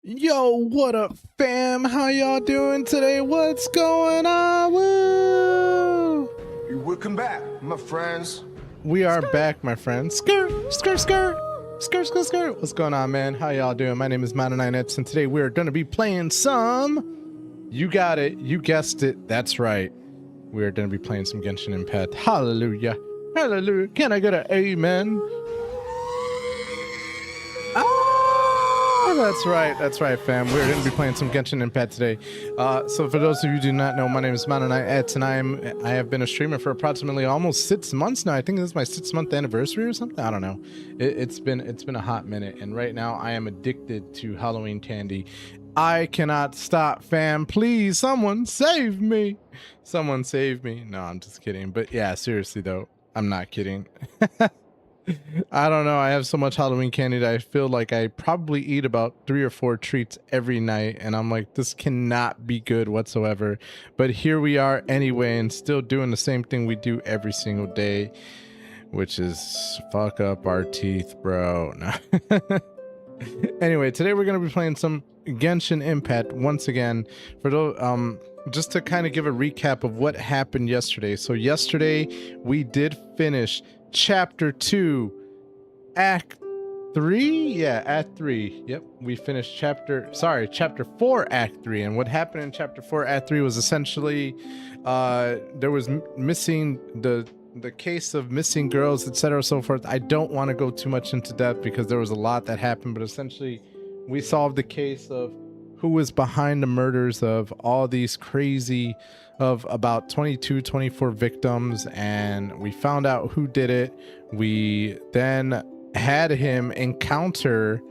Yo, what up, fam? How y'all doing today? What's going on? Woo! Welcome back, my friends. We are back, my friends. Skirt, skirt, skirt, skirt, skirt, skirt. What's going on, man? How y'all doing? My name is Mountain9Ets, and today we're going to be playing some... You got it. You guessed it. That's right. We're going to be playing some Genshin Impact. Hallelujah. Hallelujah. Can I get an amen? That's right. That's right, fam. We're going to be playing some Genshin Impact today. So for those of you who do not know, my name is Mountain9Ets, and I have been a streamer for approximately almost 6 months now. I think this is my 6-month anniversary or something. I don't know. It's been a hot minute, and right now I am addicted to Halloween candy. I cannot stop, fam. Please, someone save me. Someone save me. No, I'm just kidding. But yeah, seriously though, I'm not kidding. I don't know. I have so much Halloween candy that I feel like I probably eat about 3 or 4 treats every night. And I'm like, this cannot be good whatsoever. But here we are anyway, and still doing the same thing we do every single day, which is fuck up our teeth, bro. No. Anyway, today we're going to be playing some Genshin Impact once again. For those, just to kind of give a recap of what happened yesterday. So yesterday we did finish Chapter 2, Act 3? Yeah, Act 3. Yep, we finished Chapter 4, Act 3. And what happened in Chapter 4, Act 3 was essentially, there was missing the case of missing girls, etc., so forth. I don't want to go too much into depth because there was a lot that happened, but essentially we solved the case of who was behind the murders of all these crazy, of about 24 victims, and we found out who did it. We then had him encounter,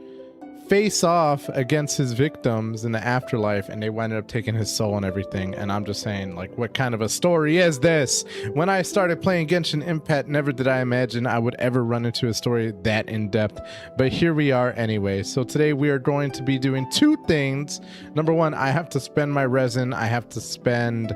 face off against his victims in the afterlife, and they ended up taking his soul and everything. And I'm just saying, like, what kind of a story is this? When I started playing Genshin Impact, never did I imagine I would ever run into a story that in depth, but here we are anyway. So today we are going to be doing 2 things. Number 1, I have to spend my resin. I have to spend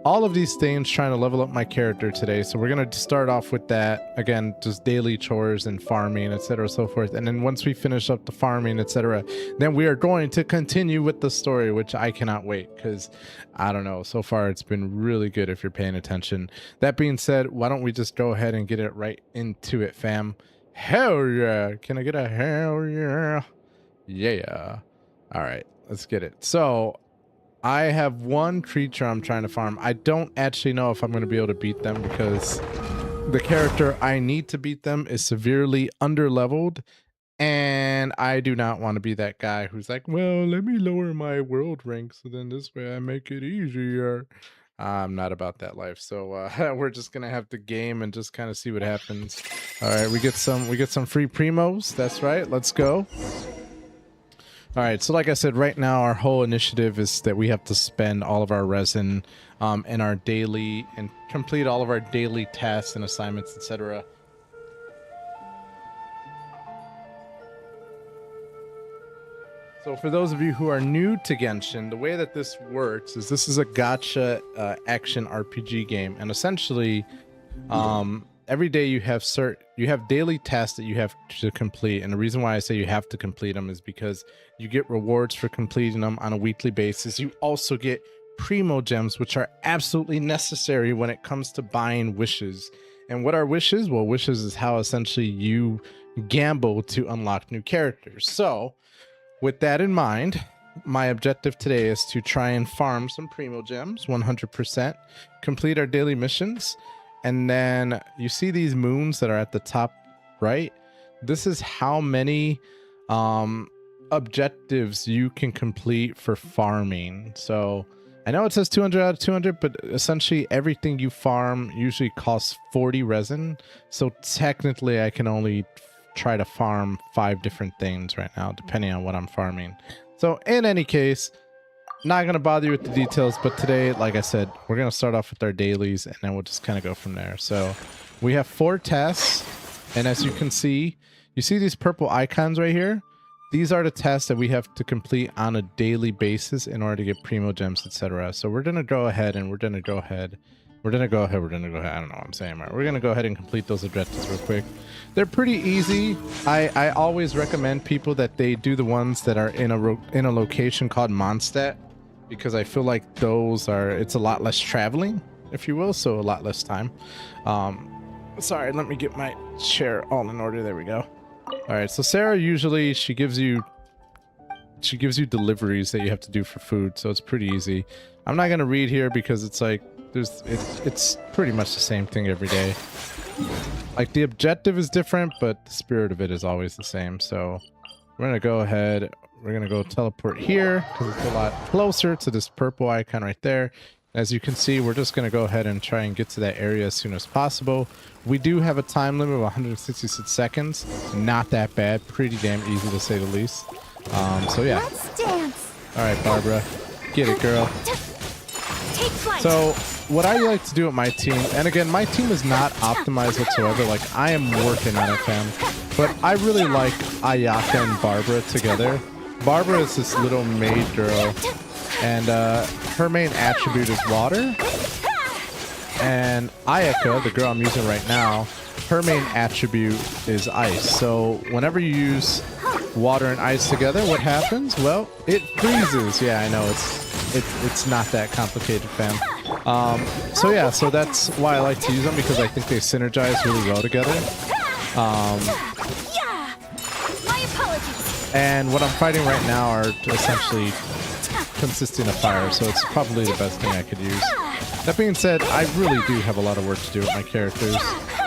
all of these things trying to level up my character today. So we're going to start off with that. Again, just daily chores and farming, etc., so forth. And then once we finish up the farming, etc., then we are going to continue with the story, which I cannot wait, because I don't know, so far it's been really good if you're paying attention. That being said, why don't we just go ahead and get it right into it, fam? Hell yeah. Can I get a hell yeah? Yeah. All right, let's get it. So I have 1 creature I'm trying to farm. I don't actually know if I'm going to be able to beat them because the character I need to beat them is severely underleveled, and I do not want to be that guy who's like, well, let me lower my world rank so then this way I make it easier. I'm not about that life, so we're just gonna have to game and just kind of see what happens. All right, we get some free primos. That's right. Let's go. All right, so like I said, right now our whole initiative is that we have to spend all of our resin in our daily and complete all of our daily tasks and assignments, etc. So for those of you who are new to Genshin, the way that this works is this is a gacha action RPG game, and essentially every day you have daily tasks that you have to complete. And the reason why I say you have to complete them is because you get rewards for completing them on a weekly basis. You also get primo gems, which are absolutely necessary when it comes to buying wishes. And what are wishes? Well, wishes is how essentially you gamble to unlock new characters. So with that in mind, my objective today is to try and farm some primo gems 100%, complete our daily missions. And then you see these moons that are at the top right? This is how many objectives you can complete for farming. So I know it says 200 out of 200, but essentially everything you farm usually costs 40 resin. So technically I can only try to farm 5 different things right now, depending on what I'm farming. So in any case, not going to bother you with the details, but today, like I said, we're going to start off with our dailies and then we'll just kind of go from there. So we have 4 tasks, and as you can see, you see these purple icons right here? These are the tasks that we have to complete on a daily basis in order to get primo gems, etc. So we're going to go ahead We're gonna go ahead. I don't know what I'm saying. Right? We're gonna go ahead and complete those objectives real quick. They're pretty easy. I always recommend people that they do the ones that are in a location called Mondstadt, because I feel like it's a lot less traveling, if you will, so a lot less time. Sorry, let me get my chair all in order. There we go. All right, so Sarah usually she gives you deliveries that you have to do for food, so it's pretty easy. I'm not gonna read here because it's like it's pretty much the same thing every day. Like the objective is different, but the spirit of it is always the same. So we're gonna go ahead. We're gonna go teleport here because it's a lot closer to this purple icon right there. As you can see, we're just gonna go ahead and try and get to that area as soon as possible. We do have a time limit of 166 seconds. Not that bad. Pretty damn easy to say the least. So yeah. Let's dance. All right, Barbara, get it, girl. Take flight. So what I like to do with my team, and again, my team is not optimized whatsoever. Like I am working on it, fam. But I really like Ayaka and Barbara together. Barbara is this little maid girl, and her main attribute is water. And Ayaka, the girl I'm using right now, her main attribute is ice. So whenever you use water and ice together, what happens? Well, it freezes. Yeah, I know it's not that complicated, fam. So yeah, so that's why I like to use them, because I think they synergize really well together. My apologies. And what I'm fighting right now are essentially consisting of fire, so it's probably the best thing I could use. That being said, I really do have a lot of work to do with my characters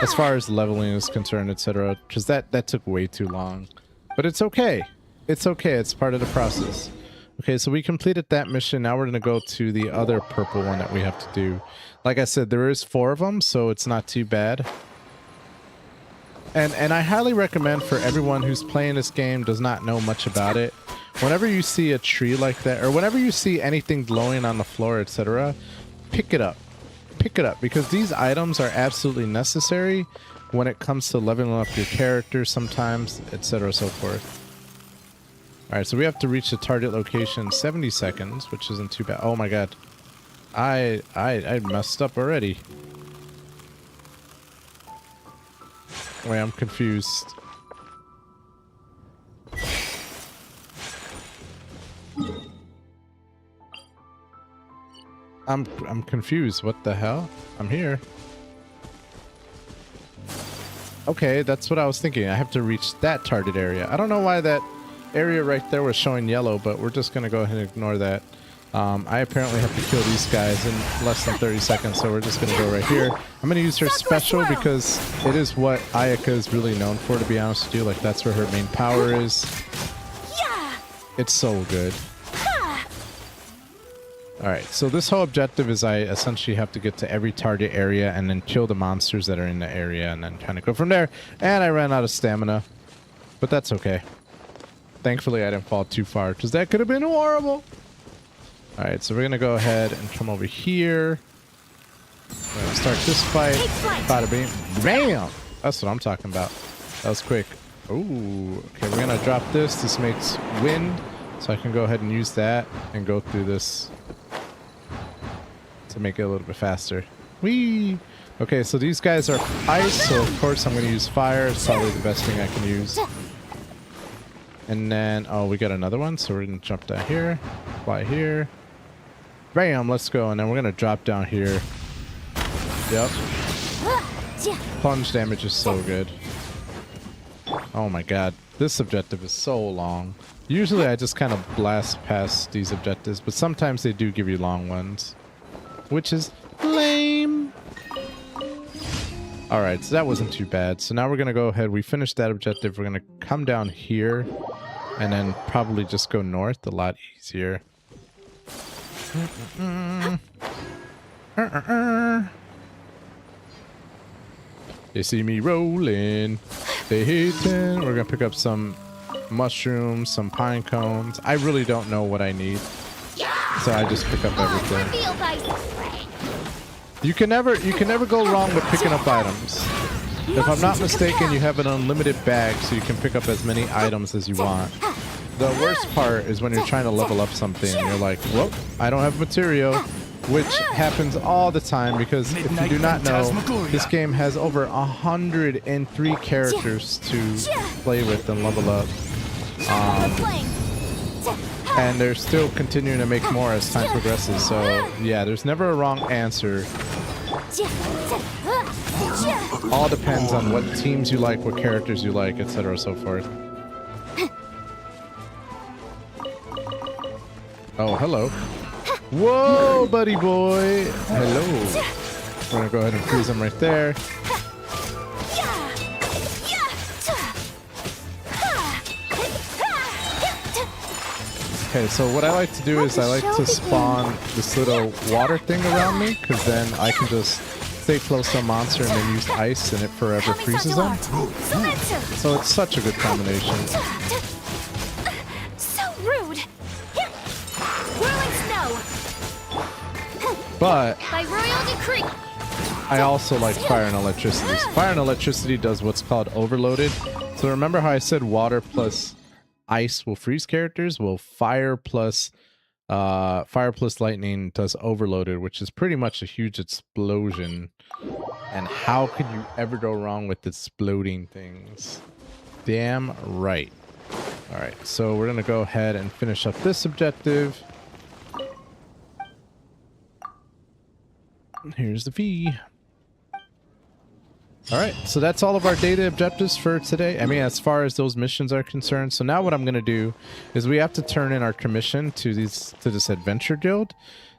as far as leveling is concerned, etc. Because that took way too long. But it's okay. It's okay. It's part of the process. Okay, so we completed that mission. Now we're going to go to the other purple one that we have to do. Like I said, there is 4 of them, so it's not too bad. And I highly recommend for everyone who's playing this game, does not know much about it, whenever you see a tree like that, or whenever you see anything glowing on the floor, etc., pick it up. Pick it up, because these items are absolutely necessary when it comes to leveling up your character sometimes, etc., so forth. Alright, so we have to reach the target location in 70 seconds, which isn't too bad. Oh my god. I messed up already. Wait, I'm confused. I'm confused. What the hell? I'm here. Okay, that's what I was thinking. I have to reach that target area. I don't know why that area right there was showing yellow, but we're just gonna go ahead and ignore that. I apparently have to kill these guys in less than 30 seconds, so we're just gonna go right here. I'm gonna use her special because it is what Ayaka is really known for, to be honest with you. Like, that's where her main power is. It's so good. Alright, so this whole objective is I essentially have to get to every target area and then kill the monsters that are in the area and then kind of go from there. And I ran out of stamina, but that's okay. Thankfully, I didn't fall too far, because that could have been horrible. Alright, so we're going to go ahead and come over here. We're going to start this fight. Bada bing. Bam! That's what I'm talking about. That was quick. Ooh. Okay, we're going to drop this. This makes wind, so I can go ahead and use that and go through this to make it a little bit faster. Whee! Okay, so these guys are ice, so of course I'm going to use fire. It's probably the best thing I can use. And then, oh, we got another one, so we're going to jump down here, fly here. Bam, let's go. And then we're going to drop down here. Yep. Plunge damage is so good. Oh my god. This objective is so long. Usually I just kind of blast past these objectives, but sometimes they do give you long ones, which is lame. Alright, so that wasn't too bad. So now we're going to go ahead. We finished that objective. We're going to come down here and then probably just go north. A lot easier. They see me rolling. They hating. We're going to pick up some mushrooms, some pine cones. I really don't know what I need, so I just pick up everything. You can never go wrong with picking up items. If I'm not mistaken, you have an unlimited bag, so you can pick up as many items as you want. The worst part is when you're trying to level up something and you're like, well, I don't have material. which happens all the time because if you do not know, this game has over 103 characters to play with and level up. And they're still continuing to make more as time progresses. So yeah, there's never a wrong answer. All depends on what teams you like, what characters you like, etc. so forth. Oh, hello. Whoa, buddy boy. Hello. We're gonna go ahead and freeze him right there. Okay, so what I like to do is I like to spawn this little water thing around me, because then I can just stay close to a monster and then use ice and it forever freezes them. So it's such a good combination. So rude. Whirling snow. But By royal decree. I also like fire and electricity. So fire and electricity does what's called overloaded. So remember how I said water plus ice will freeze characters? Well, fire plus lightning does overloaded, which is pretty much a huge explosion. And how could you ever go wrong with exploding things? Damn right. All right, so we're gonna go ahead and finish up this objective. Here's the fee. All right, so that's all of our data objectives for today. I mean, as far as those missions are concerned. So now what I'm going to do is we have to turn in our commission to this adventure guild.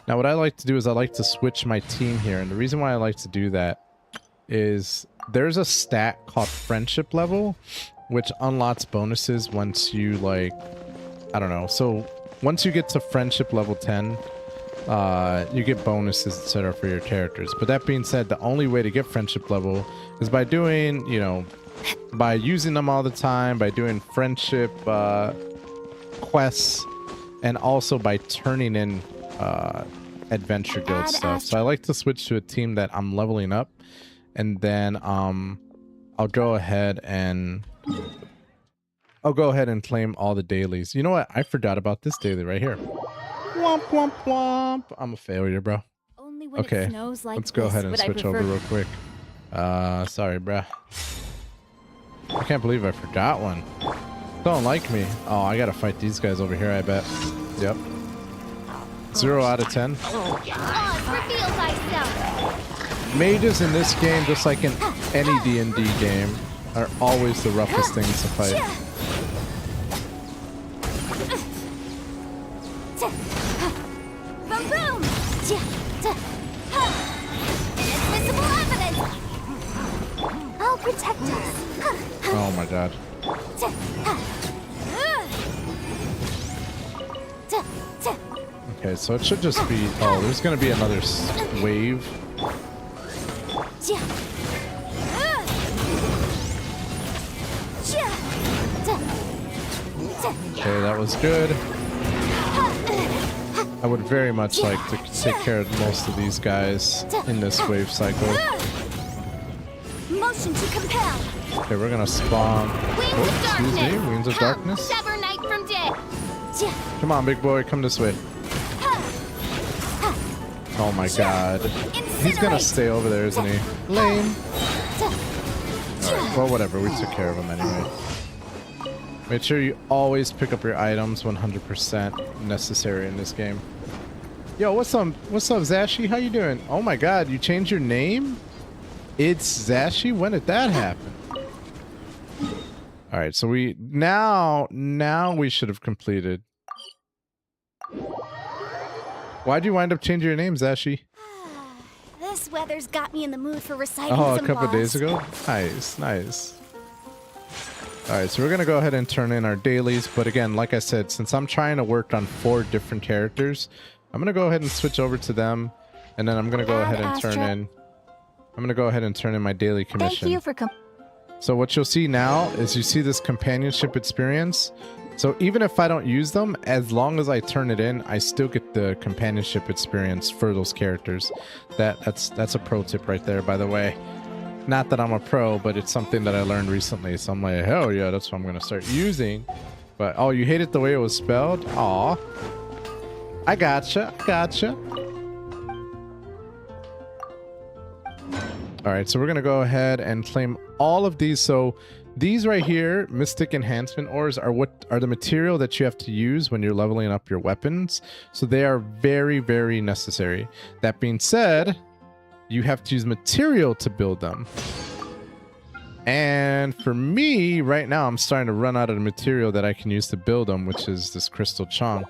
Now what I like to do is I like to switch my team here. And the reason why I like to do that is there's a stat called friendship level, which unlocks bonuses once you I don't know. So once you get to friendship level 10, you get bonuses, etc. for your characters. But that being said, the only way to get friendship level is by doing, by using them all the time, by doing friendship quests, and also by turning in adventure guild stuff. So I like to switch to a team that I'm leveling up, and then I'll go ahead and claim all the dailies. You know what? I forgot about this daily right here. Womp womp womp. I'm a failure, bro. Only when Okay, it snows like let's go ahead and switch over real quick. Sorry, bruh. I can't believe I forgot one. Don't like me. Oh, I gotta fight these guys over here, I bet. Yep. 0 out of 10. Reveal thyself. Mages in this game, just like in any D&D game, are always the roughest things to fight. Boom boom. Inadmissible evidence. I'll protect us. Oh my god. Okay, so it should just be... Oh, there's gonna be another wave. Okay, that was good. I would very much like to take care of most of these guys in this wave cycle. Motion to compel. Okay, we're gonna spawn... Oh, excuse me, Wings of Darkness. Sever night from day. Come on, big boy, come this way. Oh my god. He's gonna stay over there, isn't he? Lame. Alright, well, whatever, we took care of him anyway. Make sure you always pick up your items, 100% necessary in this game. Yo, what's up, Zashi? How you doing? Oh my god, you changed your name? It's Zashi? When did that happen? Alright, so we... Now we should have completed. Why'd you wind up changing your name, Zashi? This weather's got me in the mood for reciting Oh, a some couple laws. days ago? Nice, nice. Alright, so we're going to go ahead and turn in our dailies. But again, like I said, since I'm trying to work on 4 different characters, I'm going to go ahead and switch over to them. And then I'm going to go ahead and turn in... I'm going to go ahead and turn in my daily commission. Thank you for So what you'll see now is you see this companionship experience. So even if I don't use them, as long as I turn it in, I still get the companionship experience for those characters. That's a pro tip right there, by the way. Not that I'm a pro, but it's something that I learned recently. So I'm like, hell yeah, that's what I'm going to start using. But, oh, you hated the way it was spelled? Aw. I gotcha. All right, so we're gonna go ahead and claim all of these. So these right here, Mystic Enhancement Ores, are what are the material that you have to use when you're leveling up your weapons. So they are very, very necessary. That being said, you have to use material to build them. And for me, right now, I'm starting to run out of the material that I can use to build them, which is this crystal chunk.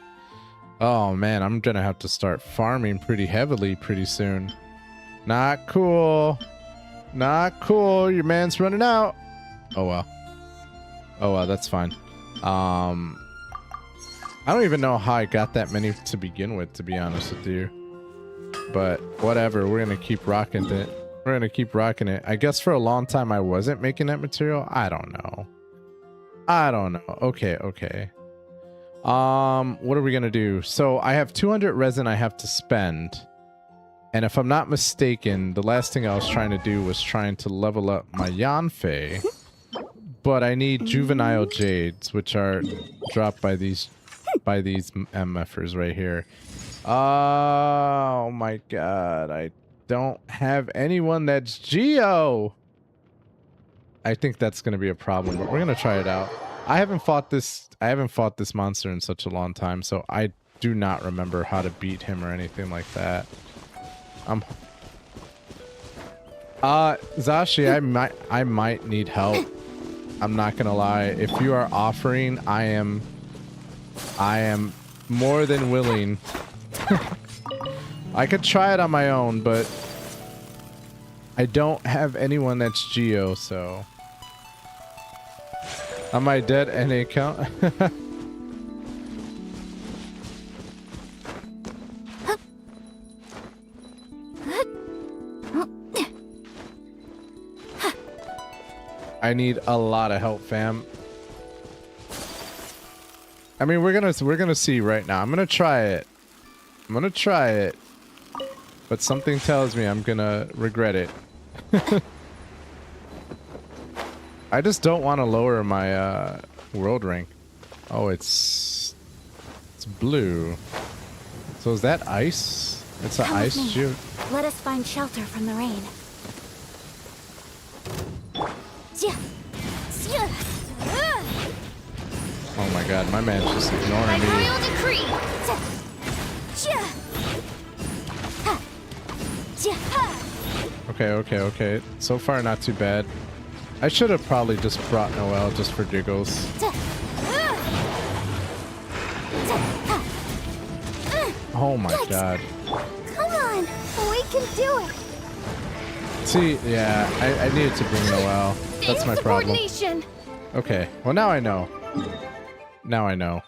Oh man, I'm gonna have to start farming pretty heavily pretty soon. Not cool. Not cool. Your man's running out. Oh well. Oh well, that's fine. I don't even know how I got that many to begin with, to be honest with you. But whatever, we're gonna keep rocking it. We're gonna keep rocking it. I guess for a long time I wasn't making that material. I don't know. I don't know. Okay, okay. What are we gonna do? So I have 200 resin I have to spend. And if I'm not mistaken, the last thing I was trying to do was trying to level up my Yanfei. But I need juvenile jades, which are dropped by these MFers right here. Oh my god, I don't have anyone that's Geo. I think that's gonna be a problem, but we're gonna try it out. I haven't fought this monster in such a long time, so I do not remember how to beat him or anything like that. Zashi, I might need help. I'm not gonna lie. If you are offering, I am more than willing. I could try it on my own, but I don't have anyone that's Geo, so. Am I dead NA account? I need a lot of help, fam. I mean, we're gonna see right now. I'm gonna try it. But something tells me I'm gonna regret it. I just don't want to lower my world rank. Oh, it's blue. So is that ice? It's an ice shield. Let us find shelter from the rain. Oh my god, my man's just ignoring me. Royal decree. Okay, okay, okay. So far, not too bad. I should have probably just brought Noelle just for giggles. Oh my god. Come on, we can do it. See, yeah, I needed to bring Noelle. That's my problem. Okay, well now I know. Now I know.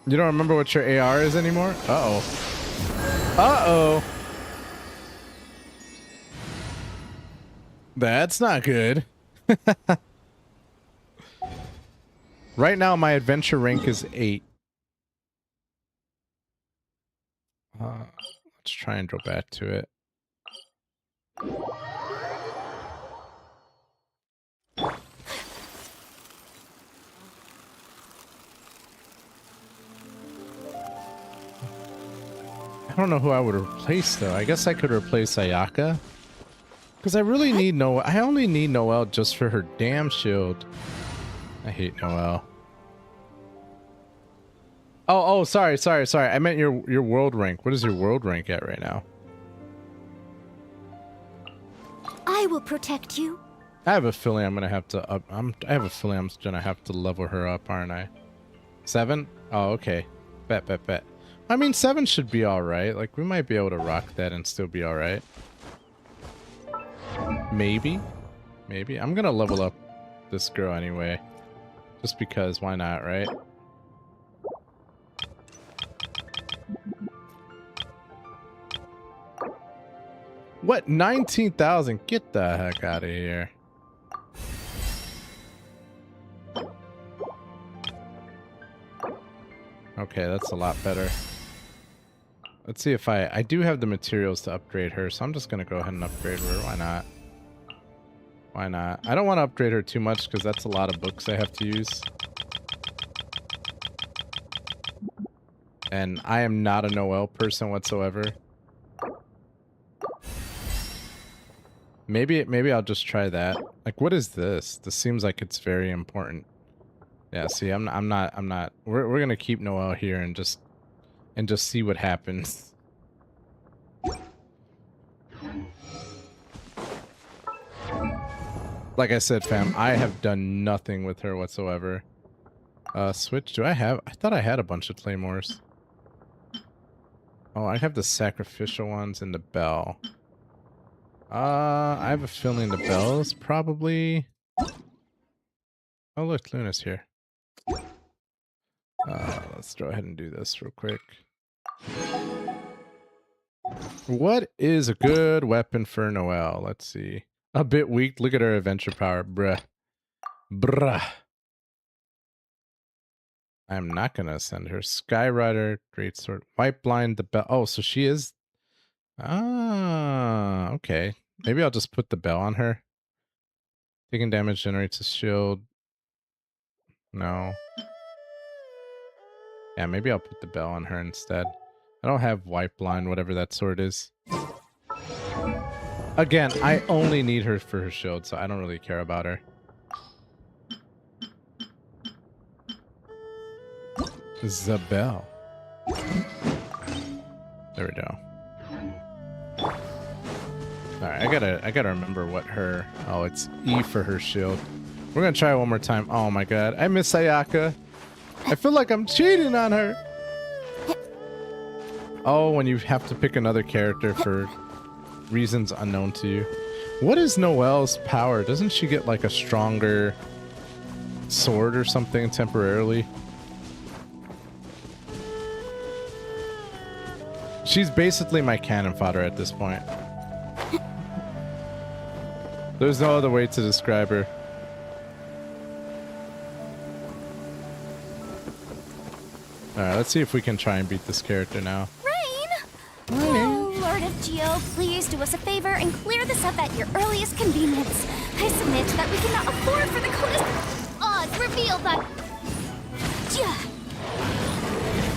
You don't remember what your AR is anymore? Uh-oh. Uh-oh. That's not good. Right now, my adventure rank is 8. Let's try and go back to it. I don't know who I would replace though. I guess I could replace Ayaka. Because I really need I only need Noelle just for her damn shield. I hate Noelle. Oh, sorry. I meant your world rank. What is your world rank at right now? I will protect you. I have a feeling I'm gonna have to up. I have a feeling I'm gonna have to level her up, aren't I? 7? Oh, okay. Bet. I mean, 7 should be all right. Like, we might be able to rock that and still be all right. Maybe. I'm gonna level up this girl anyway, just because. Why not, right? What? 19,000? Get the heck out of here. Okay, that's a lot better. Let's see if I do have the materials to upgrade her, so I'm just gonna go ahead and upgrade her. Why not? Why not? I don't want to upgrade her too much because that's a lot of books I have to use. And I am not a Noelle person whatsoever. Maybe I'll just try that. Like, what is this? This seems like it's very important. Yeah, see, I'm not. We're gonna keep Noelle here and just see what happens. Like I said, fam, I have done nothing with her whatsoever. Switch. Do I have? I thought I had a bunch of claymores. Oh, I have the sacrificial ones and the bell. I have a feeling the bell's probably... Oh, look, Luna's here. Let's go ahead and do this real quick. What is a good weapon for Noelle? Let's see. A bit weak. Look at her adventure power. Bruh. Bruh. I'm not gonna send her. Skyrider, Greatsword, White Blind, the bell. Oh, so she is... Ah, okay. Maybe I'll just put the bell on her. Taking damage generates a shield. No. Yeah, maybe I'll put the bell on her instead. I don't have White Blind, whatever that sword is. Again, I only need her for her shield, so I don't really care about her. Zabelle. There we go. Alright, I gotta remember what her... Oh, it's E for her shield. We're gonna try it one more time. Oh my god, I miss Sayaka. I feel like I'm cheating on her. Oh, when you have to pick another character for reasons unknown to you. What is Noelle's power? Doesn't she get like a stronger sword or something temporarily? She's basically my cannon fodder at this point. There's no other way to describe her. Alright, let's see if we can try and beat this character now. Rain! Oh, Lord of Geo, please do us a favor and clear this up at your earliest convenience. I submit that we cannot afford for the coldest odds revealed by...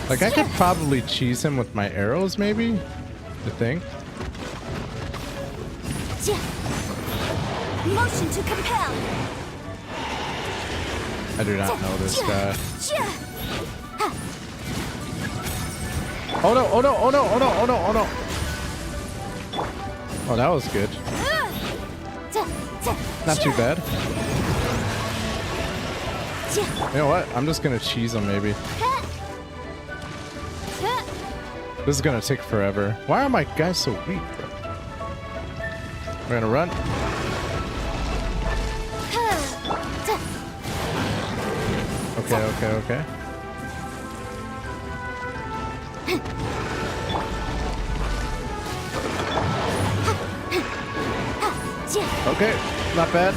Like, I could probably cheese him with my arrows, maybe? I think. Motion to compel. I do not know this guy. Oh no, oh no, oh no, oh no, oh no, oh no. Oh, that was good. Not too bad. You know what? I'm just gonna cheese him, maybe. This is gonna take forever. Why are my guys so weak, bro? We're gonna run. Okay, okay, okay. Okay, not bad.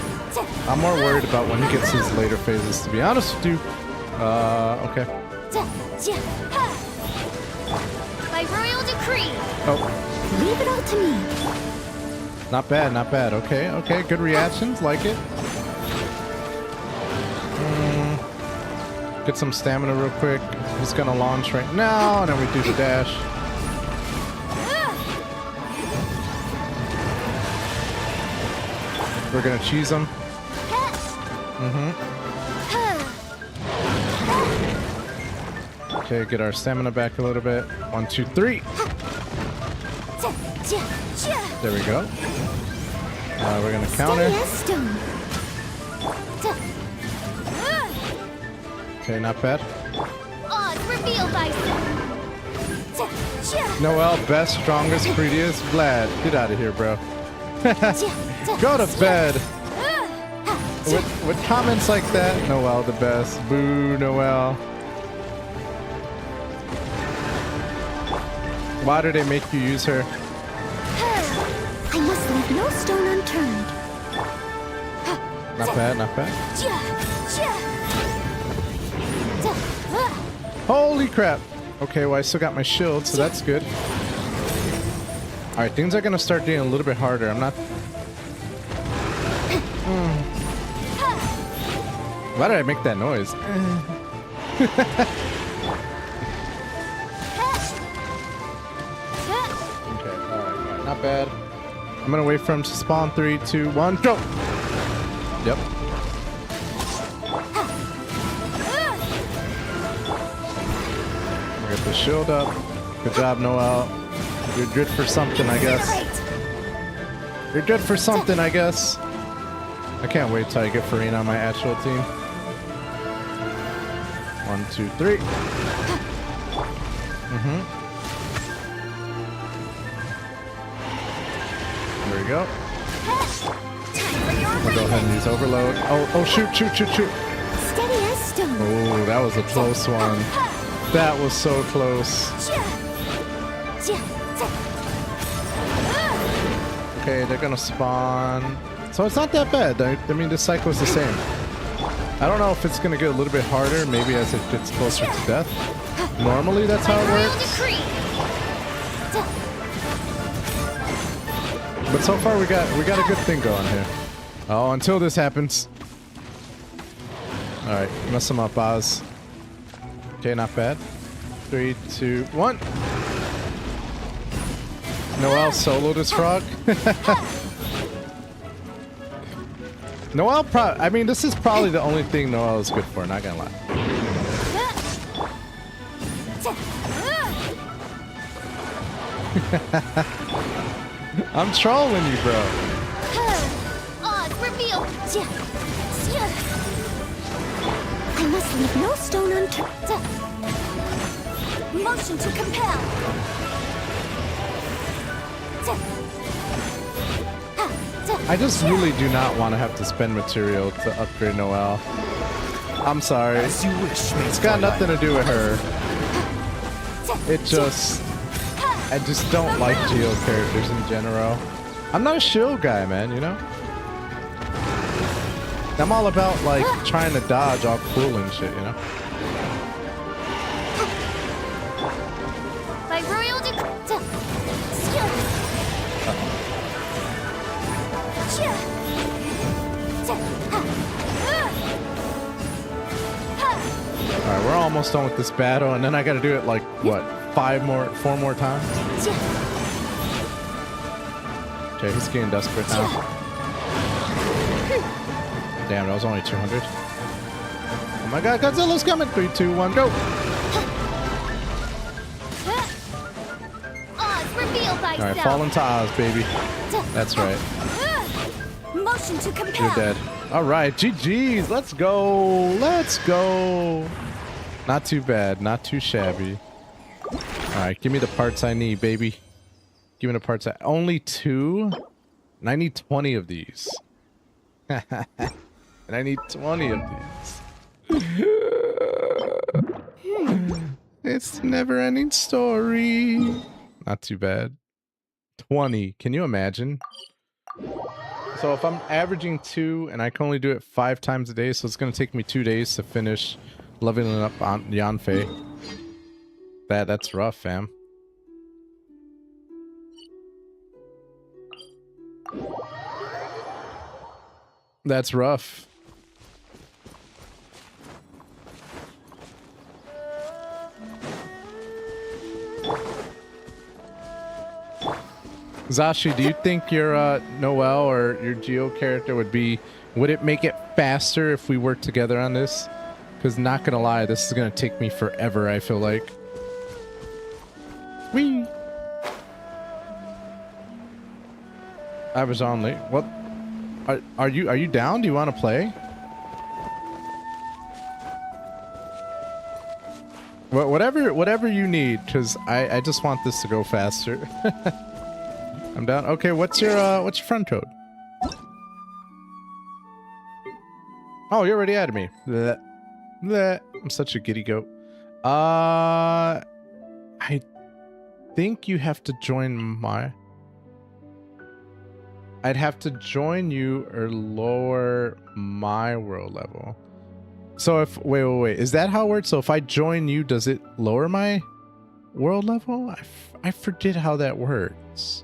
I'm more worried about when he gets his later phases, to be honest with you. Okay. By royal decree. Oh. Leave it all to me. Not bad, not bad. Okay, okay. Good reactions. Like it. Get some stamina real quick. He's gonna launch right now, and then we do the dash. We're gonna cheese him. Okay, get our stamina back a little bit. 1, 2, 3. There we go. We're gonna counter. Okay, not bad. Odds revealed by Noelle, best, strongest, prettiest. Vlad, get out of here, bro. Go to bed. With comments like that, Noelle the best. Boo, Noelle. Why do they make you use her? I must leave no stone unturned. Not bad, not bad. Holy crap. Okay, well, I still got my shield, so that's good. Alright, things are gonna start getting a little bit harder. I'm not... Why did I make that noise? bad. I'm gonna wait for him to spawn. 3, 2, 1, go! Yep. Get the shield up. Good job, Noel. You're good for something, I guess. You're good for something, I guess. I can't wait till I get Farina on my actual team. 1, 2, 3. There we go. We'll go ahead and use overload. Oh, shoot. Steady as stone. Oh, that was a close one. That was so close. Okay, they're gonna spawn. So it's not that bad. I mean, the cycle is the same. I don't know if it's gonna get a little bit harder, maybe as it gets closer to death. Normally, that's how it works. But so far, we got a good thing going here. Oh, until this happens. All right, mess them up, Oz. Okay, not bad. 3, 2, 1. Noel solo this frog. Noel, I mean, this is probably the only thing Noel is good for, not gonna lie. I'm trolling you, bro. Oz, reveal. I must leave no stone unturned. Motion to compel. I just really do not want to have to spend material to upgrade Noelle. I'm sorry. As you wish, It's got nothing to do with her. It just... I just don't like Geo characters in general. I'm not a shield guy, man, you know? I'm all about, like, trying to dodge all cool and shit, you know? By royal decree. Alright, we're almost done with this battle, and then I gotta do it, like, what, 4 more times? Okay, he's getting desperate now. Damn, that was only 200. Oh my god, Godzilla's coming! 3, 2, 1, go! Oz, reveal thyself. Alright, fall into Oz, baby. That's right. Motion to compel. You're dead. Alright, GG's. Let's go. Let's go. Not too bad. Not too shabby. Alright, give me the parts I need, baby. Give me the parts only 2? And I need 20 of these. And I need 20 of these. It's the never-ending story. Not too bad. 20. Can you imagine? So if I'm averaging 2 and I can only do it 5 times a day, so it's going to take me 2 days to finish leveling up on Yanfei. That's rough, fam. That's rough. Zashi, do you think your Noelle or your Geo character would it make it faster if we work together on this? Because not gonna lie, this is gonna take me forever, I feel like. Whee! I was on late. What? Are you down? Do you want to play? Whatever you need, because I just want this to go faster. I'm down. Okay, what's your friend code? Oh, you already added me. Blech. Blech. I'm such a giddy goat. I think you have to join my... I'd have to join you or lower my world level. So if... Wait. Is that how it works? So if I join you, does it lower my world level? I forget how that works.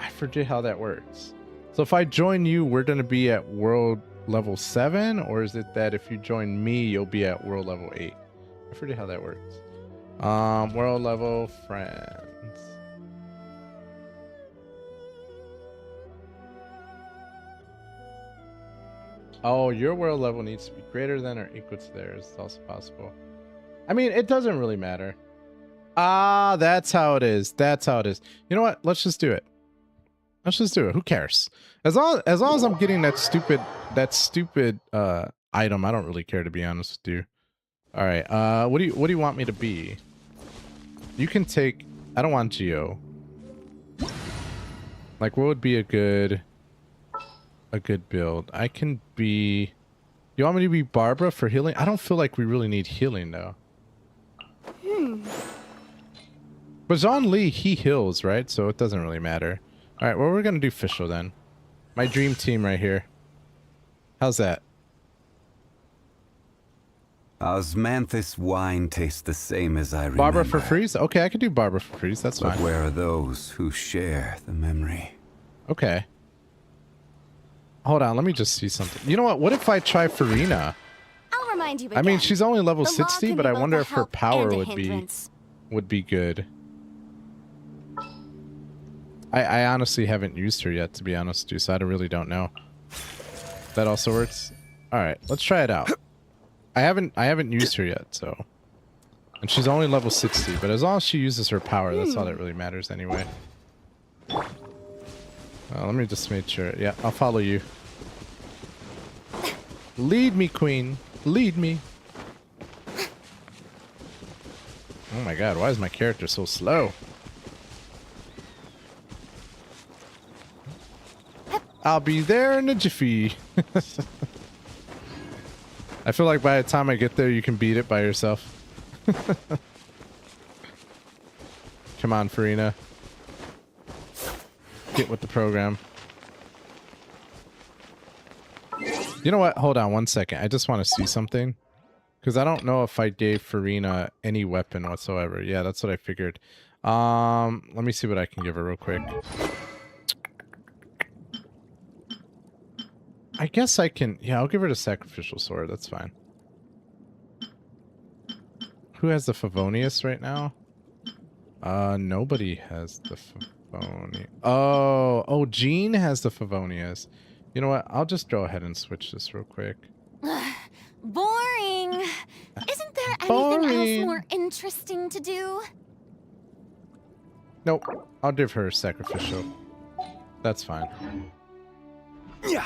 I forget how that works. So if I join you, we're going to be at world level 7? Or is it that if you join me, you'll be at world level 8? I forget how that works. World level friends. Oh, your world level needs to be greater than or equal to theirs. It's also possible. I mean, it doesn't really matter. Ah, that's how it is. That's how it is. You know what? Let's just do it. Let's just do it. Who cares? As long as I'm getting that stupid item, I don't really care, to be honest with you. All right. What do you want me to be? You can take. I don't want Geo. Like, what would be a good build? I can be. You want me to be Barbara for healing? I don't feel like we really need healing though. But Zhong Li, he heals, right? So it doesn't really matter. All right, well, we're gonna do Fischl then. My dream team right here. How's that? Osmanthus wine tastes the same as I remember. Barbara for freeze? Okay, I could do Barbara for freeze. That's But fine. where are those who share the memory? Okay. Hold on, let me just see something. You know what? What if I try Farina? I'll remind you again. I mean, she's only level The law 60, can but be I both wonder a if her help power and a would hindrance. be good. I honestly haven't used her yet, to be honest with you, so I really don't know. That also works. All right, let's try it out. I haven't used her yet, so. And she's only level 60, but as long as she uses her power, that's all that really matters anyway. Let me just make sure. Yeah, I'll follow you. Lead me, queen. Lead me. Oh my god, why is my character so slow? I'll be there in a jiffy. I feel like by the time I get there, you can beat it by yourself. Come on, Farina. Get with the program. You know what? Hold on one second. I just want to see something. Because I don't know if I gave Farina any weapon whatsoever. Yeah, that's what I figured. Let me see what I can give her real quick. I guess I can... Yeah, I'll give her the sacrificial sword. That's fine. Who has the Favonius right now? Nobody has the Favonius. Oh, Jean has the Favonius. You know what? I'll just go ahead and switch this real quick. Boring. Isn't there anything Boring. else more interesting to do? Nope. I'll give her sacrificial. That's fine. Yeah.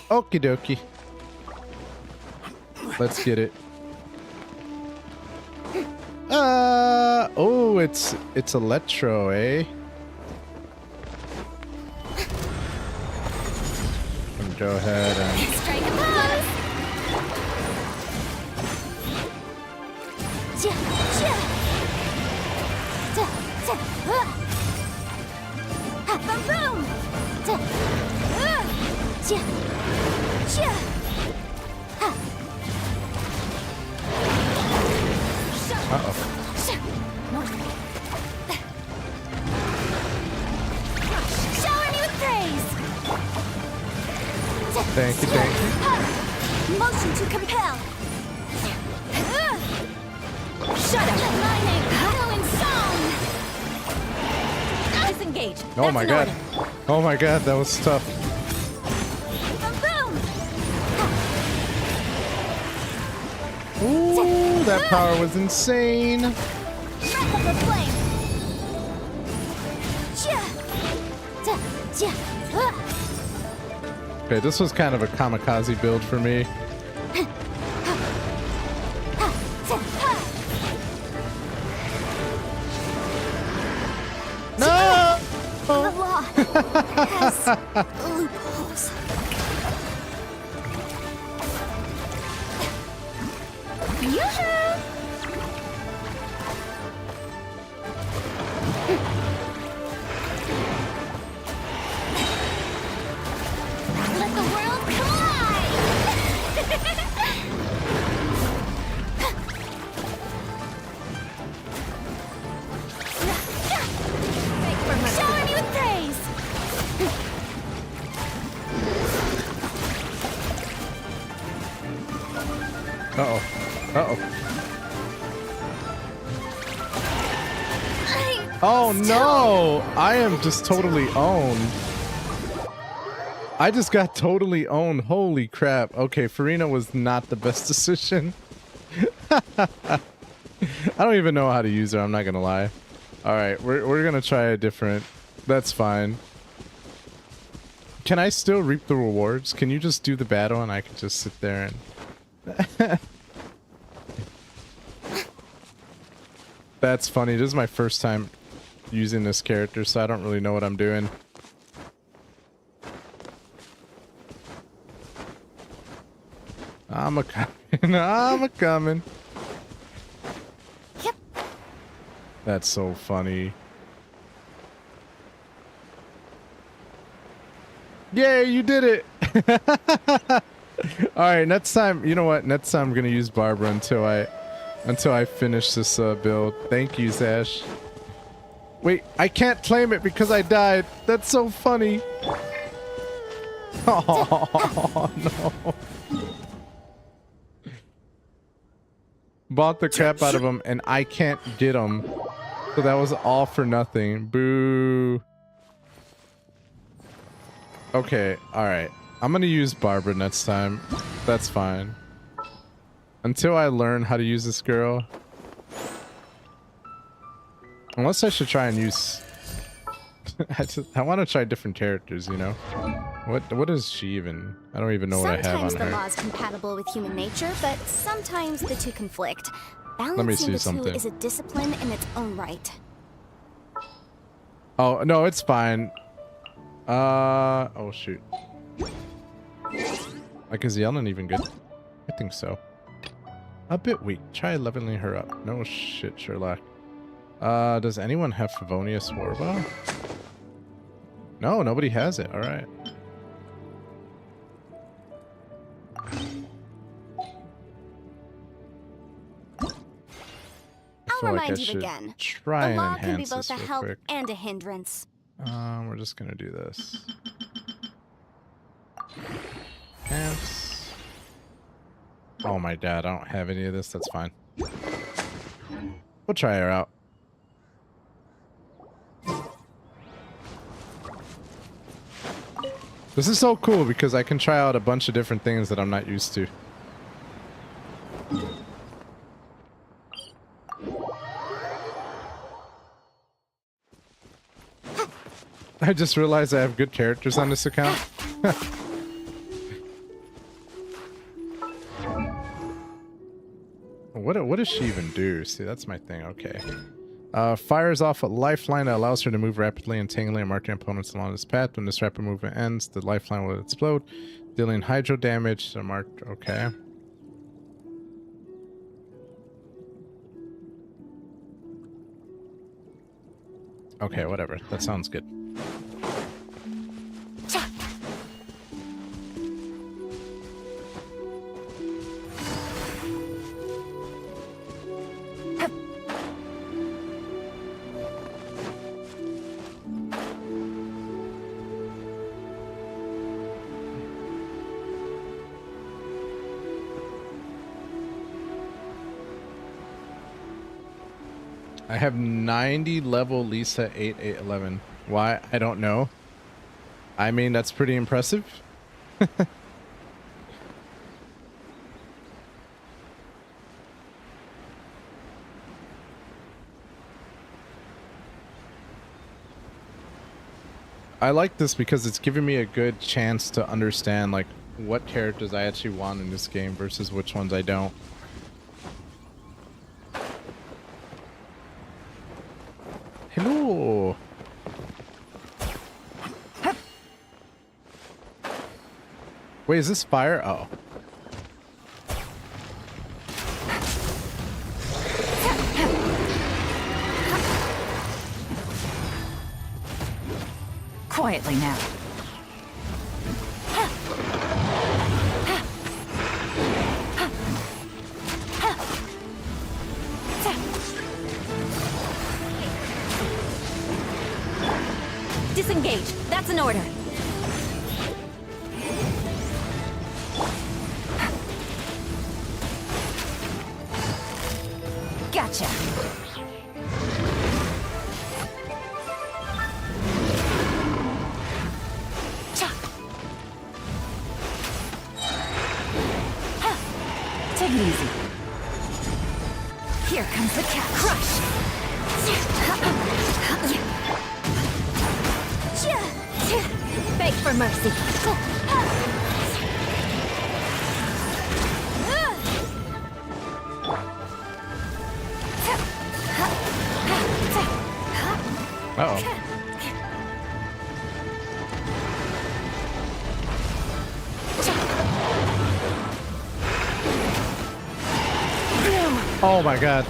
Okie dokie. Let's get it. Oh, it's Electro, eh? And go ahead and Strike a pose. Ja, ja. Ja, ja, ha, bam, boom. Ja, ja, ja. Ha. uh-oh. Shower me with praise. Thank you. Motion to compel. Shut up. Lightning. Go in song. Disengage. Oh my god. Oh my god, that was tough. Boom. Ooh, that power was insane. Breath of the flame. Ja. Ja. Ja. Okay, this was kind of a kamikaze build for me. No! The law has loopholes. Yoo-hoo! Let the world collide! Shower me with praise! Oh no! I am just totally owned. I just got totally owned. Holy crap. Okay, Farina was not the best decision. I don't even know how to use her, I'm not gonna lie. Alright, we're gonna try a different. That's fine. Can I still reap the rewards? Can you just do the battle and I can just sit there and... That's funny. This is my first time using this character, so I don't really know what I'm doing. I'm a-coming. I'm a-coming. Yep. That's so funny. Yay, you did it! Alright, next time, you know what? Next time I'm gonna use Barbara until I finish this build. Thank you, Zash. Wait, I can't claim it because I died. That's so funny. Oh, no. Bought the crap out of him and I can't get him. So that was all for nothing. Boo. Okay, alright. I'm gonna use Barbara next time. That's fine. Until I learn how to use this girl. Unless I should try and use... I want to try different characters, you know? What is she even? I don't even know what I have on Sometimes the her. law is compatible with human nature, but sometimes the two conflict. Let me Balancing see the something. two is a discipline in its own right. Oh, no, it's fine. Oh shoot. Like, is Yellen even good? I think so. A bit weak. Try leveling her up. No shit, Sherlock. Does anyone have Favonius Warbow? No, nobody has it. Alright. I'll remind you again. Try The and law can be enhance both this a real help quick. and a hindrance. We're just gonna do this. Enhance. Oh my god, I don't have any of this. That's fine. We'll try her out. This is so cool because I can try out a bunch of different things that I'm not used to. I just realized I have good characters on this account. What does she even do? See, that's my thing. Okay. Fires off a lifeline that allows her to move rapidly, entangling and marking opponents along this path. When this rapid movement ends, the lifeline will explode, dealing hydro damage. So marked. Okay. Okay, whatever. That sounds good. I have 90 level Lisa 8811. Why? I don't know. I mean, that's pretty impressive. I like this because it's giving me a good chance to understand like what characters I actually want in this game versus which ones I don't. Hello. Wait, is this fire? Oh. Quietly now. Disengage. That's an order. Gotcha. mercy. Uh-oh. Oh my god.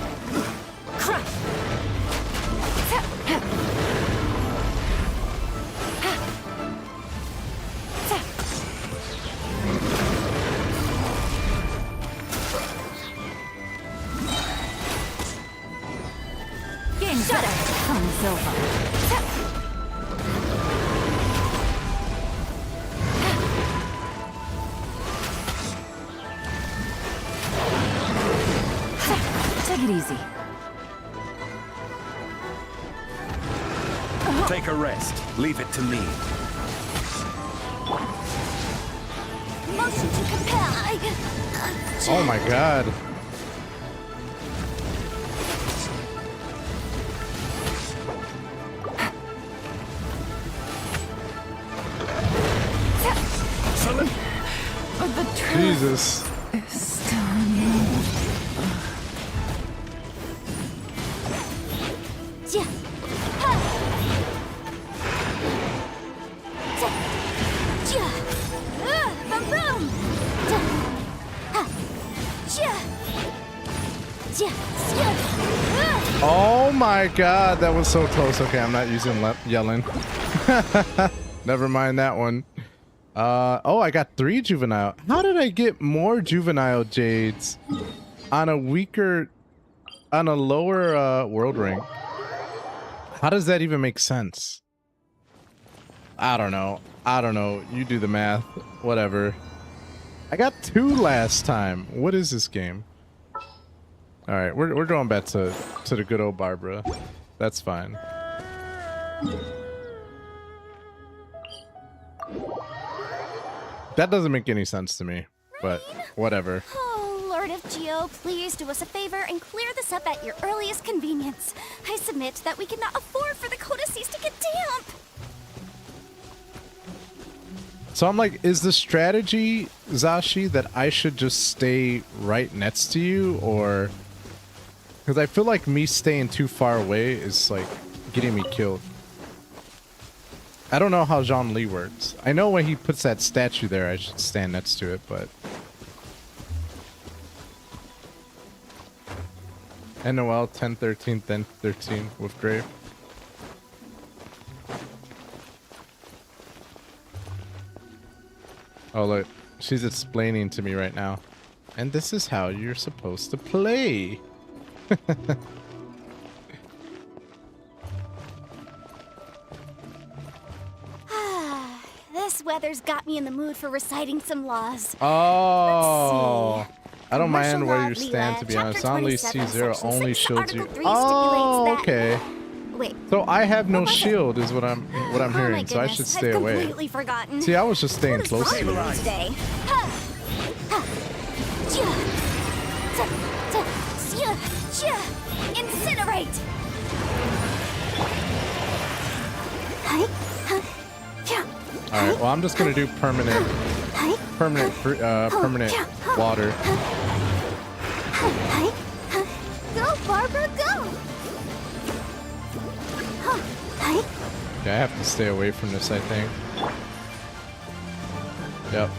Genshin comes over. Take it easy. Take a rest. Leave it to me. Motion to compel. Oh my god. The truth Jesus. is still in me. Yeah. Ha. Yeah. Boom boom. Ha. Yeah. Oh my god, that was so close. Okay, I'm not using yelling. Never mind that one. Oh, I got 3 juvenile. How did I get more juvenile jades on a lower world rank? How does that even make sense? I don't know. You do the math. Whatever. I got 2 last time. What is this game? All right, we're going back to the good old Barbara. That's fine. That doesn't make any sense to me, but whatever. Oh, Lord of Geo, please do us a favor and clear this up at your earliest convenience. I submit that we cannot afford for the codices to get damp. So I'm like, is the strategy, Zashi, that I should just stay right next to you, or... Because I feel like me staying too far away is, like, getting me killed. I don't know how Jean Lee works. I know when he puts that statue there, I should stand next to it, but... NOL 1013, then 13 with Grave. Oh look, she's explaining to me right now. And this is how you're supposed to play. This weather's got me in the mood for reciting some laws. Oh, I don't Commercial mind where law you of stand, to be honest. Only 27, C0 section only 6, shields you. Article 3 Oh, stipulates that- okay. Wait. So I have no What was it? shield, is what I'm Oh my hearing. So I goodness, should stay I've away. completely forgotten. See, I was just staying What is close wrong to with you. me today? Ha! Ha! Chia! Ta! Ta! Chia! Chia! Incinerate! Hi! Huh? Chia! All right. Well, I'm just gonna do permanent water. Hi! Huh? Go, Barbara, go! Huh? Hi! Yeah, I have to stay away from this, I think. Yep.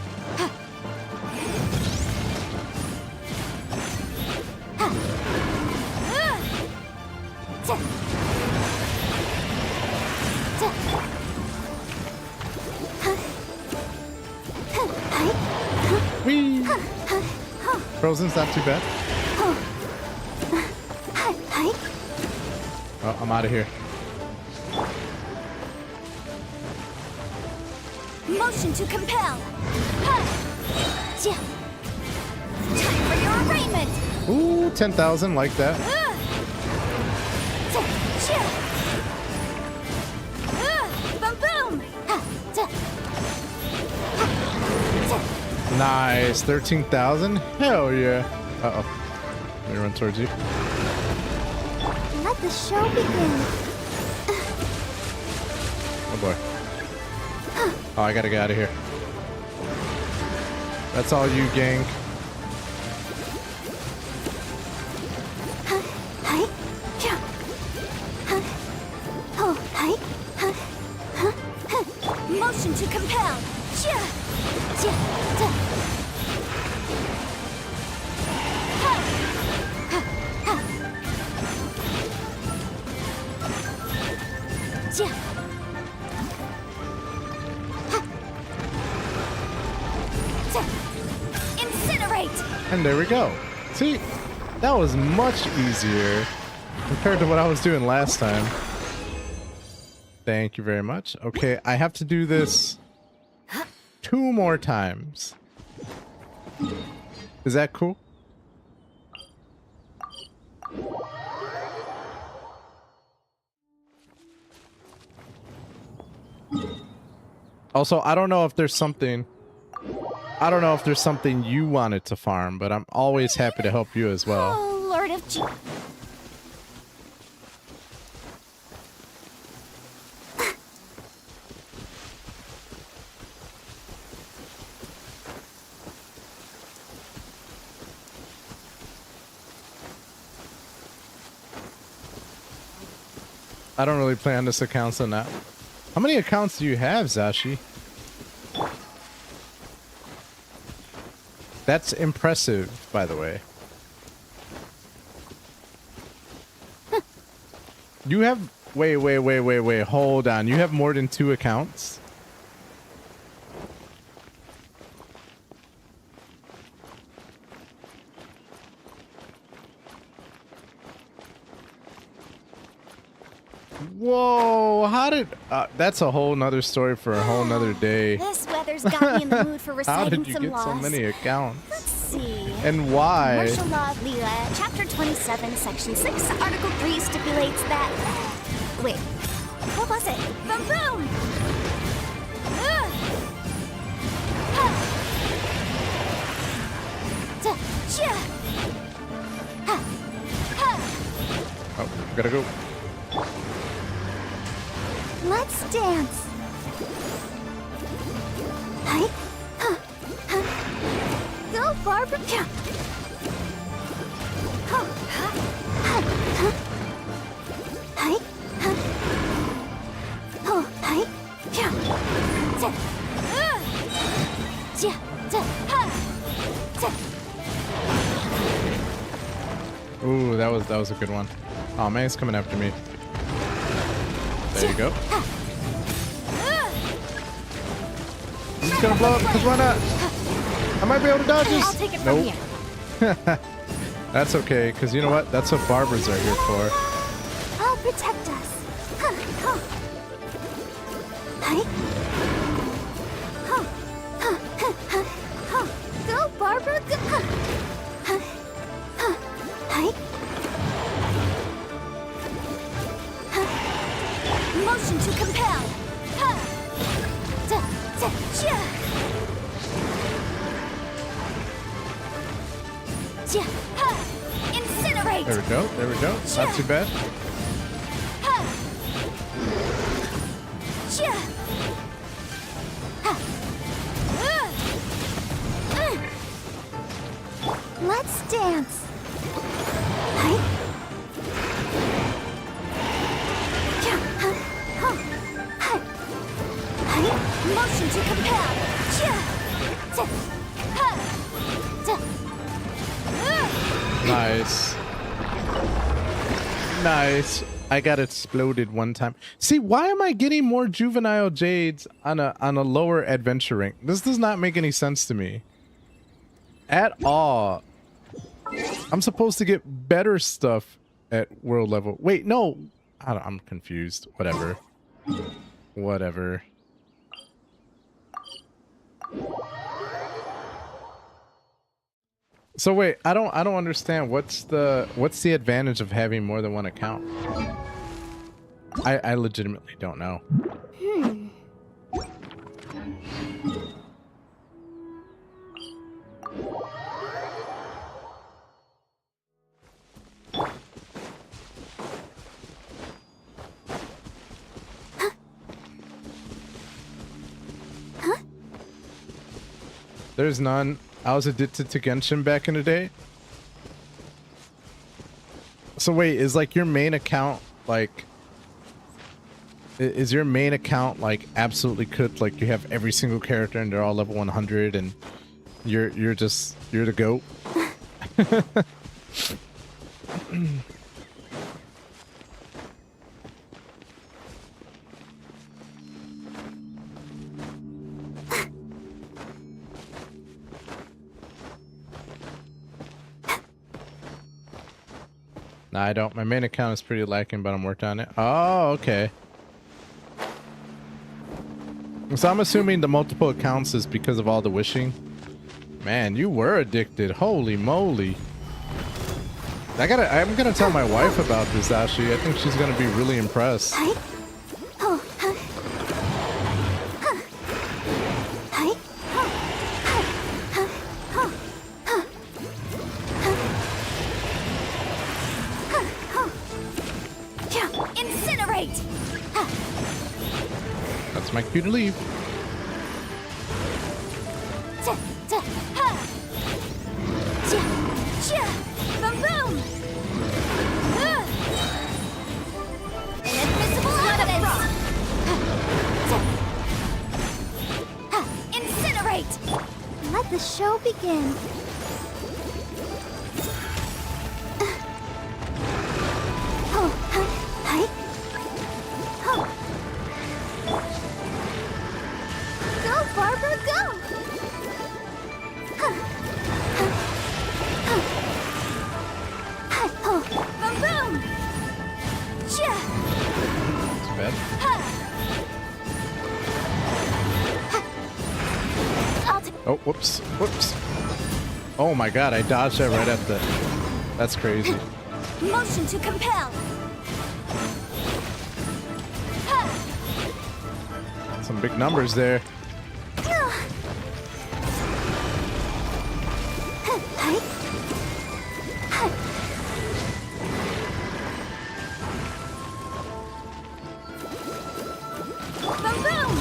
Whee! Frozen's not too bad. Oh, I'm out of here. Motion to compel. Time for your arraignment. Ooh, 10,000, like that. Boom boom. Nice, 13,000. Hell yeah. Uh oh. Let me run towards you. Let the show begin. Oh boy. Oh, I gotta get out of here. That's all you, gang. Hi. Yeah. Oh, hi. Motion to compel. Yeah. Incinerate! And there we go. See, that was much easier compared to what I was doing last time. Thank you very much. Okay, I have to do this 2 more times. Is that cool? Also, I don't know if there's something you wanted to farm, but I'm always happy to help you as well. Oh, Lord of G. I don't really play on this account, so now. How many accounts do you have, Zashi? That's impressive, by the way. You have... Wait. Hold on. You have more than 2 accounts? Whoa, how did... that's a whole nother story for a whole nother day. This weather's got me in the mood for How reciting did you some get laws. so many accounts? Let's see. And why? Commercial Law of Leela, Chapter 27, Section 6, Article 3 stipulates that... Wait, what was it? Boom boom! Ugh. Ha. Da. Chia. Ha. Ha. Oh, gotta go. Let's dance. Hi. Huh. Huh. Go, Barbara. Yeah. Huh. Huh. Huh. Huh. Hi. Huh. Oh, hi. Yeah. Da. Ja. Da. Ha. Da. Ooh, that was a good one. Oh man, he's coming after me. There you go. I'm just gonna blow up, because why not? I might be able to dodge this. I'll take it from Nope. here. That's okay, because you know what? That's what barbers are here for. I'll protect us. Huh. Huh. Hi. Huh. Huh. Huh. Huh. Huh. Go, Barbara. Go. Huh. Huh. Huh. Hi. Motion to compel. Ha! Da, da, ja. Ja, ha! Incinerate. There we go. There we go. Not too bad. Ha! Ja. Ha! Let's dance. Hi. Motion to compel. Nice. Nice. I got exploded one time. See, why am I getting more juvenile jades on a lower adventure rank? This does not make any sense to me. At all. I'm supposed to get better stuff at world level. Wait, no. I'm confused. Whatever. Whatever. So wait, I don't understand. What's the advantage of having more than one account? I legitimately don't know. There's none. I was addicted to Genshin back in the day. So wait, is like your main account like... Is your main account like absolutely cooked? Like you have every single character and they're all level 100 and you're the GOAT? Nah, I don't. My main account is pretty lacking, but I'm working on it. Oh, okay. So I'm assuming the multiple accounts is because of all the wishing. Man, you were addicted. Holy moly. I'm gonna tell my wife about this, Ashi. I think she's gonna be really impressed. Incinerate! That's my cue to leave. Boom boom! Inadmissible evidence! Incinerate! Let the show begin. Go, Barbara, go! Boom, boom! It's bad. Oh, whoops. Whoops. Oh my god, I dodged that right at the... That's crazy. Motion to compel. Some big numbers there. Boom, boom!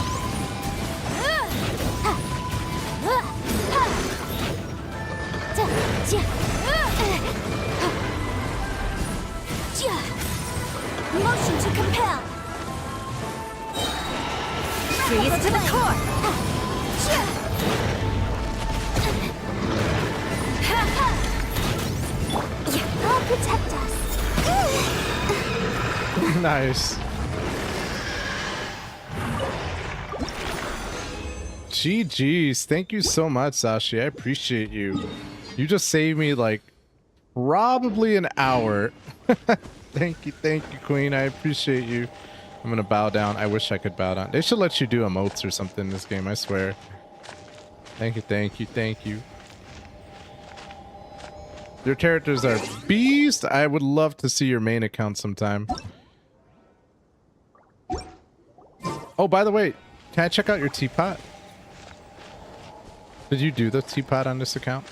Motion to compel. Freeze to the core. I'll protect us. Nice. GG's. Thank you so much, Sashi. I appreciate you. You just saved me like probably an hour. Thank you, Queen. I appreciate you. I'm gonna bow down. I wish I could bow down. They should let you do emotes or something in this game, I swear. Thank you. Your characters are beast. I would love to see your main account sometime. Oh, by the way, can I check out your teapot? Did you do the teapot on this account?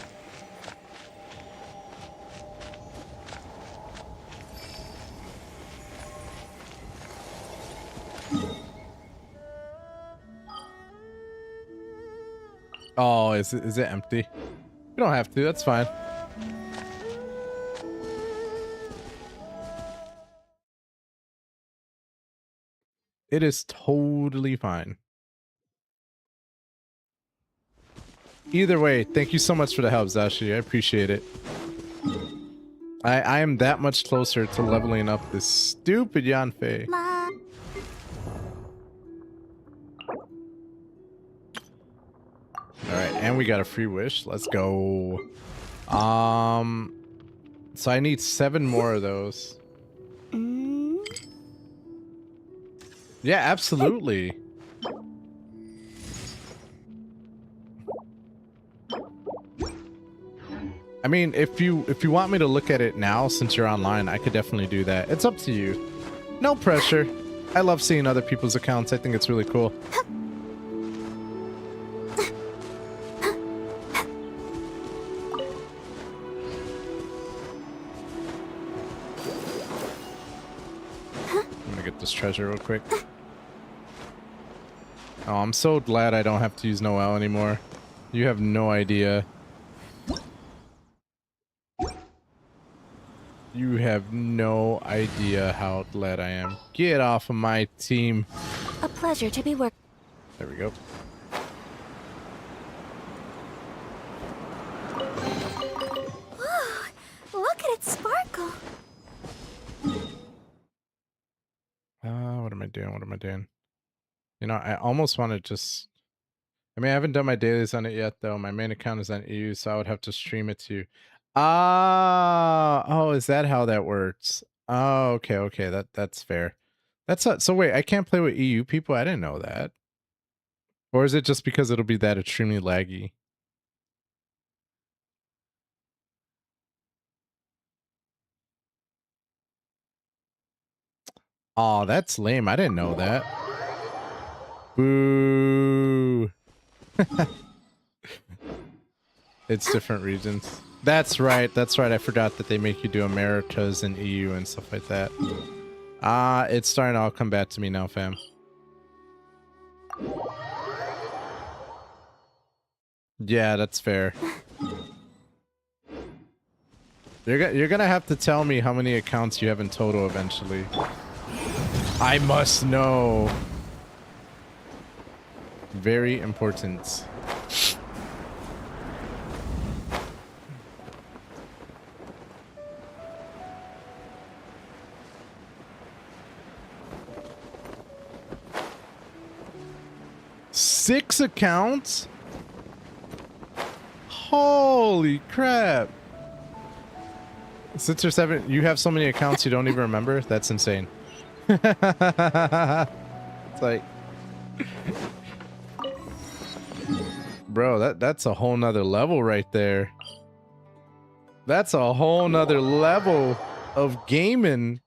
Oh, is it empty? You don't have to, that's fine. It is totally fine. Either way, thank you so much for the help, Zashi. I appreciate it. I am that much closer to leveling up this stupid Yanfei. Alright, and we got a free wish. Let's go. So I need 7 more of those. Yeah, absolutely. I mean, if you want me to look at it now since you're online, I could definitely do that. It's up to you. No pressure. I love seeing other people's accounts. I think it's really cool. I'm gonna get this treasure real quick. Oh, I'm so glad I don't have to use Noelle anymore. You have no idea. You have no idea how glad I am. Get off of my team. A pleasure to be working. There we go. Look at it sparkle. What am I doing? What am I doing? You know, I almost want to just... I mean, I haven't done my dailies on it yet, though. My main account is on EU, so I would have to stream it to you. Ah, oh, is that how that works? Oh, okay, okay, that's fair. That's not, so wait, I can't play with EU people? I didn't know that. Or is it just because it'll be that extremely laggy? Oh, that's lame. I didn't know that. Boo. It's different regions. That's right. That's right. I forgot that they make you do Americas and EU and stuff like that. Ah, it's starting to all come back to me now, fam. Yeah, that's fair. You're gonna have to tell me how many accounts you have in total eventually. I must know. Very important. Six accounts? Holy crap. Since you're 7, you have so many accounts you don't even remember? That's insane. It's like... Bro, that's a whole nother level right there. That's a whole nother level of gaming.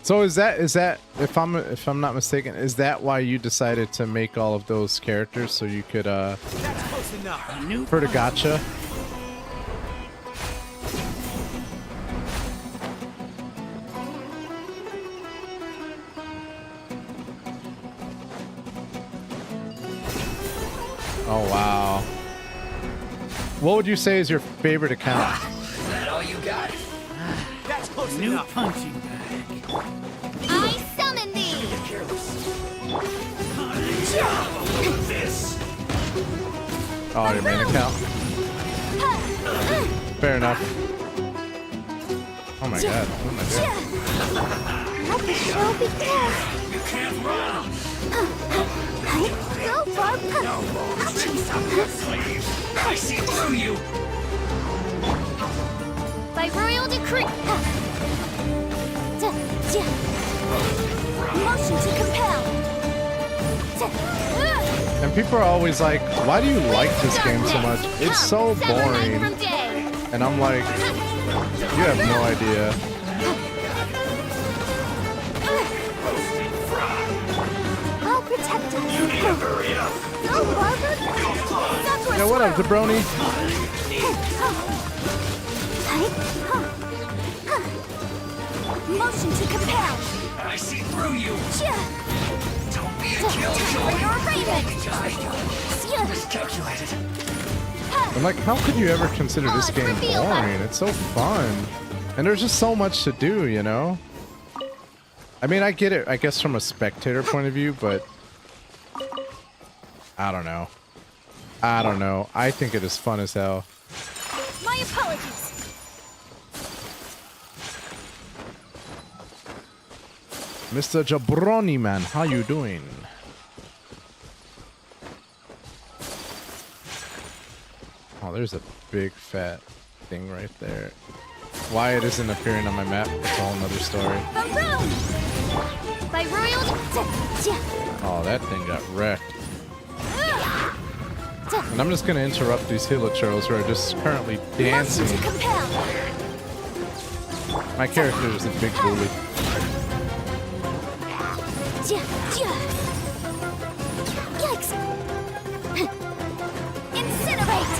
So is that if I'm not mistaken, is that why you decided to make all of those characters so you could That's close enough. for the gotcha? Oh wow. What would you say is your favorite account? Is that all you got? That's close enough. Punching bag. I summon thee! This. Oh, your main account. Fair enough. Oh my god, what am I doing? Let the show begin! You can't run. Go for I see through you. By royal decree! Motion to compel! And people are always like, why do you like this game so much? It's so boring. And I'm like, you have no idea. I'll protect us. You need to hurry up. Go, Barbara! Yeah, what up, jabroni? Motion to compel! I see through you. Don't be a You're a raven! Miscalculated. I'm like, how could you ever consider this game boring? It's so fun. And there's just so much to do, you know? I mean, I get it, I guess, from a spectator point of view, but... I don't know. I don't know. I think it is fun as hell. My apologies! Mr. Jabroni, man, how you doing? Oh, there's a big fat thing right there. Why it isn't appearing on my map, it's a whole nother story. By royal... Oh, that thing got wrecked. And I'm just gonna interrupt these hilichurls who are just currently dancing. My character is a big bully. Yikes! Incinerate!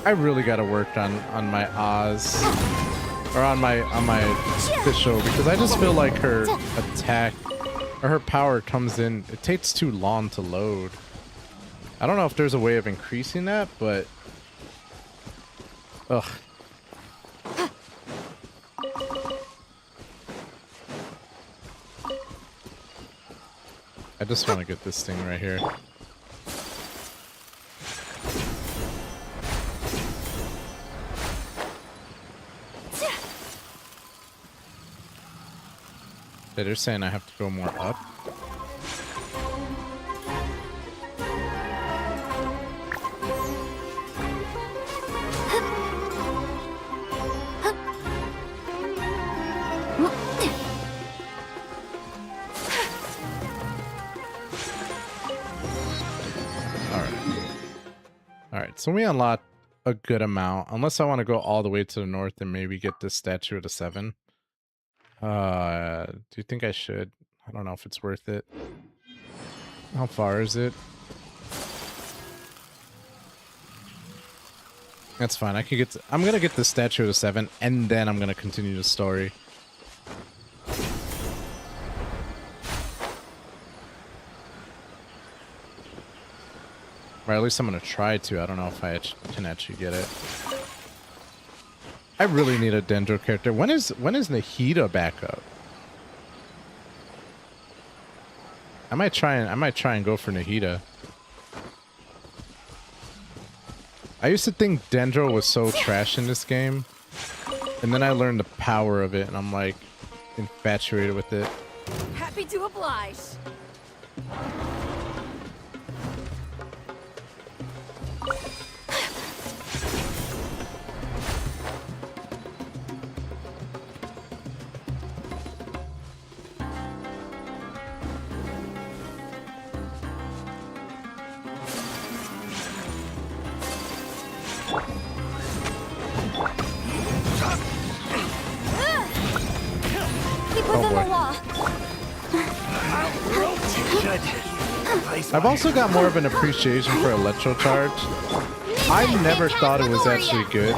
I really gotta work on my Oz or on my Fischl, because I just feel like her attack or her power comes in. It takes too long to load. I don't know if there's a way of increasing that, but ugh. I just want to get this thing right here. They're saying I have to go more up. Alright, so we unlocked a good amount. Unless I want to go all the way to the north and maybe get this statue at a 7. Do you think I should? I don't know if it's worth it. How far is it? That's fine. I can get to, I'm gonna get the statue at a 7 and then I'm gonna continue the story. Or at least I'm gonna try to. I don't know if I can actually get it. I really need a Dendro character. When is Nahida back up? I might try and go for Nahida. I used to think Dendro was so trash in this game, and then I learned the power of it, and I'm like infatuated with it. Happy to oblige. I've also got more of an appreciation for Electro Charge. I never thought it was actually good.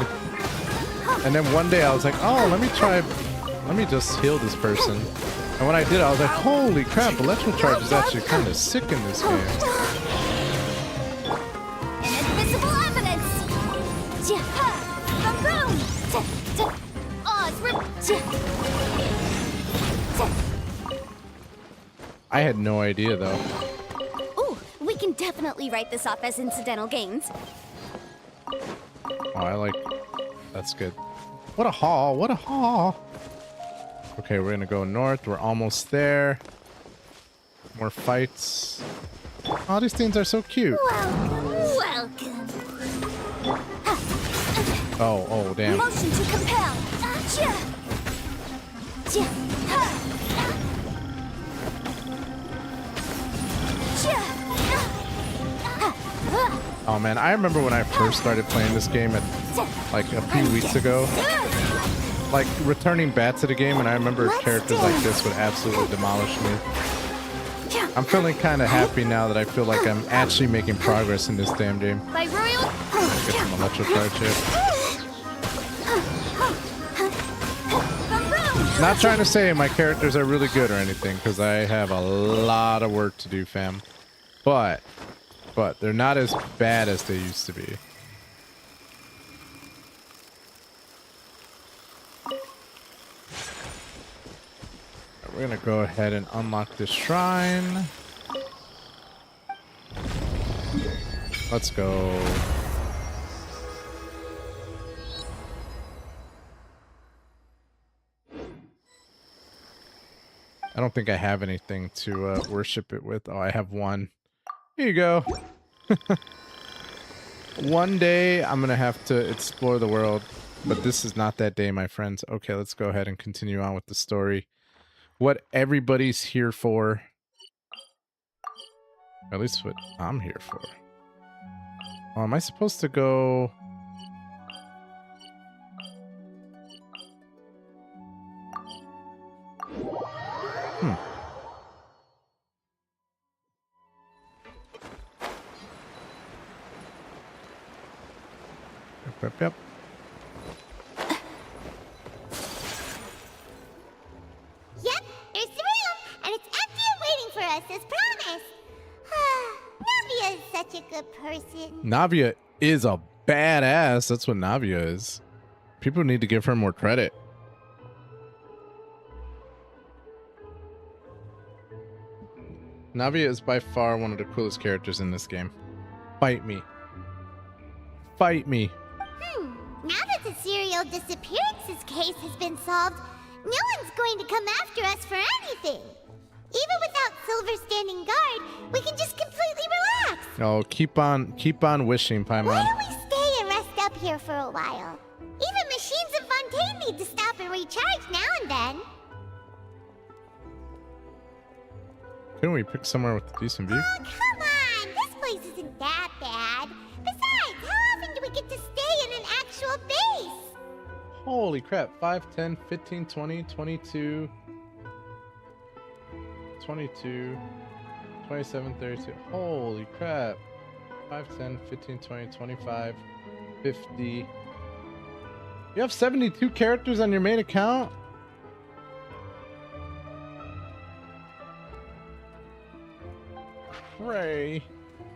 And then one day I was like, oh, let me just heal this person. And when I did, I was like, holy crap, Electro Charge is actually kind of sick in this game. Invisible evidence! I had no idea though. Ooh, we can definitely write this off as incidental gains. Oh, I like... That's good. What a haul, what a haul! Okay, we're gonna go north. We're almost there. More fights. Oh, these things are so cute. Welcome. Oh, damn. Motion to compel. Oh man, I remember when I first started playing this game at like a few weeks ago. Like returning back to the game, and I remember characters like this would absolutely demolish me. I'm feeling kind of happy now that I feel like I'm actually making progress in this damn game. By royal. Get some Electro Charge here. Not trying to say my characters are really good or anything, because I have a lot of work to do, fam. But they're not as bad as they used to be. We're gonna go ahead and unlock this shrine. Let's go. I don't think I have anything to worship it with. Oh, I have one. Here you go. One day I'm gonna have to explore the world, but this is not that day, my friends. Okay, let's go ahead and continue on with the story. What everybody's here for. Or at least what I'm here for. Oh, am I supposed to go... Yep. Yep, there's the room, and it's empty and waiting for us as promised. Navia is such a good person. Navia is a badass. That's what Navia is. People need to give her more credit. Navia is by far one of the coolest characters in this game. Fight me. Fight me. Now that the serial disappearances case has been solved, no one's going to come after us for anything. Even without Silver standing guard, we can just completely relax. Oh, keep on wishing, Why Paimon. don't we stay and rest up here for a while? Even machines in Fontaine need to stop and recharge now and then. Couldn't we pick somewhere with a decent view? Oh, come on! This place isn't that bad. Besides, how often do we get to stay in an actual base? Holy crap. 5, 10, 15, 20, 22, 22, 27, 32. Holy crap. 5, 10, 15, 20, 25, 50. You have 72 characters on your main account? Cray.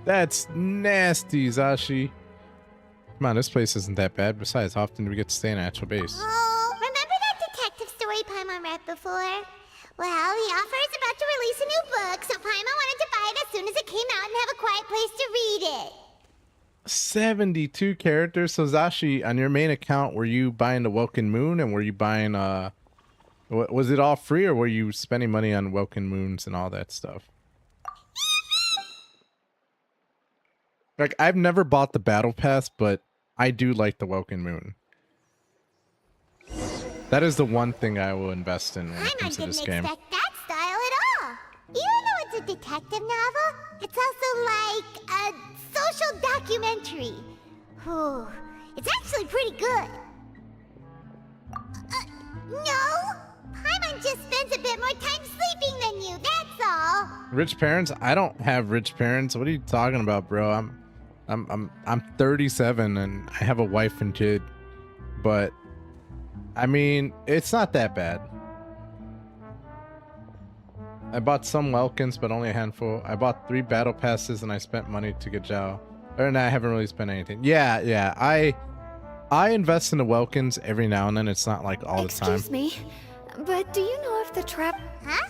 That's nasty, Zashi. Come on, this place isn't that bad. Besides, how often do we get to stay in an actual base? Oh, remember that detective story Paimon read before? Well, the author is about to release a new book, so Paimon wanted to buy it as soon as it came out and have a quiet place to read it. 72 characters. So Zashi, on your main account, were you buying the Welkin Moon, and were you buying was it all free, or were you spending money on Welkin Moons and all that stuff? Like, I've never bought the Battle Pass, but I do like the Welkin Moon. That is the one thing I will invest in when it Paimon comes to didn't this game. expect that style at all. Even though it's a detective novel, it's also like a social documentary. Whew, it's actually pretty good. No? Paimon just spends a bit more time sleeping than you, that's all. Rich parents? I don't have rich parents. What are you talking about, bro? I'm 37 and I have a wife and kid, but I mean, it's not that bad. I bought some Welkins, but only a handful. I bought 3 battle passes and I spent money to get Zhao. Or no, I haven't really spent anything. Yeah. I invest in the Welkins every now and then. It's not like all the time. Excuse me, but do you know if the trap... Huh?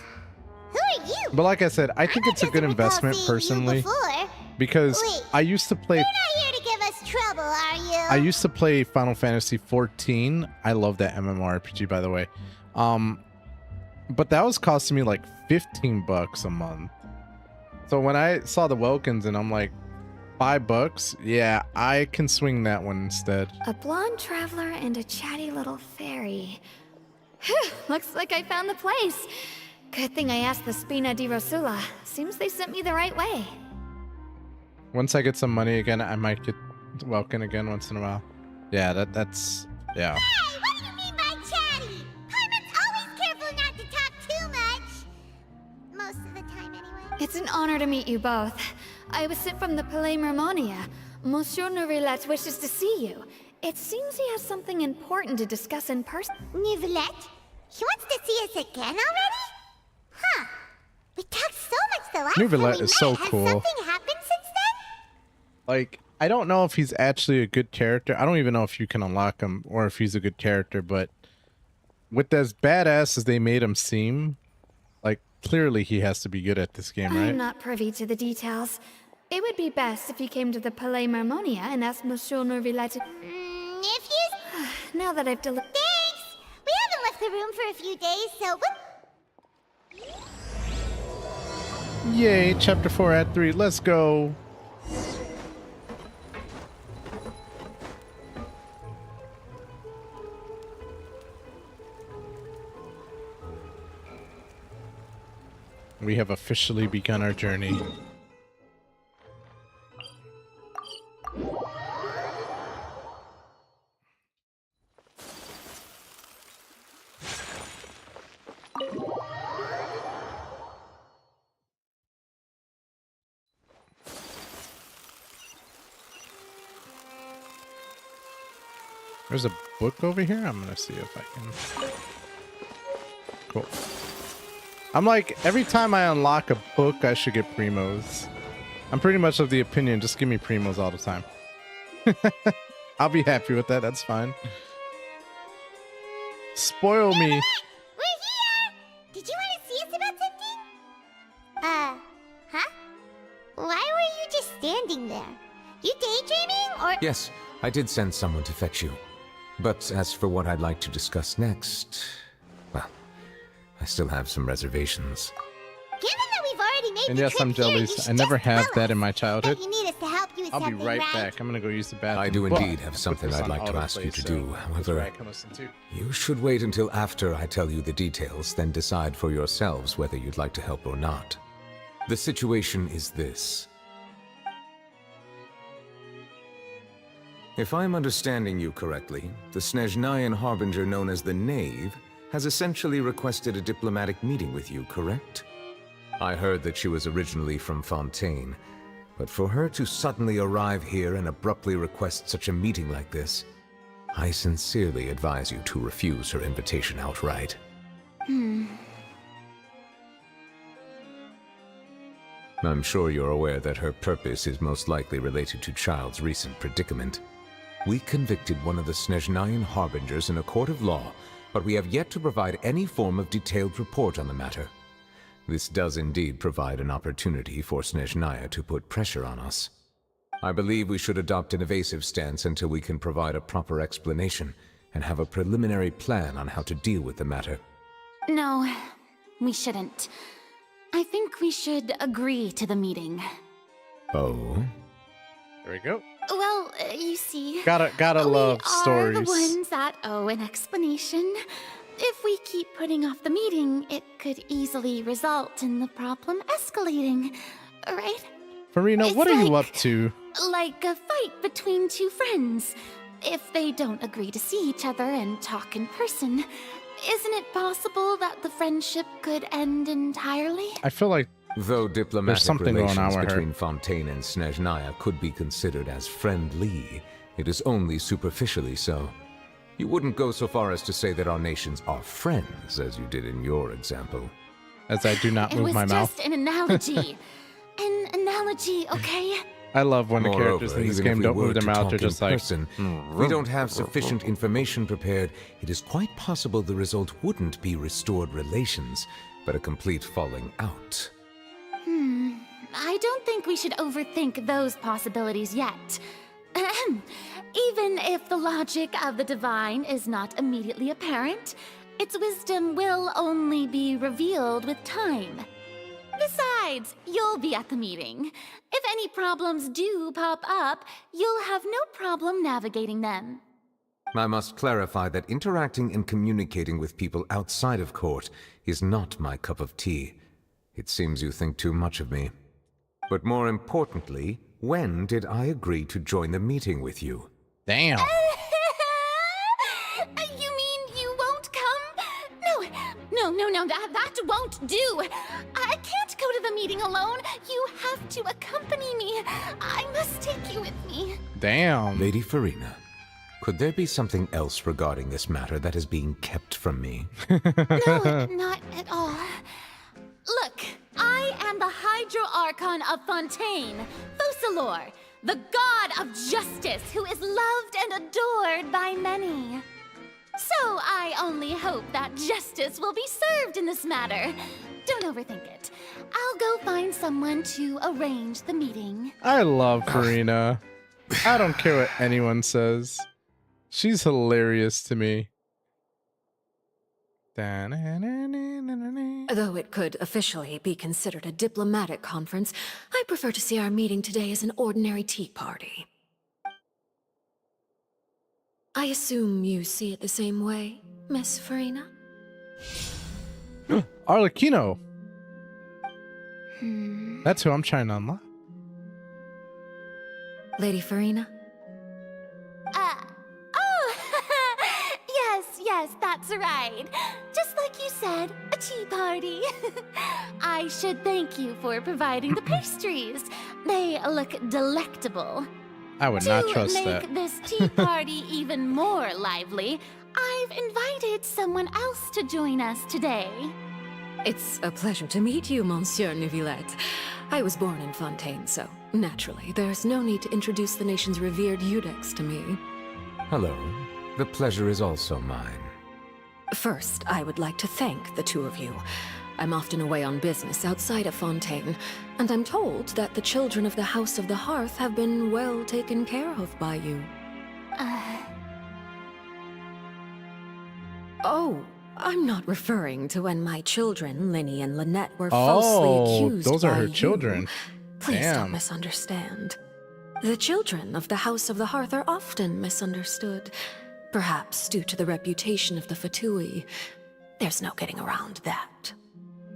Who are you? But like I said, I think it's a good investment personally, because Wait, I used to play You're not here to give us trouble, are you? I used to play Final Fantasy 14. I love that MMORPG, by the way. But that was costing me like $15 a month. So when I saw the Welkins and I'm like, $5, yeah, I can swing that one instead. A blonde traveler and a chatty little fairy. Whew, looks like I found the place. Good thing I asked the Spina di Rosula. Seems they sent me the right way. Once I get some money again, I might get Welkin again once in a while. Yeah, that's yeah. Hey, what do you mean by chatty? Paimon's always careful not to talk too much. Most of the time, anyway. It's an honor to meet you both. I was sent from the Palais Mermonia. Monsieur Nourilette wishes to see you. It seems he has something important to discuss in person. Nouvelette? He wants to see us again already? Huh. We talked so much the last Nouvelette time we is met. so Has cool. something happened since then? Like, I don't know if he's actually a good character. I don't even know if you can unlock him or if he's a good character, but with as badass as they made him seem, like, clearly he has to be good at this game, right? I'm not privy to the details. It would be best if you came to the Palais Mermonia and asked Monsieur Nourilette to... If you... Now that I've delivered... Thanks! We haven't left the room for a few days, so... Yay, chapter 4 act 3, let's go. We have officially begun our journey. There's a book over here. I'm gonna see if I can. Cool. I'm like, every time I unlock a book, I should get primos. I'm pretty much of the opinion, just give me primos all the time. I'll be happy with that. That's fine. Spoil me. We're here! Did you want to see us about something? Huh? Why were you just standing there? You daydreaming, or— Yes, I did send someone to fetch you. But as for what I'd like to discuss next, well, I still have some reservations. Given that we've already made And the yes, trip I'm here, you jealous. should I never just had tell that in us. my childhood. If you need us to help you with I'll be something, right right? back. I'm gonna go use the bathroom. I do but indeed have I something put this I'd on like to ask you autoplay, to so do. that's what I However, can listen to. you should wait until after I tell you the details, then decide for yourselves whether you'd like to help or not. The situation is this. If I'm understanding you correctly, the Snezhnayan harbinger known as the Knave has essentially requested a diplomatic meeting with you, correct? I heard that she was originally from Fontaine, but for her to suddenly arrive here and abruptly request such a meeting like this, I sincerely advise you to refuse her invitation outright. I'm sure you're aware that her purpose is most likely related to Child's recent predicament. We convicted one of the Snezhnayan harbingers in a court of law, but we have yet to provide any form of detailed report on the matter. This does indeed provide an opportunity for Snezhnaya to put pressure on us. I believe we should adopt an evasive stance until we can provide a proper explanation and have a preliminary plan on how to deal with the matter. No, we shouldn't. I think we should agree to the meeting. Oh? There we go. Well, you see, Gotta love we are stories. the ones that owe an explanation. If we keep putting off the meeting, it could easily result in the problem escalating, right? Farina, It's what are you like- up to? Like a fight between two friends. If they don't agree to see each other and talk in person, isn't it possible that the friendship could end entirely? I feel like Though diplomatic something going on relations with her. between Fontaine and Snezhnaya could be considered as friendly, it is only superficially so. You wouldn't go so far as to say that our nations are friends, as you did in your example. as I do not It move was my just mouth. an analogy. An analogy, okay? I love when the characters Moreover, in this even if game we don't were move their to mouth. talk They're just in like, person, if we don't have sufficient information prepared, it is quite possible the result wouldn't be restored relations, but a complete falling out. I don't think we should overthink those possibilities yet. Ahem. Even if the logic of the divine is not immediately apparent, its wisdom will only be revealed with time. Besides, you'll be at the meeting. If any problems do pop up, you'll have no problem navigating them. I must clarify that interacting and communicating with people outside of court is not my cup of tea. It seems you think too much of me. But more importantly, when did I agree to join the meeting with you? damn. You mean you won't come? No, that won't do. I can't go to the meeting alone. You have to accompany me. I must take you with me. Damn. Lady Farina, could there be something else regarding this matter that is being kept from me? No, not at all. Look, I am the Hydro-Archon of Fontaine, Focalor, the god of justice who is loved and adored by many. So I only hope that justice will be served in this matter. Don't overthink it. I'll go find someone to arrange the meeting. I love Farina. I don't care what anyone says. She's hilarious to me. Though it could officially be considered a diplomatic conference, I prefer to see our meeting today as an ordinary tea party. I assume you see it the same way, Miss Farina? Arlecchino. That's who I'm trying to unlock. Lady Farina? Yes, that's right. Just like you said, a tea party. I should thank you for providing the pastries. They look delectable. I would not To trust make that. this tea party even more lively, I've invited someone else to join us today. It's a pleasure to meet you, Monsieur Neuvillette. I was born in Fontaine, so naturally, there's no need to introduce the nation's revered Eudex to me. Hello. The pleasure is also mine. First, I would like to thank the two of you. I'm often away on business outside of Fontaine, and I'm told that the children of the House of the Hearth have been well taken care of by you. Oh, I'm not referring to when my children, Linny and Lynette, were falsely accused those are by her you. children. Please Damn. don't misunderstand. The children of the House of the Hearth are often misunderstood, perhaps due to the reputation of the Fatui. There's no getting around that.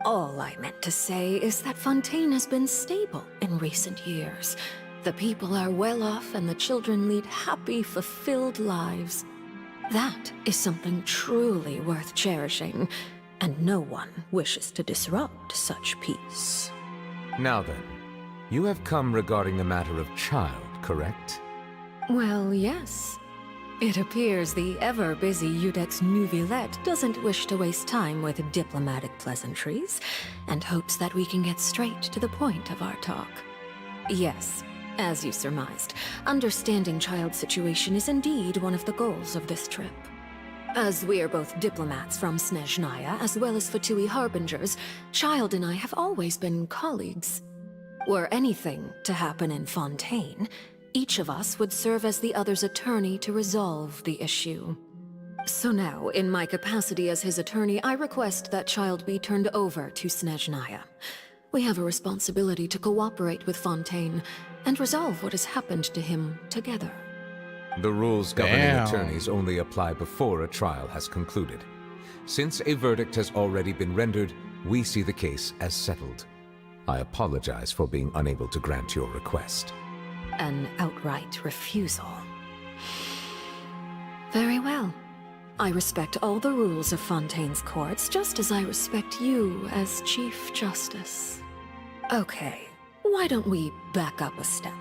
All I meant to say is that Fontaine has been stable in recent years. The people are well off and the children lead happy, fulfilled lives. That is something truly worth cherishing, and no one wishes to disrupt such peace. Now then, you have come regarding the matter of child, correct? Well, yes. It appears the ever-busy Eudex Neuvillette doesn't wish to waste time with diplomatic pleasantries, and hopes that we can get straight to the point of our talk. Yes, as you surmised, understanding child's situation is indeed one of the goals of this trip. As we are both diplomats from Snezhnaya, as well as Fatui harbingers, Child and I have always been colleagues. Were anything to happen in Fontaine, each of us would serve as the other's attorney to resolve the issue. So now, in my capacity as his attorney, I request that Child be turned over to Snezhnaya. We have a responsibility to cooperate with Fontaine and resolve what has happened to him together. The rules governing Damn. attorneys only apply before a trial has concluded. Since a verdict has already been rendered, we see the case as settled. I apologize for being unable to grant your request. An outright refusal. Very well. I respect all the rules of Fontaine's courts, just as I respect you as Chief Justice. Okay, why don't we back up a step?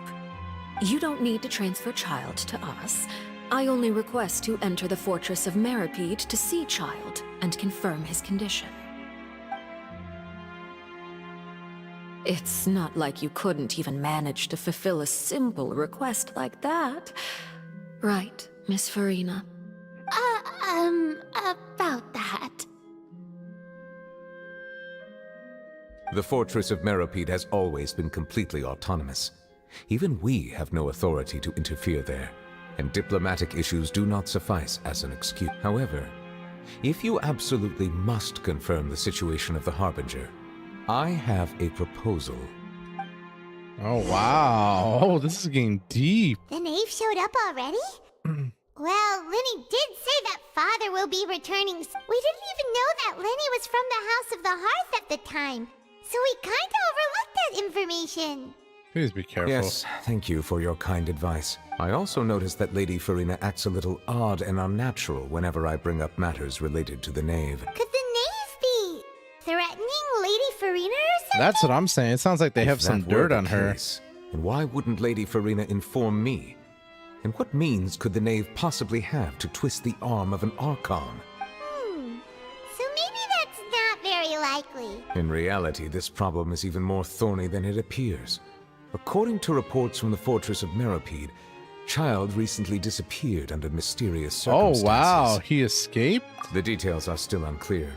You don't need to transfer Child to us. I only request to enter the fortress of Meripede to see Child and confirm his condition. It's not like you couldn't even manage to fulfill a simple request like that. Right, Miss Farina? About that. The fortress of Meripede has always been completely autonomous. Even we have no authority to interfere there, and diplomatic issues do not suffice as an excuse. However, if you absolutely must confirm the situation of the Harbinger, I have a proposal. Oh, wow. Oh, this is getting deep. The knave showed up already? Well, Lenny did say that father will be returning. We didn't even know that Lenny was from the House of the Hearth at the time, so we kinda overlooked that information. Please be careful. Yes, thank you for your kind advice. I also noticed that Lady Farina acts a little odd and unnatural whenever I bring up matters related to the knave. Could the knave be threatening Lady Farina or something? That's what I'm saying. It sounds like they have If some that were dirt the on her. case, and why wouldn't Lady Farina inform me? And what means could the knave possibly have to twist the arm of an Archon? So maybe that's not very likely. In reality, this problem is even more thorny than it appears. According to reports from the fortress of Meripede, Child recently disappeared under mysterious Oh, circumstances. wow. He escaped? The details are still unclear.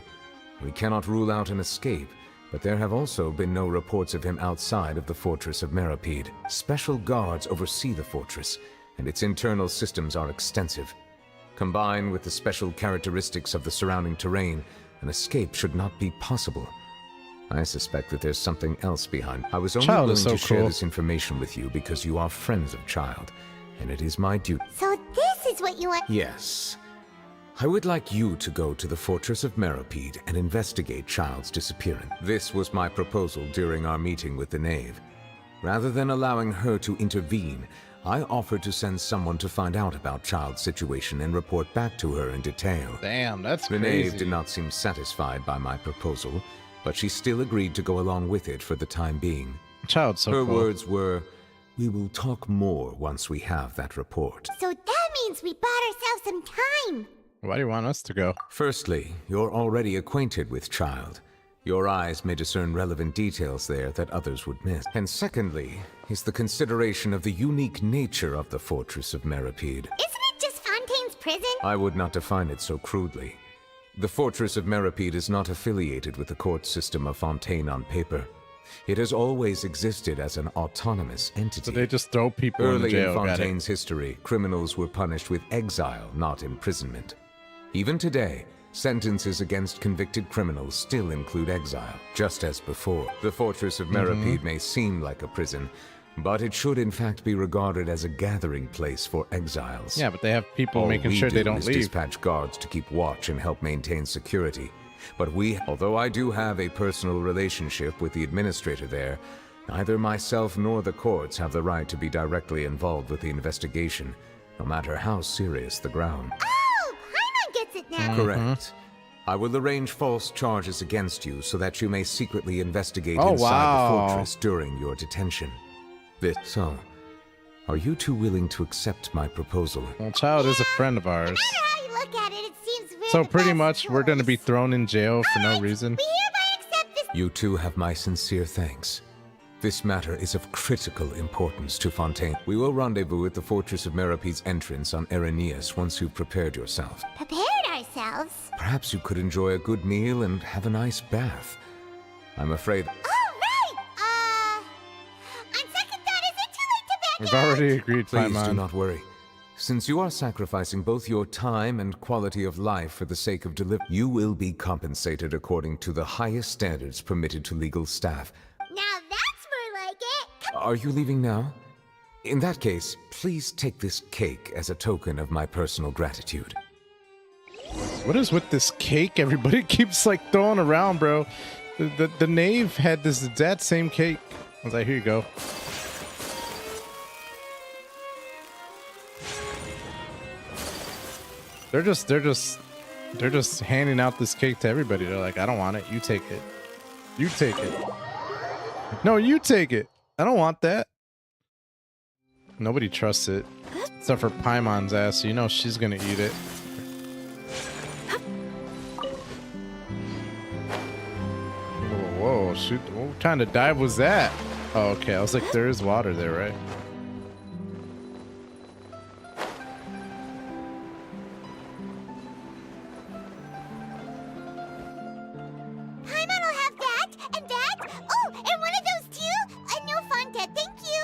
We cannot rule out an escape, but there have also been no reports of him outside of the fortress of Meripede. Special guards oversee the fortress, and its internal systems are extensive. Combined with the special characteristics of the surrounding terrain, an escape should not be possible. I suspect that there's something else behind. I was only Child willing is so to share cool. this information with you because you are friends of Child, and it is my duty. So this is what you want. Yes. I would like you to go to the fortress of Meripede and investigate Child's disappearance. This was my proposal during our meeting with the knave. Rather than allowing her to intervene, I offered to send someone to find out about Child's situation and report back to her in detail. Damn, that's The crazy. knave did not seem satisfied by my proposal, but she still agreed to go along with it for the time being. Child's so Her cool. words were, We will talk more once we have that report. So that means we bought ourselves some time. Why do you want us to go? Firstly, you're already acquainted with Child. Your eyes may discern relevant details there that others would miss. And secondly, is the consideration of the unique nature of the Fortress of Meripede. Isn't it just Fontaine's prison? I would not define it so crudely. The Fortress of Meripede is not affiliated with the court system of Fontaine on paper. It has always existed as an autonomous entity. So they just throw people Early in jail. in Got it. Fontaine's history, criminals were punished with exile, not imprisonment. Even today, sentences against convicted criminals still include exile, just as before. The Fortress of Meripede may seem like a prison, but it should in fact be regarded as a gathering place for exiles. Yeah, but they have people All making we sure they do don't is leave. dispatch guards to keep watch and help maintain security. But although I do have a personal relationship with the administrator there, neither myself nor the courts have the right to be directly involved with the investigation, no matter how serious the ground. Oh, Paimon gets it now. Correct. I will arrange false charges against you so that you may secretly investigate Oh, inside wow. the fortress during your detention. So, are you two willing to accept my proposal? Well, Child is a friend of ours. No matter how you look at it, it seems very So pretty best much we're going to be choice. thrown in jail for no reason. We hereby accept this. You two have my sincere thanks. This matter is of critical importance to Fontaine. We will rendezvous at the Fortress of Meripede's entrance on Irenaeus once you've prepared yourself. Prepared ourselves. Perhaps you could enjoy a good meal and have a nice bath. I'm afraid Oh, right! On second thought, is it too late to back We've out? already agreed, please do Paimon. not worry. Since you are sacrificing both your time and quality of life for the sake of delivery, you will be compensated according to the highest standards permitted to legal staff. Now that's more like it. Are you leaving now? In that case, please take this cake as a token of my personal gratitude. What is with this cake everybody keeps like throwing around, bro? The knave had this exact same cake. I was like, here you go. They're just handing out this cake to everybody. They're like, I don't want it. You take it. You take it. No, you take it. I don't want that. Nobody trusts it. Except for Paimon's ass. So you know she's gonna eat it. Whoa, shoot. What kind of dive was that? Oh, okay. I was like, there is water there, right? Paimon will have that, and that. Oh, and one of those too. No Fontaine, thank you.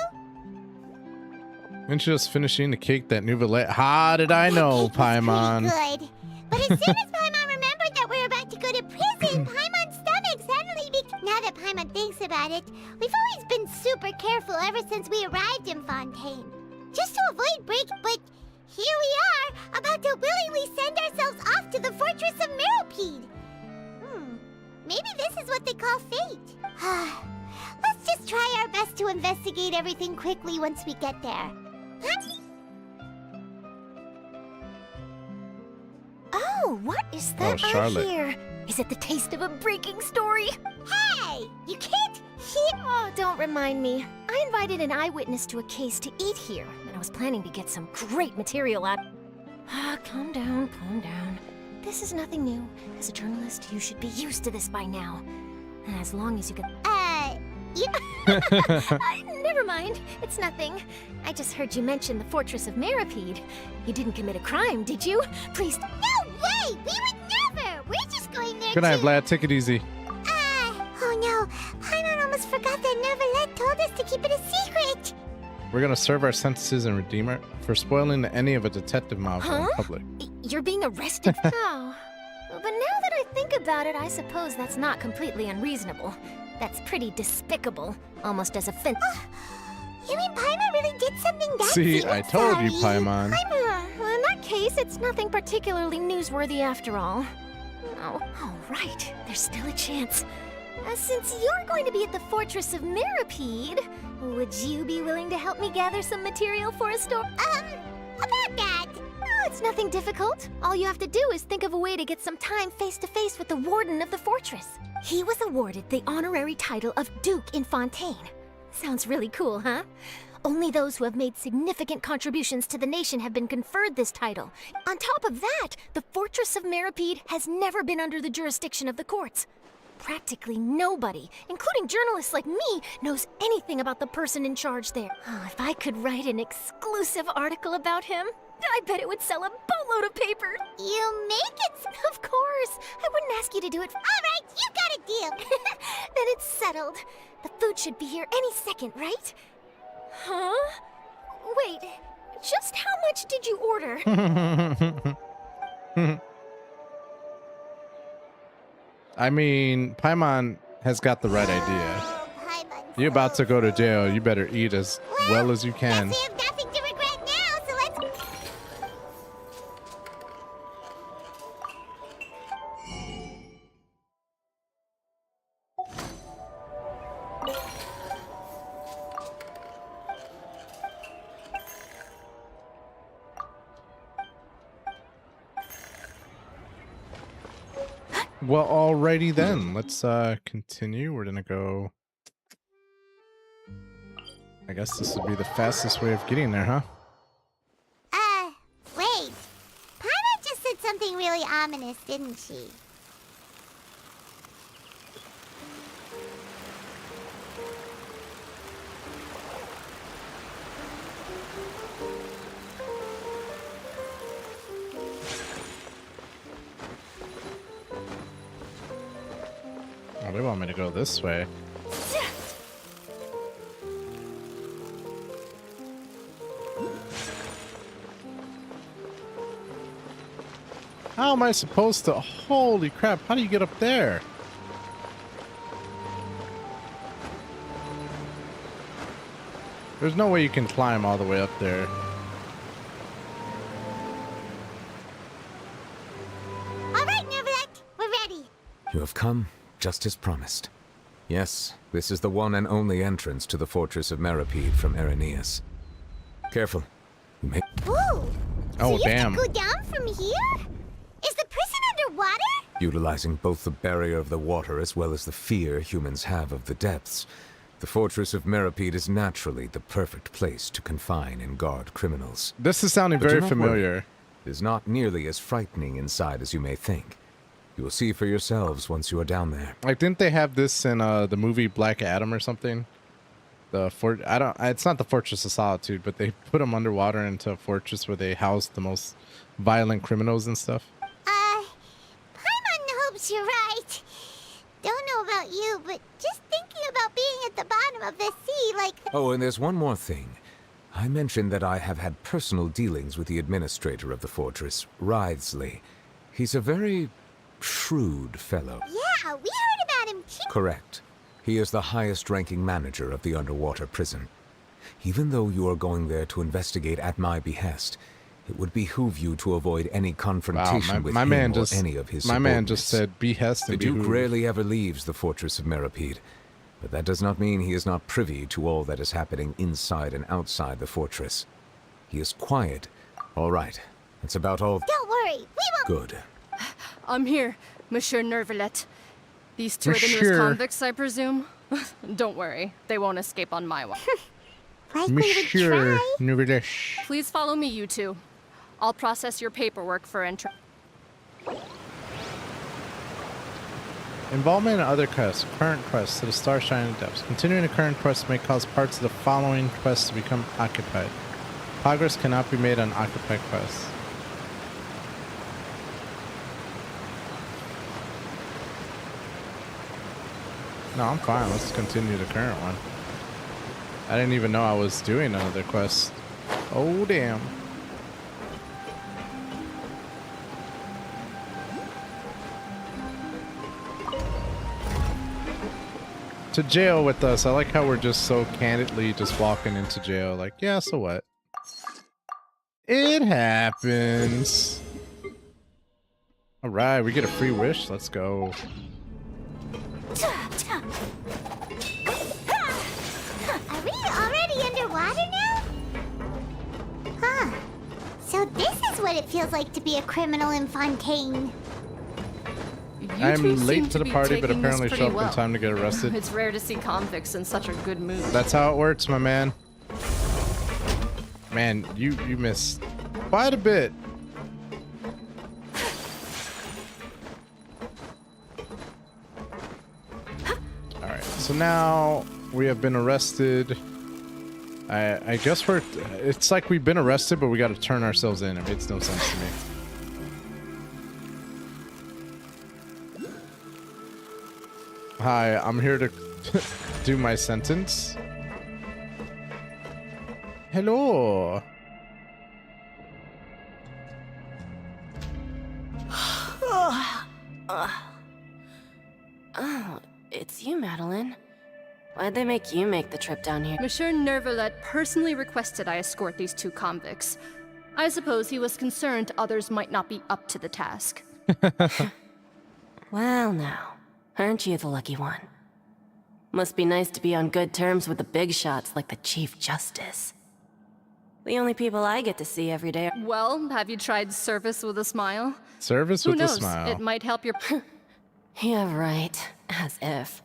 Didn't you just finish eating the cake that Nouvellette? How did I know, That cake was Paimon? pretty good. But as soon as Paimon remembered that we were about to go to prison, Paimon's stomach suddenly Now that Paimon thinks about it, we've always been super careful ever since we arrived in Fontaine. Just to avoid but here we are, about to willingly send ourselves off to the Fortress of Meripede. Maybe this is what they call fate. Let's just try our best to investigate everything quickly once we get there. Oh, what is that I Charlotte. hear? Is it the taste of a breaking story? Hey, you can't hear. Oh, don't remind me. I invited an eyewitness to a case to eat here, and I was planning to get some great material out. Calm down, calm down. This is nothing new. As a journalist, you should be used to this by now. As long as you can... You... Never mind. It's nothing. I just heard you mention the Fortress of Meripede. You didn't commit a crime, did you? Please... No way! We would never! We're just going there Good night, to... Vlad. Take it easy. Oh no! Paimon almost forgot that Nouvellette told us to keep it a secret! We're gonna serve our sentences and redeem her for spoiling any of a detective novel in Huh? public. You're being arrested? Oh. But now that I think about it, I suppose that's not completely unreasonable. That's pretty despicable, almost as offensive. You mean Paimon really did something that See, I told you, Paimon. Well, in that case, it's nothing particularly newsworthy after all. Oh, all right. There's still a chance. Since you're going to be at the Fortress of Meripede, would you be willing to help me gather some material for a story? About that! Oh, it's nothing difficult. All you have to do is think of a way to get some time face-to-face with the warden of the fortress. He was awarded the honorary title of Duke in Fontaine. Sounds really cool, huh? Only those who have made significant contributions to the nation have been conferred this title. On top of that, the Fortress of Meripede has never been under the jurisdiction of the courts. Practically nobody, including journalists like me, knows anything about the person in charge there. Oh, if I could write an exclusive article about him, I bet it would sell a boatload of paper. You make it. Of course. I wouldn't ask you to do it. All right, you got a deal. Then it's settled. The food should be here any second, right? Huh? Wait, just how much did you order? I mean, Paimon has got the right idea. Paimon's You're about to go to jail. You better eat as well as you can. Guess we have nothing to regret now, so let's... Well, alrighty then. Let's continue. We're gonna go. I guess this would be the fastest way of getting there, huh? Wait. Paimon just said something really ominous, didn't she? Oh, they want me to go this way. How am I supposed to? Holy crap, how do you get up there? There's no way you can climb all the way up there. All right, Neverland, we're ready. You have come, just as promised. Yes, this is the one and only entrance to the Fortress of Meripede from Irenaeus. Careful. You may... Ooh. Oh, so you damn. have to go down from here? Is the prison underwater? Utilizing both the barrier of the water as well as the fear humans have of the depths, the Fortress of Meripede is naturally the perfect place to confine and guard criminals. This is sounding But do very not familiar. worry. It is not nearly as frightening inside as you may think. You will see for yourselves once you are down there. Like, didn't they have this in the movie Black Adam or something? It's not the Fortress of Solitude, but they put them underwater into a fortress where they house the most violent criminals and stuff. Paimon hopes you're right. Don't know about you, but just thinking about being at the bottom of the sea, like... Oh, and there's one more thing. I mentioned that I have had personal dealings with the administrator of the fortress, Wriothesley. He's a very shrewd fellow. Yeah, we heard about him too. Correct. He is the highest-ranking manager of the underwater prison. Even though you are going there to investigate at my behest, it would behoove you to avoid any confrontation with him or any of his subordinates. My man just said behest and The Duke behoove. rarely ever leaves the Fortress of Meripede, but that does not mean he is not privy to all that is happening inside and outside the fortress. He is quiet. All right, that's about all. Don't worry, we won't... Good. I'm here, Monsieur Nervalet. These two are the newest Monsieur. convicts, I presume? Don't worry, they won't escape on my watch. Like we would Monsieur try. Nouvelish. Please follow me, you two. I'll process your paperwork for entry. Involvement in other quests, current quests to the Star Shining Depths. Continuing the current quest may cause parts of the following quests to become occupied. Progress cannot be made on occupied quests. No, I'm fine. Let's continue the current one. I didn't even know I was doing another quest. Oh, damn. To jail with us. I like how we're just so candidly just walking into jail. Like, yeah, so what? It happens. All right, we get a free wish. Let's go. Are we already underwater now? Huh. So this is what it feels like to be a criminal in Fontaine. You I'm two late seem to the be party, but taking this apparently pretty show up well. in time to get arrested. It's rare to see convicts in such a good mood. That's how it works, my man. Man, you missed quite a bit. All right, so now we have been arrested. I guess it's like we've been arrested, but we got to turn ourselves in. It makes no sense to me. Hi, I'm here to do my sentence. Hello. Oh, it's you, Madeline. Why'd they make you make the trip down here? Monsieur Nervalet personally requested I escort these two convicts. I suppose he was concerned others might not be up to the task. Well now, aren't you the lucky one? Must be nice to be on good terms with the big shots like the Chief Justice. The only people I get to see every day are— Well, have you tried service with a smile? Service Who with a knows? smile. It might help your— Yeah, right. As if.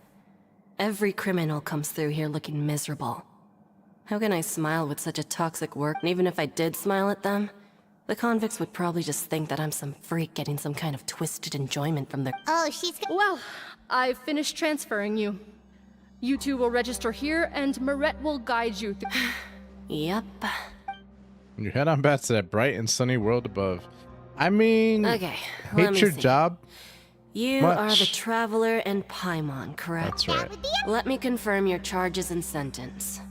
Every criminal comes through here looking miserable. How can I smile with such a toxic work? And even if I did smile at them, the convicts would probably just think that I'm some freak getting some kind of twisted enjoyment from their— Oh, she's Well, I've finished transferring you. You two will register here, and Marette will guide you through— Yep. You head on back to that bright and sunny world above. I mean, Okay, let hate me your see. job. You are the Much. Traveler and Paimon, correct? That's right. Let me confirm your charges and sentence.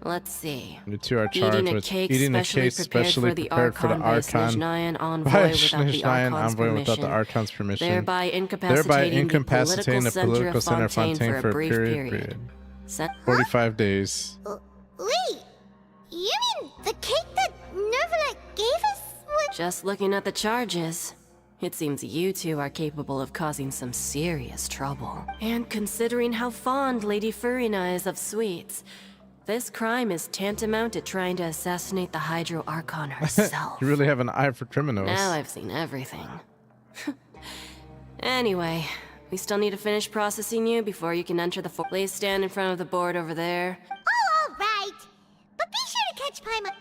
Let's see. You two are charged Eating a with cake eating a cake specially prepared for the Archon by by Snezhnayan Snezhnayan envoy envoy without without the Archon's permission, thereby incapacitating the the political center Fontaine for a brief period. 45 days. Wait, you mean the cake that Nervalet gave us was— Just looking at the charges, it seems you two are capable of causing some serious trouble. And considering how fond Lady Furina is of sweets, this crime is tantamount to trying to assassinate the Hydro Archon herself. You really have an eye for criminals. Now I've seen everything. Anyway, we still need to finish processing you before you can enter the fort. Please stand in front of the board over there. Oh, all right. But be sure to catch Paimon.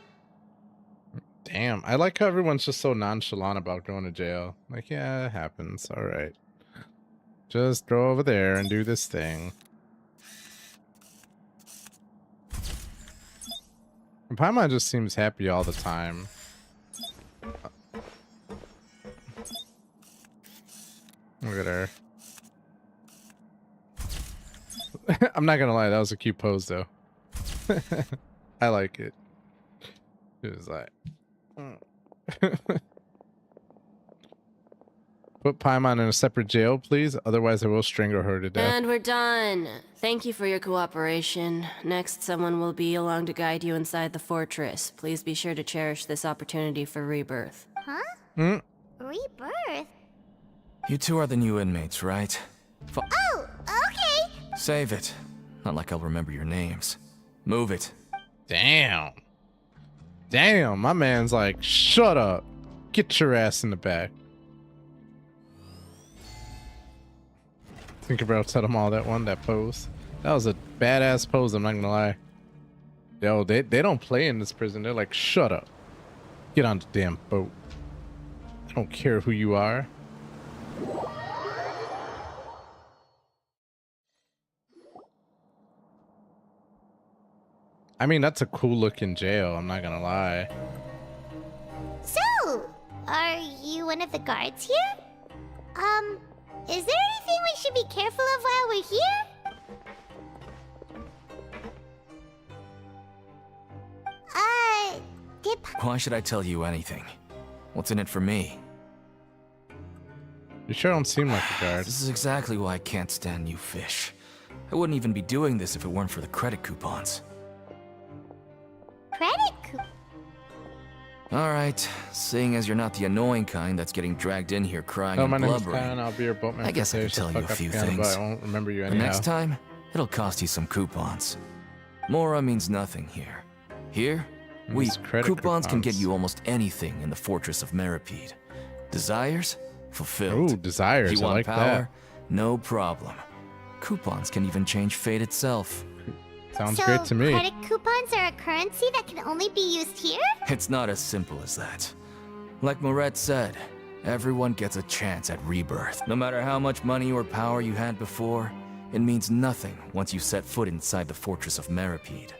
Damn, I like how everyone's just so nonchalant about going to jail. Like, yeah, it happens. All right. Just go over there and do this thing. And Paimon just seems happy all the time. Look at her. I'm not gonna lie, that was a cute pose though. I like it. It was like... Put Paimon in a separate jail, please. Otherwise, I will strangle her to death. And we're done. Thank you for your cooperation. Next, someone will be along to guide you inside the fortress. Please be sure to cherish this opportunity for rebirth. Huh? Rebirth? You two are the new inmates, right? Oh, okay. Save it. Not like I'll remember your names. Move it. Damn. Damn, my man's like, shut up. Get your ass in the back. Think about tell them all that pose. That was a badass pose, I'm not gonna lie. Yo, they don't play in this prison. They're like, shut up. Get on the damn boat. I don't care who you are. I mean, that's a cool looking jail, I'm not gonna lie. So, are you one of the guards here? Is there anything we should be careful of while we're here? Why should I tell you anything? What's in it for me? You sure don't seem like a guard. This is exactly why I can't stand you fish. I wouldn't even be doing this if it weren't for the credit coupons. Credit coupon? Alright, seeing as you're not the annoying kind that's getting dragged in here crying Hello, my and name is blubbering, Karen. I'll be your boatman. I guess I can tell you a few things. I won't remember you The anyhow. next time, it'll cost you some coupons. Mora means nothing here. Here, These credit coupons can get coupons. you almost anything in the Fortress of Meripede. Desires? Fulfilled. Ooh, desires. You I want like power? No problem. Coupons can even change fate itself. Sounds great to me. Credit coupons are a currency that can only be used here? It's not as simple as that. Like Moret said, everyone gets a chance at rebirth. No matter how much money or power you had before, it means nothing once you set foot inside the fortress of Meripede.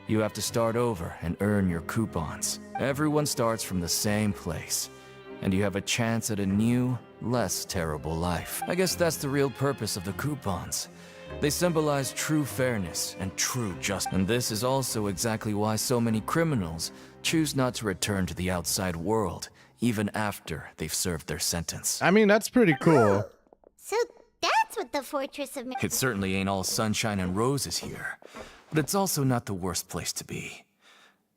You have to start over and earn your coupons. Everyone starts from the same place, and you have a chance at a new, less terrible life. I guess that's the real purpose of the coupons. They symbolize true fairness and true justice. And this is also exactly why so many criminals choose not to return to the outside world, even after they've served their sentence. I mean, that's pretty cool. So that's what the Fortress of It certainly ain't all sunshine and roses here, but it's also not the worst place to be.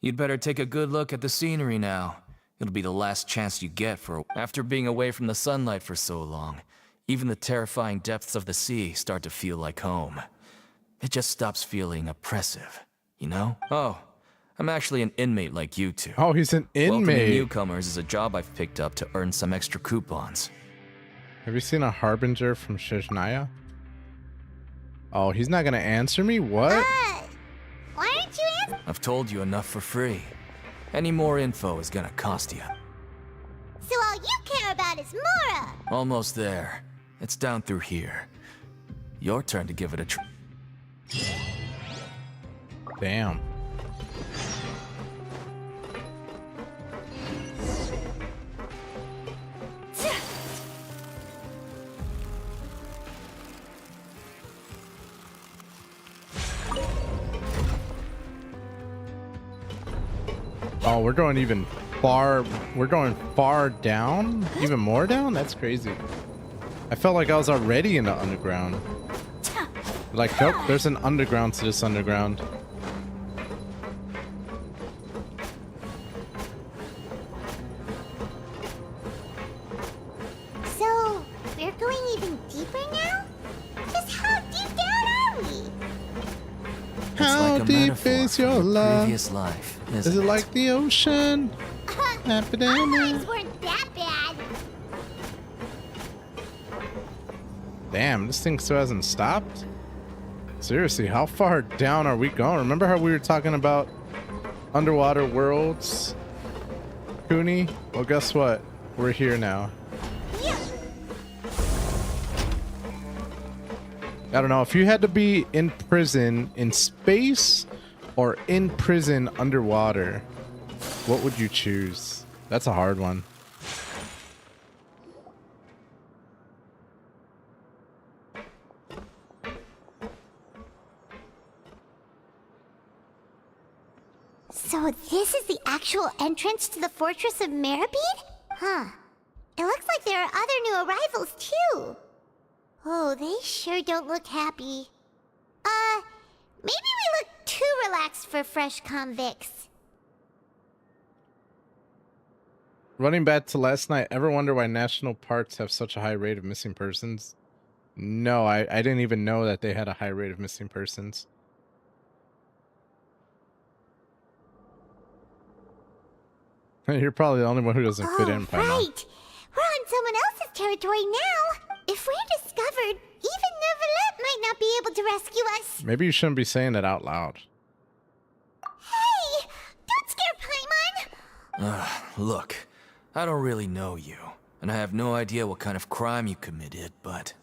You'd better take a good look at the scenery now. It'll be the last chance you get for after being away from the sunlight for so long. Even the terrifying depths of the sea start to feel like home. It just stops feeling oppressive, you know? Oh, I'm actually an inmate like you two. Oh, he's an Welcoming inmate. newcomers is a job I've picked up to earn some extra coupons. Have you seen a harbinger from Snezhnaya? Oh, he's not gonna answer me? What? why aren't you answering? I've told you enough for free. Any more info is gonna cost you. So all you care about is Mora! Almost there. It's down through here. Your turn to give it a try. Damn. Oh, we're going even far. We're going far down? Even more down? That's crazy. I felt like I was already in the underground. Like, nope, there's an underground to this underground. So, we're going even deeper now? Just how deep down are we? How like a deep metaphor is from your a love? previous life, Is isn't it like the ocean? Our Epidemic. lives weren't that bad. Damn, this thing still hasn't stopped? Seriously, how far down are we going? Remember how we were talking about underwater worlds? Cooney? Well, guess what? We're here now. I don't know. If you had to be in prison in space or in prison underwater, what would you choose? That's a hard one. So this is the actual entrance to the Fortress of Meripede? Huh. It looks like there are other new arrivals too. Oh, they sure don't look happy. Maybe we look too relaxed for fresh convicts. Running back to last night, ever wonder why national parks have such a high rate of missing persons? No, I didn't even know that they had a high rate of missing persons. You're probably the only one who doesn't fit in, Paimon. Right. We're on someone else's territory now. If we're discovered, even Neuvillette might not be able to rescue us. Maybe you shouldn't be saying that out loud. Hey! Don't scare Paimon! Look, I don't really know you, and I have no idea what kind of crime you committed, but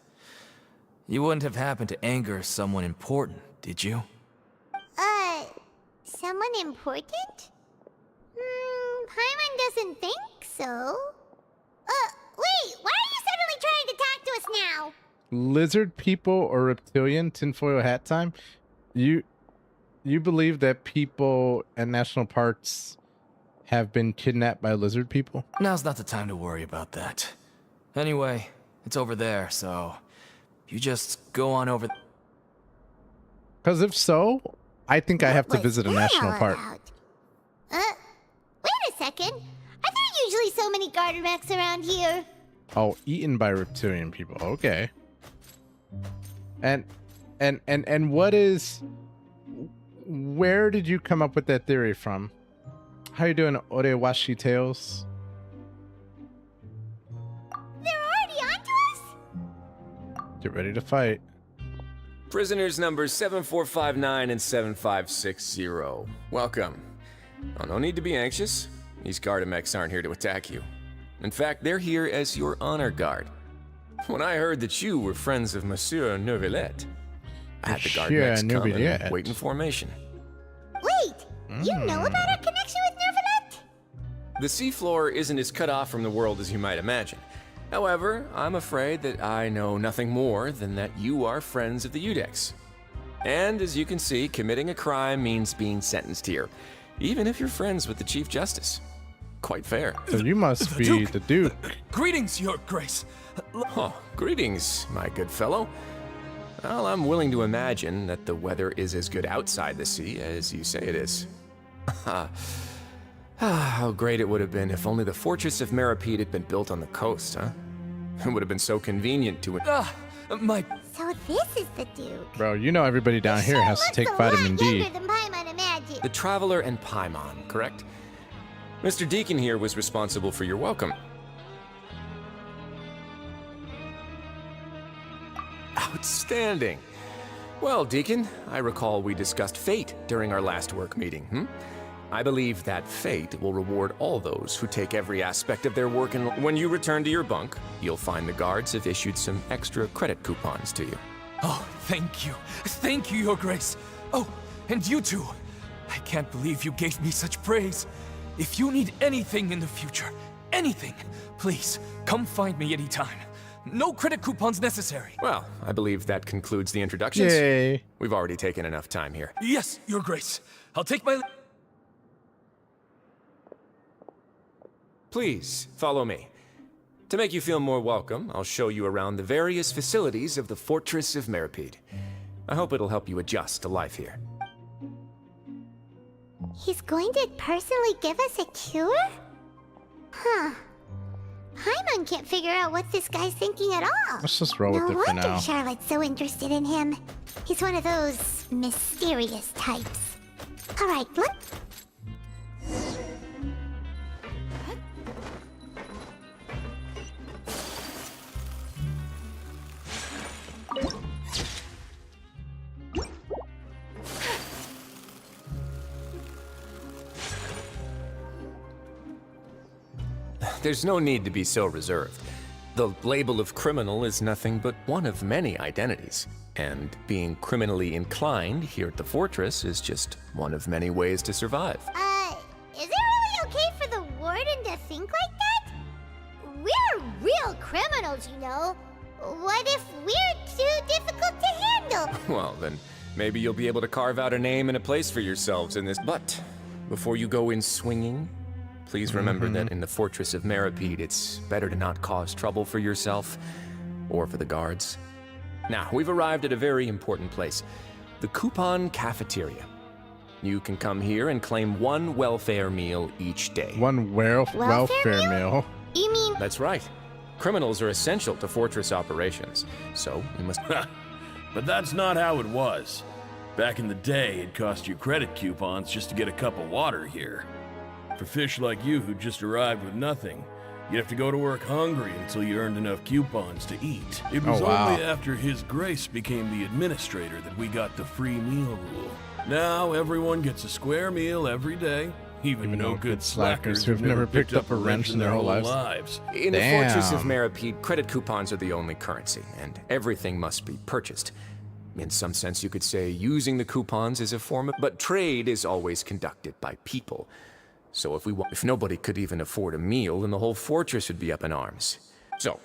you wouldn't have happened to anger someone important, did you? Someone important? Paimon doesn't think so. Wait, why are you suddenly trying to talk to us now? Lizard people or reptilian tinfoil hat time? You believe that people at national parks have been kidnapped by lizard people? Now's not the time to worry about that. Anyway, it's over there, so you just go on over. Because if so, I think I have to visit a national park. Wait a second. Are there usually so many Garderex around here? Oh, eaten by reptilian people. Okay. And what is... Where did you come up with that theory from? How you doing, Orewashi Tales? They're already onto us? Get ready to fight. Prisoners numbers 7459 and 7560. Welcome. Oh, no need to be anxious. These Gardamex aren't here to attack you. In fact, they're here as your honor guard. When I heard that you were friends of Monsieur Neuvillette, I had the Gardamex come and wait in formation. Wait, you know about our connection with Neuvillette? The seafloor isn't as cut off from the world as you might imagine. However, I'm afraid that I know nothing more than that you are friends of the Udex. And as you can see, committing a crime means being sentenced here, even if you're friends with the Chief Justice. Quite fair. So you must be the Duke. Greetings, Your Grace. Oh, greetings, my good fellow. Well, I'm willing to imagine that the weather is as good outside the sea as you say it is. How great it would have been if only the Fortress of Meripede had been built on the coast, huh? It would have been so convenient to it. So this is the Duke. Bro, you know everybody down here has to take vitamin D. Younger than Paimon imagined. The Traveler and Paimon, correct? Mr. Deacon here was responsible for your welcome. Outstanding. Well, Deacon, I recall we discussed fate during our last work meeting, I believe that fate will reward all those who take every aspect of their work, and when you return to your bunk, you'll find the guards have issued some extra credit coupons to you. Oh, thank you. Thank you, Your Grace. Oh, and you too. I can't believe you gave me such praise. If you need anything in the future, anything, please, come find me anytime. No credit coupons necessary. Well, I believe that concludes the introductions. Yay. We've already taken enough time here. Yes, Your Grace. I'll take my... Please, follow me. To make you feel more welcome, I'll show you around the various facilities of the Fortress of Meripede. I hope it'll help you adjust to life here. He's going to personally give us a cure? Huh. Paimon can't figure out what this guy's thinking at all. Let's just roll with it for No wonder now. Charlotte's so interested in him. He's one of those mysterious types. All right, look. There's no need to be so reserved. The label of criminal is nothing but one of many identities. And being criminally inclined here at the Fortress is just one of many ways to survive. Is it really okay for the warden to think like that? We're real criminals, you know. What if we're too difficult to handle? Well, then maybe you'll be able to carve out a name and a place for yourselves in this. But before you go in swinging, please remember that in the Fortress of Meripede, it's better to not cause trouble for yourself or for the guards. Now, we've arrived at a very important place, the Coupon Cafeteria. You can come here and claim one welfare meal each day. One welfare meal? You mean... That's right. Criminals are essential to Fortress operations, so you must... But that's not how it was. Back in the day, it cost you credit coupons just to get a cup of water here. For fish like you who just arrived with nothing, you'd have to go to work hungry until you earned enough coupons to eat. It was only after His Grace became the administrator that we got the free meal rule. Now everyone gets a square meal every day, even no good slackers who've never picked up a wrench in their whole lives. In the Fortress of Meripede, credit coupons are the only currency, and everything must be purchased. In some sense, you could say using the coupons is a form of... But trade is always conducted by people. So if nobody could even afford a meal, then the whole fortress would be up in arms. So,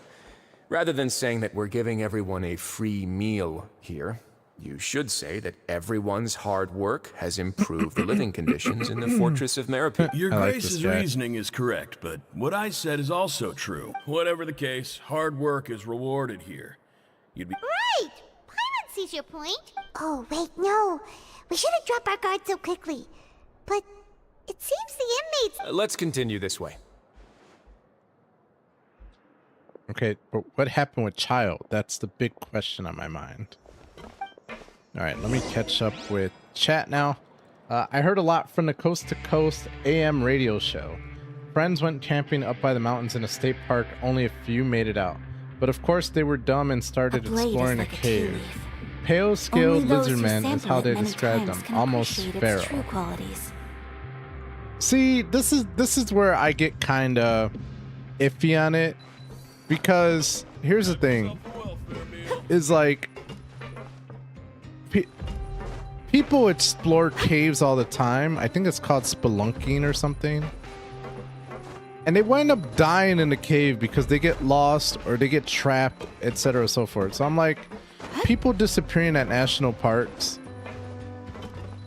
rather than saying that we're giving everyone a free meal here, you should say that everyone's hard work has improved the living conditions in the Fortress of Meripede. Your Grace's reasoning is correct, but what I said is also true. Whatever the case, hard work is rewarded here. You'd be... Right! Paimon sees your point. Oh, wait, no. We shouldn't drop our guard so quickly. But... it seems the inmates... Let's continue this way. Okay, but what happened with Child? That's the big question on my mind. Alright, let me catch up with chat now. I heard a lot from the Coast to Coast AM radio show. Friends went camping up by the mountains in a state park. Only a few made it out. But of course they were dumb and started exploring a cave. Pale-scaled Only those who lizardman is sample how it they many describe times them. can Almost appreciate its true feral. qualities. See, this is where I get kind of iffy on it, because here's the thing: is like people explore caves all the time. I think it's called spelunking or something, and they wind up dying in the cave because they get lost or they get trapped, etc. so forth. So I'm like, people disappearing at national parks.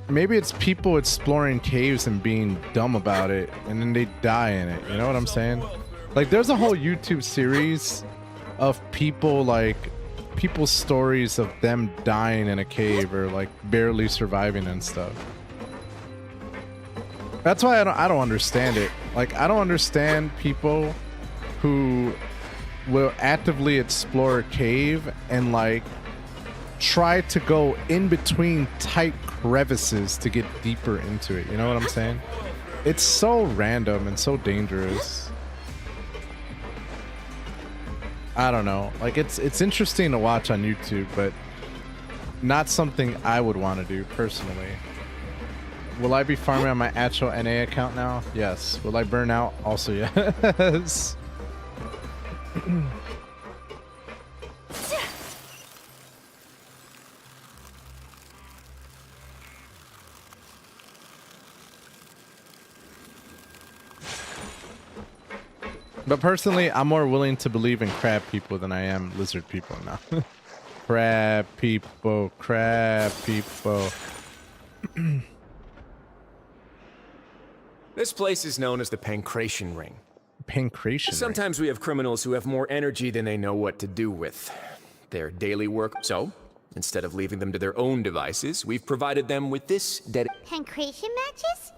Maybe it's people exploring caves and being dumb about it, and then they die in it. You know what I'm saying? Like, there's a whole YouTube series of people, like, people's stories of them dying in a cave or like barely surviving and stuff. That's why I don't understand it. Like, I don't understand people who will actively explore a cave and like try to go in between tight crevices to get deeper into it. You know what I'm saying? It's so random and so dangerous. I don't know. Like, it's interesting to watch on YouTube, but not something I would want to do personally. Will I be farming on my actual NA account now? Yes. Will I burn out? Also yes. But personally, I'm more willing to believe in crab people than I am lizard people now. Crab people, crab people. This place is known as the Pancration Ring. Pancration Sometimes we have criminals who have more energy than they know what to do with their daily work. So, instead of leaving them to their own devices, we've provided them with this Pancration matches?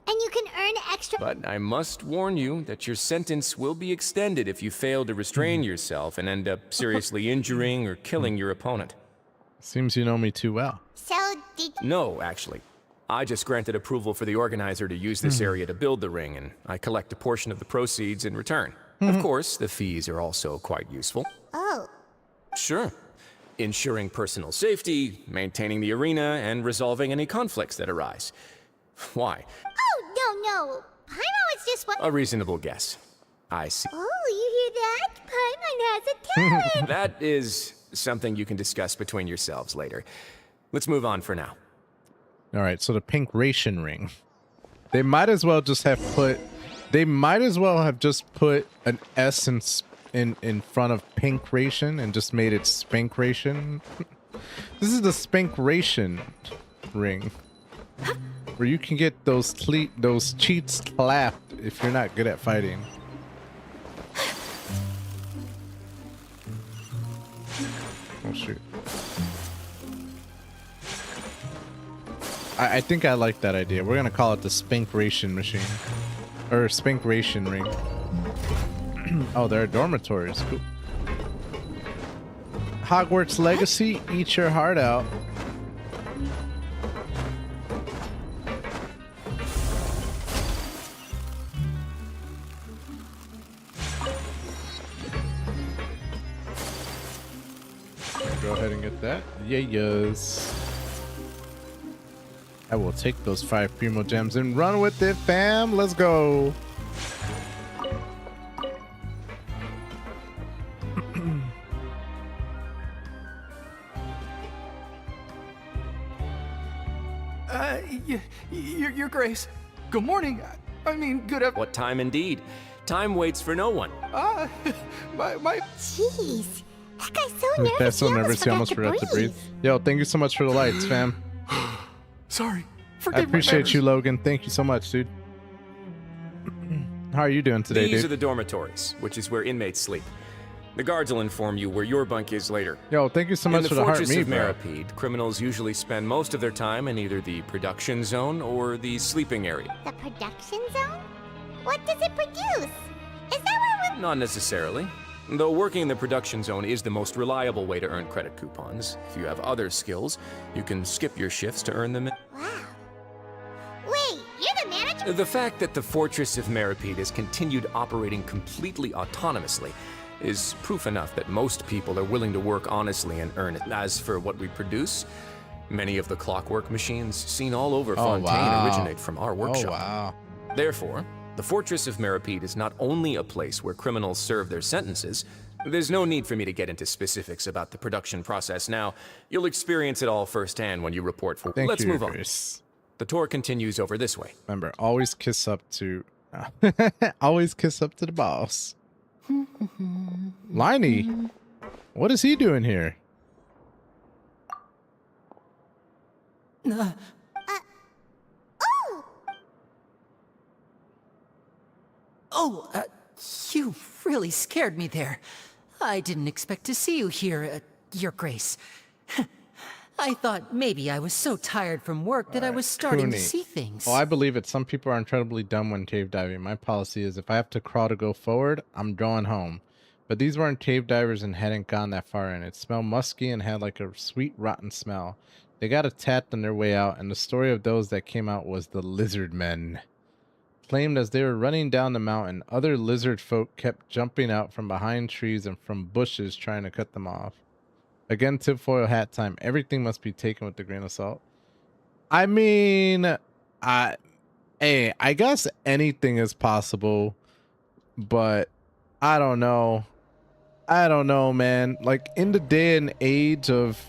And you can earn extra. But I must warn you that your sentence will be extended if you fail to restrain yourself and end up seriously injuring or killing your opponent. Seems you know me too well. So, did No, actually. I just granted approval for the organizer to use this area to build the ring, and I collect a portion of the proceeds in return. Of course, the fees are also quite useful. Oh. Sure. Ensuring personal safety, maintaining the arena, and resolving any conflicts that arise. Why? Oh, no. Paimon was just what. A reasonable guess. I see. Oh, you hear that? Paimon has a talent. That is something you can discuss between yourselves later. Let's move on for now. All right, so the Pancration Ring. They might as well just have put. They might as well have just put an S in front of Pancration and just made it Spankration. This is the Spankration Ring, where you can get those cheats clapped if you're not good at fighting. Oh shoot. I think I like that idea. We're gonna call it the Spankration machine. Or Spankration Ring. Oh, there are dormitories. Cool. Hogwarts Legacy, eat your heart out. Go ahead and get that. Yes. I will take those 5 Primo Gems and run with it, fam. Let's go. Your Grace. Good morning. I mean, good up. What time indeed? Time waits for no one. My. Jeez. That guy's so That nervous. so nervous he almost forgot to breathe. Yo, thank you so much for the lights, fam. Sorry. I Forgive appreciate you, Logan. Thank you so much, dude. How are you doing today, These dude? are the dormitories, which is where inmates sleep. The guards will inform you where your bunk is later. Yo, thank you so much in for the the heart Fortress me, of bro. Meripede, criminals usually spend most of their time in either the production zone or the sleeping area. The production zone? What does it produce? Is that where we're... Not necessarily. Though working in the production zone is the most reliable way to earn credit coupons. If you have other skills, you can skip your shifts to earn them. Wow. Wait, you're the manager? The fact that the Fortress of Meripede has continued operating completely autonomously is proof enough that most people are willing to work honestly and earn it. As for what we produce, many of the clockwork machines seen all over Fontaine originate from our workshop. Oh, wow. Therefore, the Fortress of Meripede is not only a place where criminals serve their sentences. There's no need for me to get into specifics about the production process now. You'll experience it all firsthand when you report for. Let's move on. The tour continues over this way. Remember, always kiss up to always kiss up to the boss. Liney, what is he doing here? You really scared me there. I didn't expect to see you here, Your Grace. I thought maybe I was so tired from work that I was starting to see things. Oh, I believe it. Some people are incredibly dumb when cave diving. My policy is if I have to crawl to go forward, I'm going home. But these weren't cave divers and hadn't gone that far in. It smelled musky and had like a sweet, rotten smell. They got attacked on their way out, and the story of those that came out was the lizard men. Claimed as they were running down the mountain, other lizard folk kept jumping out from behind trees and from bushes trying to cut them off. Again, tinfoil hat time. Everything must be taken with a grain of salt. I mean, I guess anything is possible, but I don't know. I don't know, man. Like, in the day and age of...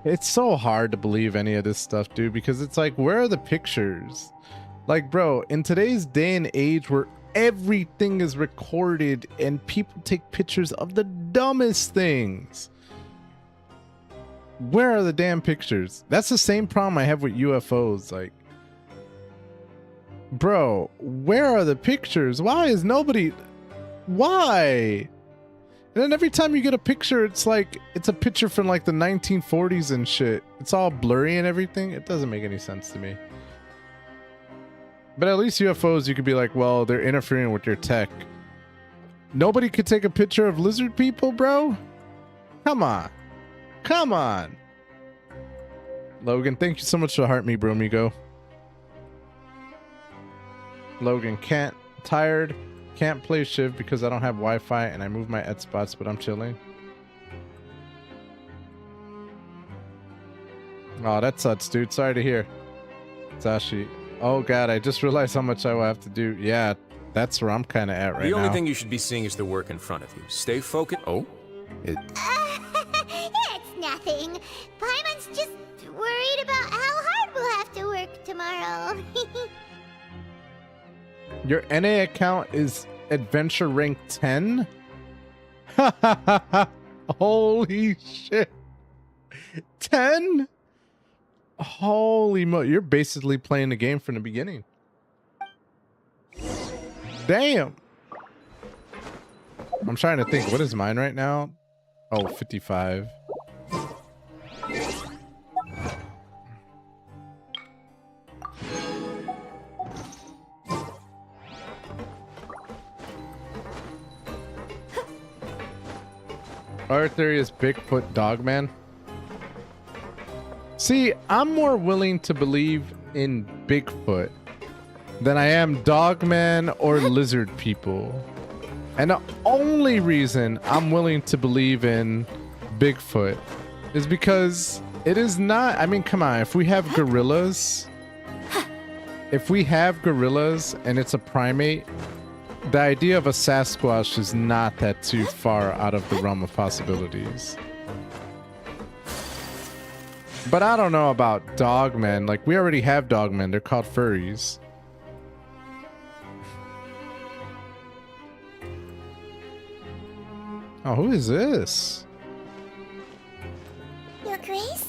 It's so hard to believe any of this stuff, dude, because it's like, where are the pictures? Like, bro, in today's day and age where everything is recorded and people take pictures of the dumbest things, where are the damn pictures? That's the same problem I have with UFOs. Like, bro, where are the pictures? Why is nobody... Why? And then every time you get a picture, it's like, it's a picture from like the 1940s and shit. It's all blurry and everything. It doesn't make any sense to me. But at least UFOs, you could be like, well, they're interfering with your tech. Nobody could take a picture of lizard people, bro? Come on. Come on. Logan, thank you so much for Heart Me, Bromigo. Logan, tired. Can't play Shiv because I don't have Wi-Fi and I move my ed spots, but I'm chilling. Oh, that sucks, dude. Sorry to hear. Sashi. Oh, God, I just realized how much I will have to do. Yeah, that's where I'm kind of at right now. The only thing you should be seeing is the work in front of you. Stay focused. Oh? It's nothing. Paimon's just worried about how hard we'll have to work tomorrow. Your NA account is adventure rank 10? Holy shit. 10? Holy mo, you're basically playing the game from the beginning. Damn. I'm trying to think, what is mine right now? Oh, 55. Our theory is Bigfoot Dogman. See, I'm more willing to believe in Bigfoot than I am Dogman or lizard people. And the only reason I'm willing to believe in Bigfoot is because it is not, I mean, come on, if we have gorillas, and it's a primate, the idea of a Sasquatch is not that too far out of the realm of possibilities. But I don't know about dogmen. Like, we already have dogmen. They're called furries. Oh, who is this? Your Grace?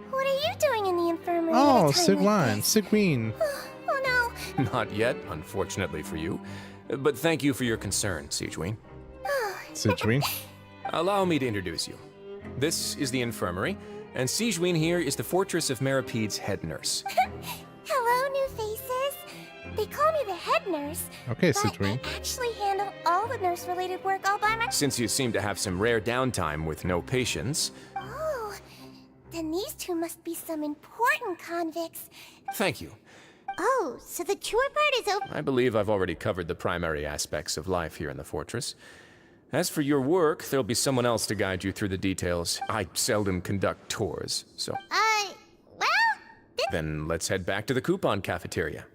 What are you doing in the infirmary? Oh, Sigwine. Oh no. Not yet, unfortunately for you. But thank you for your concern, Sigewine. Sigewine? Allow me to introduce you. This is the infirmary, and Sigewine here is the Fortress of Meripede's head nurse. Hello, new faces. They call me the head nurse. Okay, but Sigewine. I actually handle all the nurse-related work all by myself. Since you seem to have some rare downtime with no patients. Oh, then these two must be some important convicts. Thank you. Oh, so the tour part is over. I believe I've already covered the primary aspects of life here in the fortress. As for your work, there'll be someone else to guide you through the details. I seldom conduct tours, so... well... Then let's head back to the coupon cafeteria.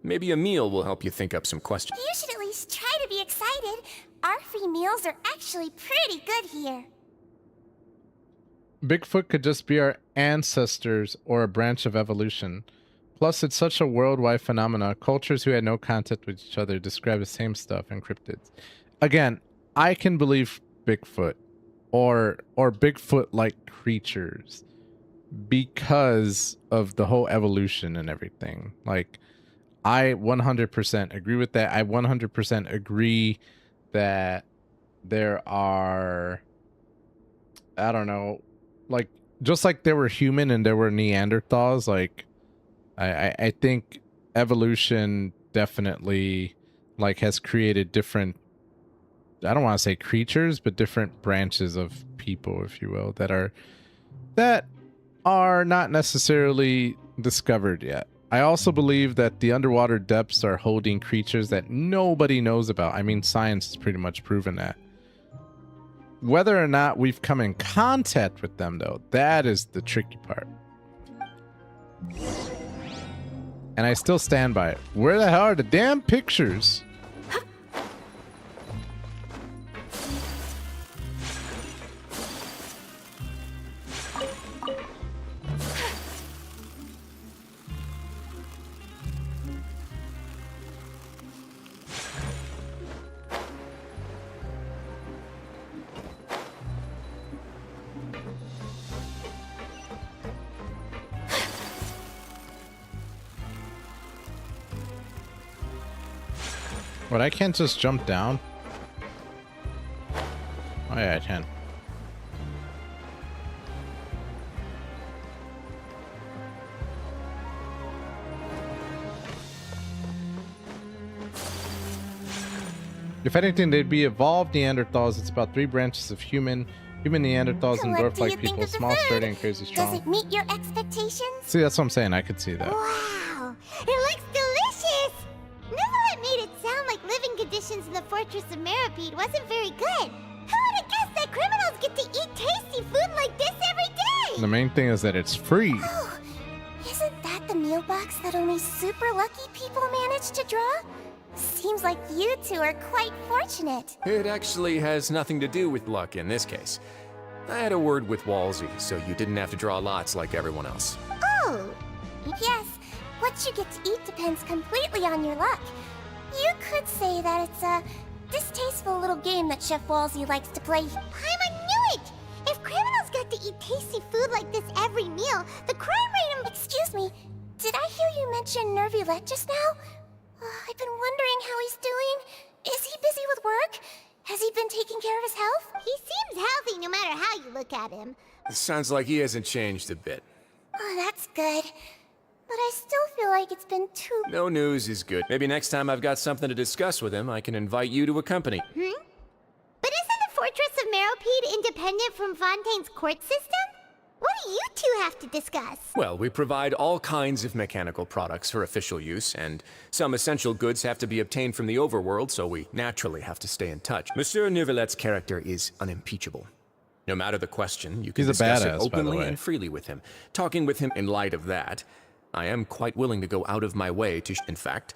Maybe a meal will help you think up some questions. You should at least try to be excited. Our free meals are actually pretty good here. Bigfoot could just be our ancestors or a branch of evolution. Plus, it's such a worldwide phenomena. Cultures who had no contact with each other describe the same stuff in cryptids. Again, I can believe Bigfoot or Bigfoot-like creatures because of the whole evolution and everything. Like, I 100% agree with that. I 100% agree that there are, I don't know, like, just like there were human and there were Neanderthals, like, I think evolution definitely, like, has created different, I don't want to say creatures, but different branches of people, if you will, that are not necessarily discovered yet. I also believe that the underwater depths are holding creatures that nobody knows about. I mean, science has pretty much proven that. Whether or not we've come in contact with them, though, that is the tricky part. And I still stand by it. Where the hell are the damn pictures? What, I can't just jump down? Oh yeah, I can. If anything, they'd be evolved Neanderthals. It's about 3 branches of human Neanderthals and dwarf-like people. Small, sturdy, and crazy strong. Does it meet your expectations? See, that's what I'm saying. I could see that. Wow, it looks delicious! Neverlet made it sound like living conditions in the Fortress of Meripede wasn't very good. Who would have guessed that criminals get to eat tasty food like this every day? The main thing is that it's free. Oh, isn't that the meal box that only super lucky people manage to draw? Seems like you two are quite fortunate. It actually has nothing to do with luck in this case. I had a word with Walsey, so you didn't have to draw lots like everyone else. Oh, yes. What you get to eat depends completely on your luck. You could say that it's a distasteful little game that Chef Walsey likes to play. I knew it! If criminals got to eat tasty food like this every meal, the crime rate... Excuse me, did I hear you mention Nervulette just now? I've been wondering how he's doing. Is he busy with work? Has he been taking care of his health? He seems healthy no matter how you look at him. It sounds like he hasn't changed a bit. Oh, that's good. But I still feel like it's been too... No news is good. Maybe next time I've got something to discuss with him, I can invite you to accompany. But isn't the Fortress of Meripede independent from Fontaine's court system? What do you two have to discuss? Well, we provide all kinds of mechanical products for official use, and some essential goods have to be obtained from the overworld, so we naturally have to stay in touch. Monsieur Nervulette's character is unimpeachable. No matter the question, you can discuss it openly and freely with him. Talking with him in light of that, I am quite willing to go out of my way to... In fact,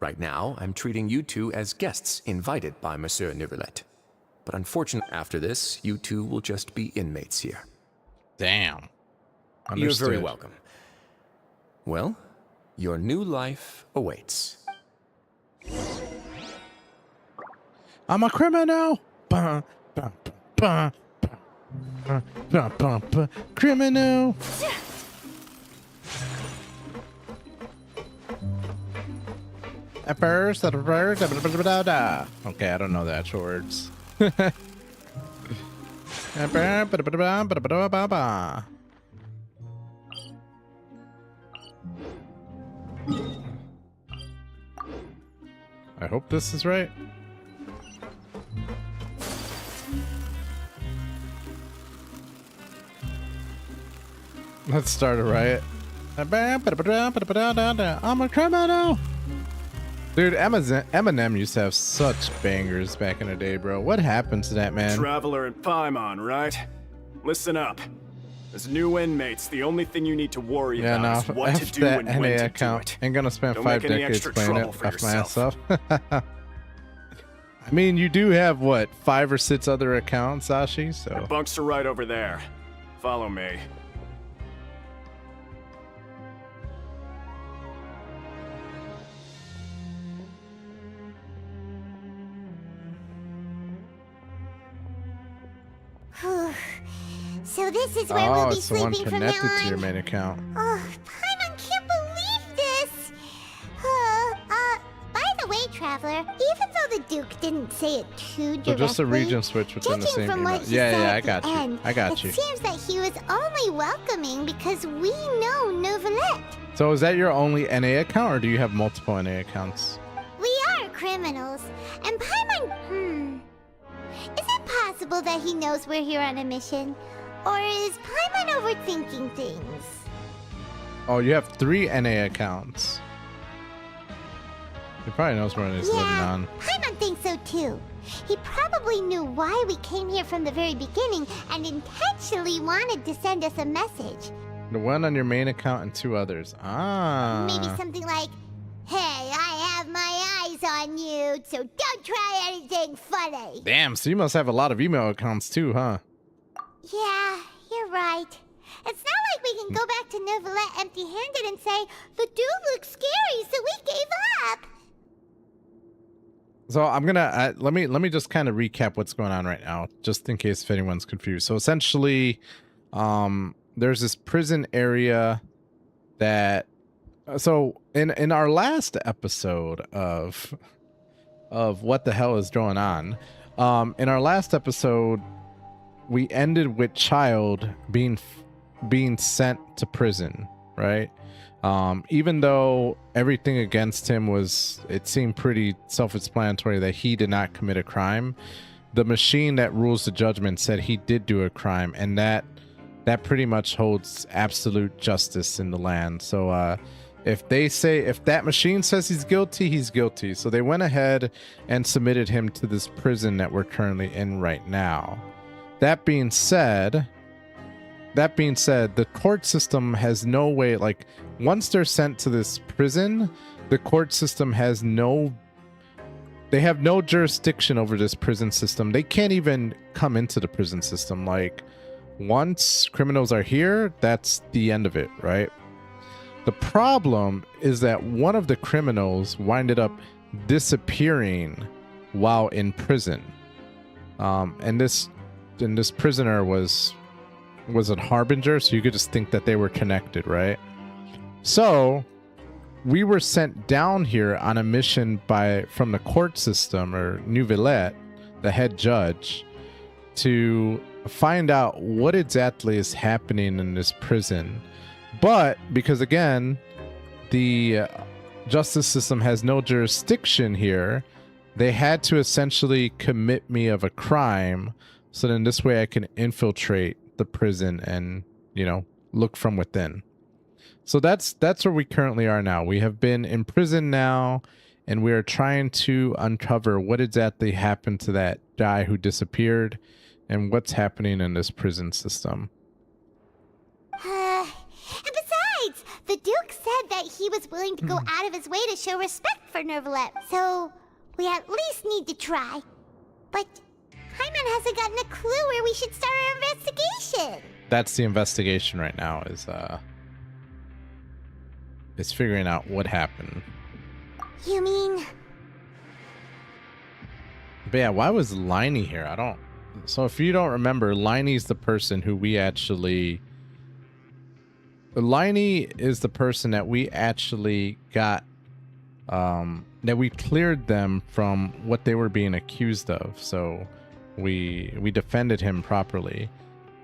right now, I'm treating you two as guests invited by Monsieur Nervulette. But unfortunately, after this, you two will just be inmates here. Damn. You're very welcome. Well, your new life awaits. I'm a criminal. Criminal. At first, okay, I don't know the actual words. I hope this is right. Let's start a riot. I'm a criminal. Dude, Eminem used to have such bangers back in the day, bro. What happened to that man? Traveler and Paimon, right? Listen up. As new inmates, the only thing you need to worry Yeah, no, about is what to F do that and when NA to account. do it. Ain't gonna spend Don't 5 make any decades extra playing trouble it for off yourself. myself. I mean, you do have, what, 5 or 6 other accounts, Sashi? So Your bunks are right over there. Follow me. So this is where we'll be it's the one sleeping from now connected to your on. main account. Oh, Paimon can't believe this! By the way, Traveler, even though the Duke didn't say it too directly, So just a region switch within the judging same from email. what he Yeah, said yeah, I at got the you. end, I got you. It seems that he was only welcoming because we know Novelette. So is that your only NA account, or do you have multiple NA accounts? We are criminals, and Paimon, is it possible that he knows we're here on a mission? Or is Paimon overthinking things? Oh, you have 3 NA accounts. He probably knows where he's living on. Paimon thinks so too. He probably knew why we came here from the very beginning and intentionally wanted to send us a message. The one on your main account and 2 others. Ah. Maybe something like, hey, I have my eyes on you, so don't try anything funny. Damn, so you must have a lot of email accounts too, huh? Yeah, you're right. It's not like we can go back to Novelette empty-handed and say, the dude looks scary, so we gave up. So I'm gonna let me just kind of recap what's going on right now, just in case if anyone's confused. So essentially, there's this prison area that. So in our last episode of what the hell is going on, in our last episode, we ended with Child being sent to prison, right? Even though everything against him it seemed pretty self-explanatory that he did not commit a crime, the machine that rules the judgment said he did do a crime, and that pretty much holds absolute justice in the land. So if that machine says he's guilty, he's guilty. So they went ahead and submitted him to this prison that we're currently in right now. That being said, the court system has no way, like, once they're sent to this prison, the court system has they have no jurisdiction over this prison system. They can't even come into the prison system. Like, once criminals are here, that's the end of it, right? The problem is that one of the criminals winded up disappearing while in prison. And this prisoner was a harbinger, so you could just think that they were connected, right? So we were sent down here on a mission from the court system, or Novelette, the head judge, to find out what exactly is happening in this prison. But because, again, the justice system has no jurisdiction here, they had to essentially commit me of a crime, so then this way I can infiltrate the prison and, look from within. So that's where we currently are now. We have been in prison now, and we are trying to uncover what exactly happened to that guy who disappeared and what's happening in this prison system. And besides, the Duke said that he was willing to go out of his way to show respect for Novelette, so we at least need to try. But Paimon hasn't gotten a clue where we should start our investigation. That's the investigation right now, is figuring out what happened. You mean? But yeah, why was Liney here? So if you don't remember, Liney's the person who Liney is the person that we actually got, that we cleared them from what they were being accused of. So we defended him properly.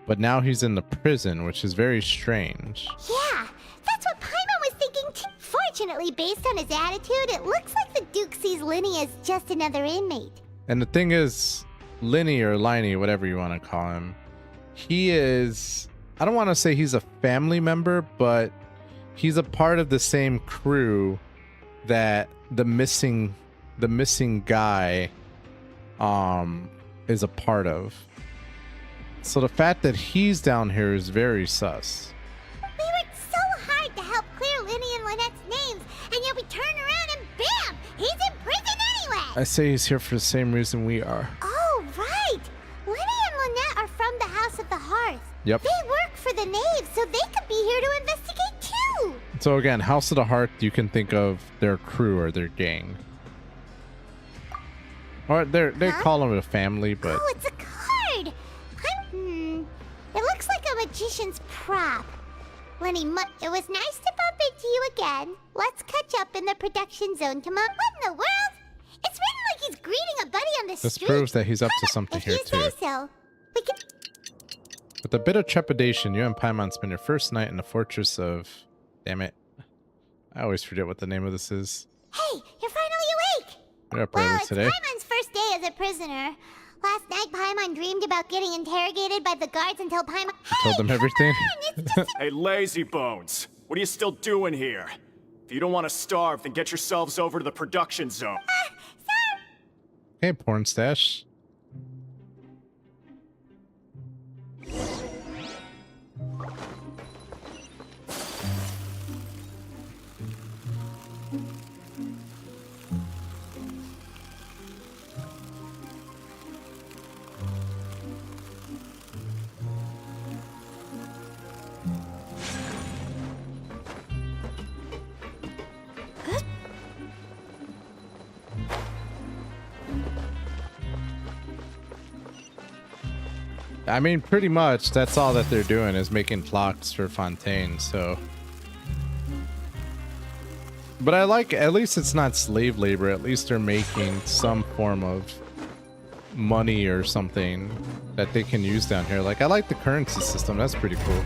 But now he's in the prison, which is very strange. Yeah, that's what Paimon was thinking too. Fortunately, based on his attitude, it looks like the Duke sees Linny as just another inmate. And the thing is, Linny or Liney, whatever you want to call him, he is, I don't want to say he's a family member, but he's a part of the same crew that the missing guy is a part of. So the fact that he's down here is very sus. We worked so hard to help clear Linny and Lynette's names, and yet we turn around and bam! He's in prison anyway! I say he's here for the same reason we are. Oh, right! Linny and Lynette are from the House of the Hearth. Yep. They work for the Knave, so they could be here to investigate too! So again, House of the Hearth, you can think of their crew or their gang. Or they call them a family, but... Oh, it's a card! It looks like a magician's prop. Lenny, it was nice to bump into you again. Let's catch up in the production zone tomorrow. What in the world? It's written like he's greeting a buddy on the this street. proves that he's up to something If here you say too. so, we can... With a bit of trepidation, you and Paimon spend your first night in the fortress of... Damn it. I always forget what the name of this is. Hey, you're finally awake! You're up Well, early it's today. Paimon's first day as a prisoner. Last night, Paimon dreamed about getting interrogated by the guards until Paimon... I told them everything. Hey, lazy bones. What are you still doing here? If you don't want to starve, then get yourselves over to the production zone. Hey, porn stash. I mean, pretty much that's all that they're doing is making clocks for Fontaine, so. But I like, at least it's not slave labor. At least they're making some form of money or something that they can use down here. Like, I like the currency system. That's pretty cool.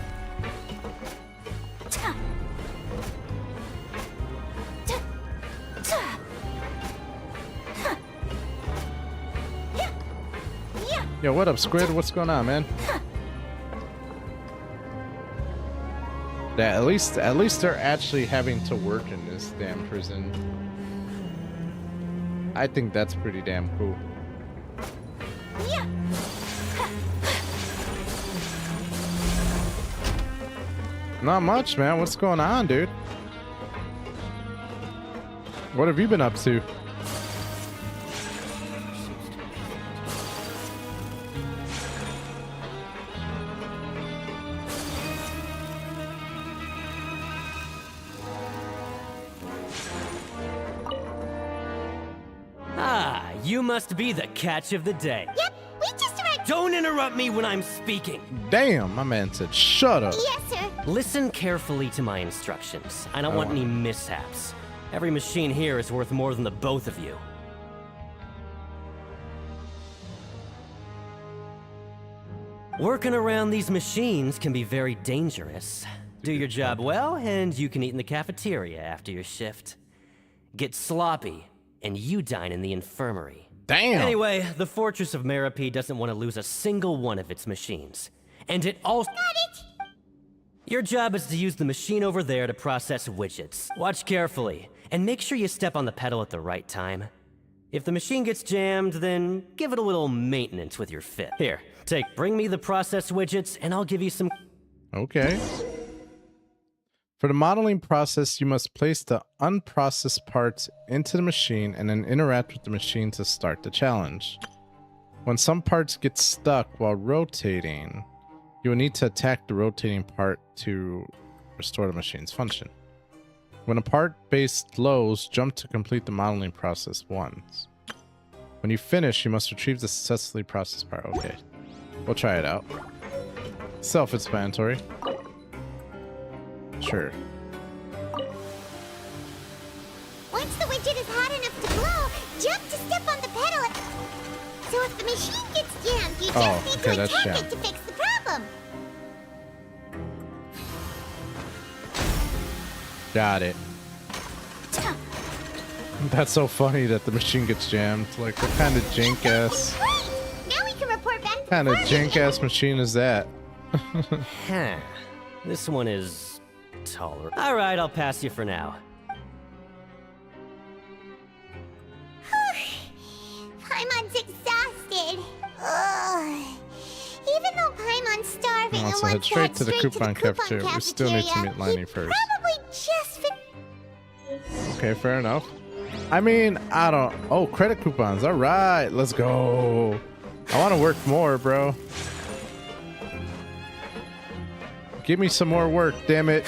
Yo, what up, Squid? What's going on, man? Yeah, at least they're actually having to work in this damn prison. I think that's pretty damn cool. Not much, man. What's going on, dude? What have you been up to? Ah, you must be the catch of the day. Yep, we just arrived. Don't interrupt me when I'm speaking. Damn, my man said, shut up. Yes, sir. Listen carefully to my instructions. I don't want any mishaps. Every machine here is worth more than the both of you. Working around these machines can be very dangerous. Do your job well, and you can eat in the cafeteria after your shift. Get sloppy, and you dine in the infirmary. Damn! Anyway, the Fortress of Meripede doesn't want to lose a single one of its machines. And it also... Got it! Your job is to use the machine over there to process widgets. Watch carefully, and make sure you step on the pedal at the right time. If the machine gets jammed, then give it a little maintenance with your fit. Here, bring me the process widgets, and I'll give you some... Okay. For the modeling process, you must place the unprocessed parts into the machine and then interact with the machine to start the challenge. When some parts get stuck while rotating, you will need to attack the rotating part to restore the machine's function. When a part base glows, jump to complete the modeling process once. When you finish, you must retrieve the successfully processed part. Okay, we'll try it out. Self-explanatory. Sure. Once the widget is hot enough to glow, jump to step on the pedal. So if the machine gets jammed, you just need to attack it to fix the problem. Got it. That's so funny that the machine gets jammed. Like, what kind of jank ass? Now we can report back. What kind of jank ass machine is that? Huh. This one is... taller. Alright, I'll pass you for now. one's starving and Also head wants straight that to the straight coupon cafeteria. We still need to meet Liney he'd first. probably just fit. Okay, fair enough. I mean, I don't. Oh, credit coupons. All right, let's go. I want to work more, bro. Give me some more work, damn it.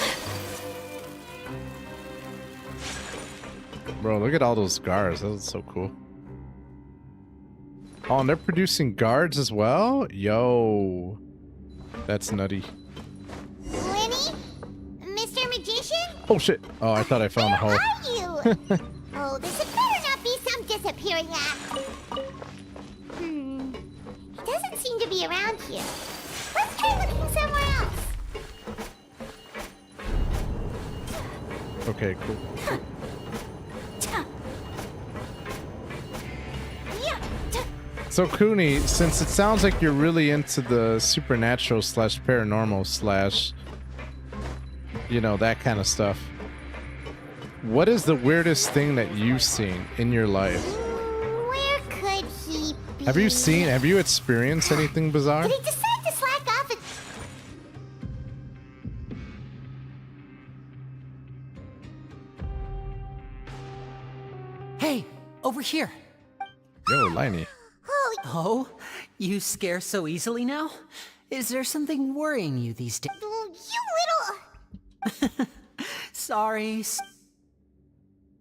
Bro, look at all those guards. That was so cool. Oh, and they're producing guards as well? Yo. That's nutty. Lenny? Mr. Magician? Oh, shit. Oh, I thought I found a hole. Where are you? Oh, this had better not be some disappearing act. He doesn't seem to be around here. Let's try looking somewhere else. Okay, cool. So Cooney, since it sounds like you're really into the supernatural slash paranormal slash, you know, that kind of stuff, what is the weirdest thing that you've seen in your life? Where could he be? Have you experienced anything bizarre? Did he decide to slack off and... Hey, over here. Yo, Liney. Oh, you scare so easily now? Is there something worrying you these days? You little... Sorry.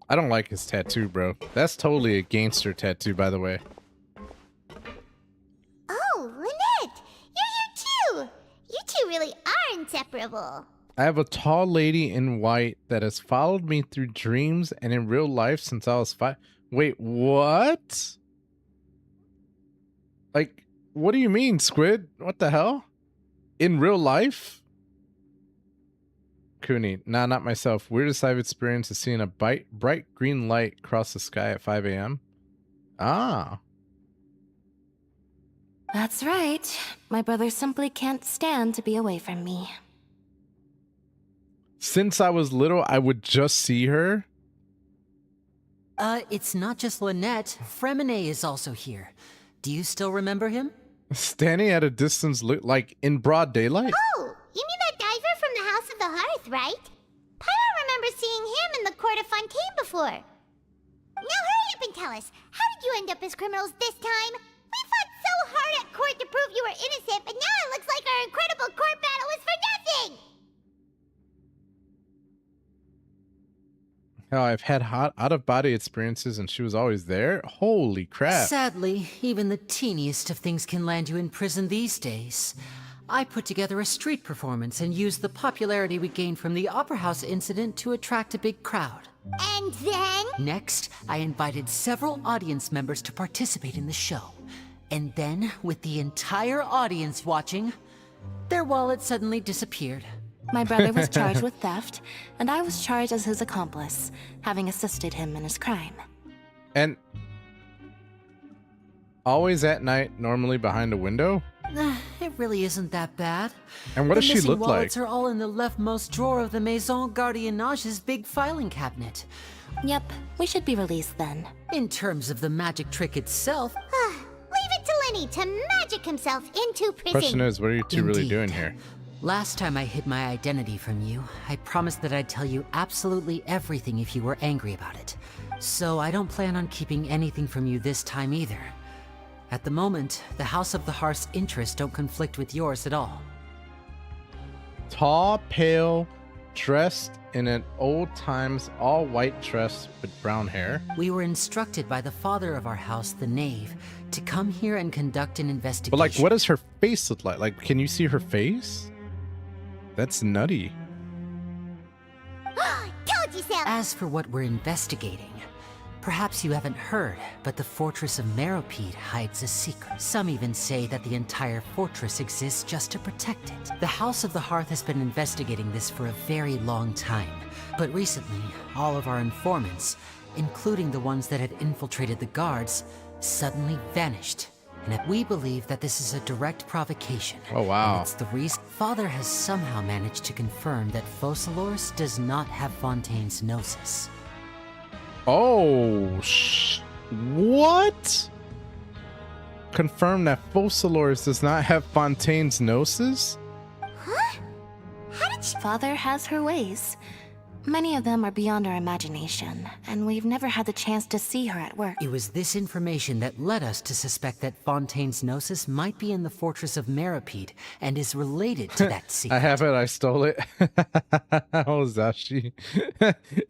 I don't like his tattoo, bro. That's totally a gangster tattoo, by the way. Oh, Lynette! You're here too! You two really are inseparable. I have a tall lady in white that has followed me through dreams and in real life since I was 5. Wait, what? Like, what do you mean, Squid? What the hell? In real life? Cooney, nah, not myself. Weirdest I've experienced is seeing a bright green light cross the sky at 5 a.m. Ah. That's right. My brother simply can't stand to be away from me. Since I was little, I would just see her. It's not just Lynette. Fremine is also here. Do you still remember him? Standing at a distance, like in broad daylight? Oh, you mean that diver from the House of the Hearth, right? Pyro remembers seeing him in the Court of Fontaine before. Now hurry up and tell us, how did you end up as criminals this time? We fought so hard at court to prove you were innocent, but now it looks like our incredible court battle was for nothing! How I've had out-of-body experiences and she was always there? Holy crap. Sadly, even the teeniest of things can land you in prison these days. I put together a street performance and used the popularity we gained from the Opera House incident to attract a big crowd. And then? Next, I invited several audience members to participate in the show. And then, with the entire audience watching, their wallet suddenly disappeared. My brother was charged with theft, and I was charged as his accomplice, having assisted him in his crime. And always at night, normally behind a window? It really isn't that bad. And what does she look The wallets like? are all in the leftmost drawer of the Maison Gardiennage's big filing cabinet. Yep, we should be released then. In terms of the magic trick itself... Leave it to Lenny to magic himself into prison. Question is, what are you two really doing here? Last time I hid my identity from you, I promised that I'd tell you absolutely everything if you were angry about it. So I don't plan on keeping anything from you this time either. At the moment, the House of the Hearth's interests don't conflict with yours at all. Tall, pale, dressed in an old times all-white dress with brown hair. We were instructed by the father of our house, the Knave, to come here and conduct an investigation. But like, what does her face look like? Like, can you see her face? That's nutty. Told you so! As for what we're investigating, perhaps you haven't heard, but the fortress of Meropide hides a secret. Some even say that the entire fortress exists just to protect it. The House of the Hearth has been investigating this for a very long time, but recently, all of our informants, including the ones that had infiltrated the guards, suddenly vanished. And we believe that this is a direct provocation. Oh, wow. And it's the reason Father has somehow managed to confirm that Focalors does not have Fontaine's Gnosis. Oh, what? confirm that Focalors does not have Fontaine's gnosis? Huh? How did she... Father has her ways. Many of them are beyond our imagination, and we've never had the chance to see her at work. It was this information that led us to suspect that Fontaine's gnosis might be in the fortress of Meripede and is related to that secret. I have it. I stole it. Oh, Zashi.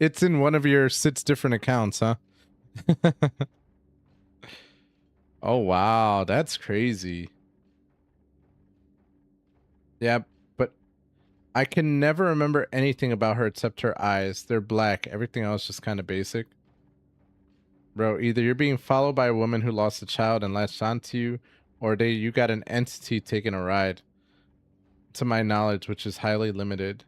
It's in one of your 6 different accounts, huh? Oh, wow. That's crazy. Yeah, but I can never remember anything about her except her eyes. They're black. Everything else just kind of basic. Bro, either you're being followed by a woman who lost a child and latched onto you, or you got an entity taking a ride. To my knowledge, which is highly limited.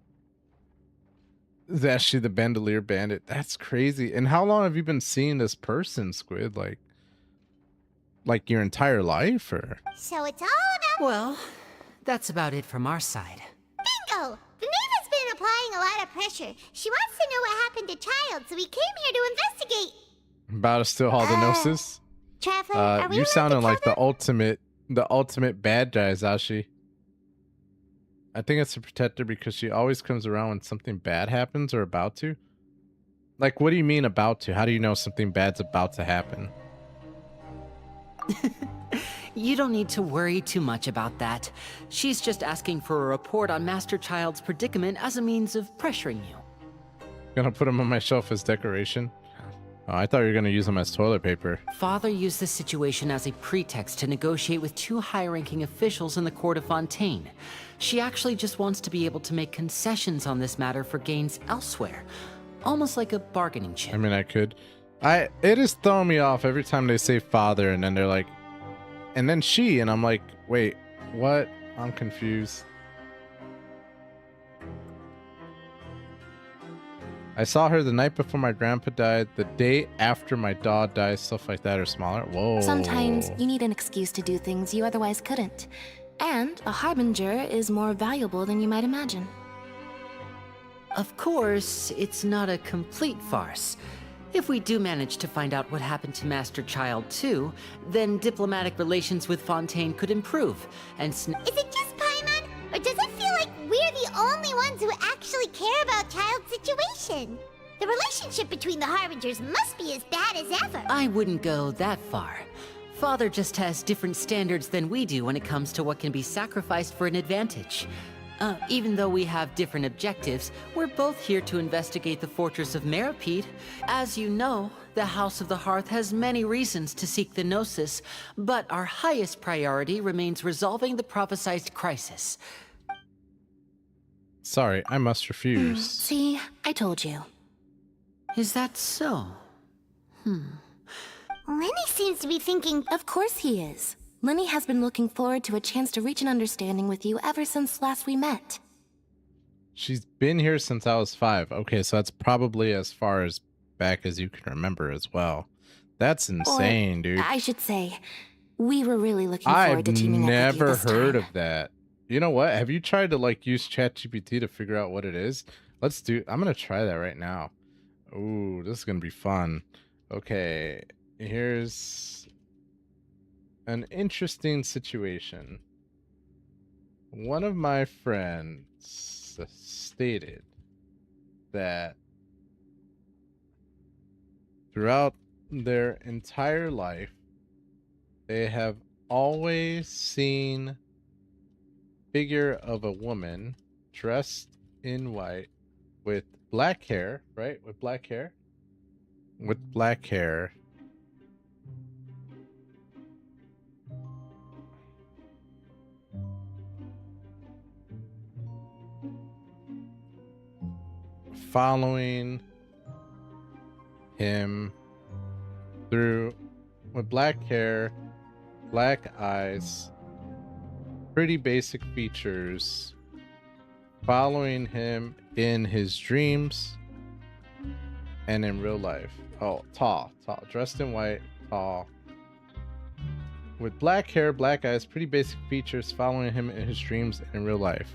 Zashi the Bandolier Bandit. That's crazy. And how long have you been seeing this person, Squid? Like your entire life, or? So it's all about... Well, that's about it from our side. Bingo! The Neva's been applying a lot of pressure. She wants to know what happened to Child, so we came here to investigate. About to steal all the gnosis? Traveler, are we you allowed sounding to like tell the ultimate bad guy, Zashi. I think it's a protector because she always comes around when something bad happens or about to. Like, what do you mean about to? How do you know something bad's about to happen? You don't need to worry too much about that. She's just asking for a report on Master Child's predicament as a means of pressuring you. Gonna put him on my shelf as decoration? Oh, I thought you were gonna use them as toilet paper. Father used this situation as a pretext to negotiate with 2 high-ranking officials in the court of Fontaine. She actually just wants to be able to make concessions on this matter for gains elsewhere. Almost like a bargaining chip. I mean, I could. It is throwing me off every time they say father and then they're like, and then she, and I'm like, wait, what? I'm confused. I saw her the night before my grandpa died, the day after my dog died, stuff like that, or smaller. Whoa. Sometimes you need an excuse to do things you otherwise couldn't. And a harbinger is more valuable than you might imagine. Of course, it's not a complete farce. If we do manage to find out what happened to Master Child too, then diplomatic relations with Fontaine could improve, and Is it just Paimon, or does it feel like we're the only ones who actually care about Child's situation? The relationship between the Harbingers must be as bad as ever. I wouldn't go that far. Father just has different standards than we do when it comes to what can be sacrificed for an advantage. Even though we have different objectives, we're both here to investigate the fortress of Meripede. As you know, the House of the Hearth has many reasons to seek the Gnosis, but our highest priority remains resolving the prophesized crisis. Sorry, I must refuse. See, I told you. Is that so? Lenny seems to be thinking... Of course he is. Lenny has been looking forward to a chance to reach an understanding with you ever since last we met. She's been here since I was 5. Okay, so that's probably as far as back as you can remember as well. That's insane, dude. I should say, we were really looking forward to teaming up with you I've never this heard time. of that. You know what? Have you tried to like use ChatGPT to figure out what it is? I'm gonna try that right now. Ooh, this is gonna be fun. Okay, here's an interesting situation. One of my friends stated that throughout their entire life, they have always seen figure of a woman dressed in white with black hair, right? With black hair. Following him through with black hair, black eyes, pretty basic features, following him in his dreams and in real life. Oh, tall, dressed in white, tall, with black hair, black eyes, pretty basic features, following him in his dreams and in real life.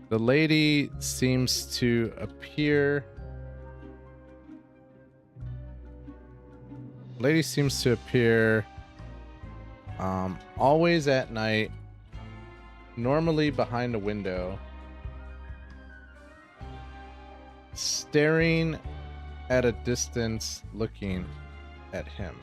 The lady seems to appear Always at night, normally behind a window, staring at a distance, looking at him.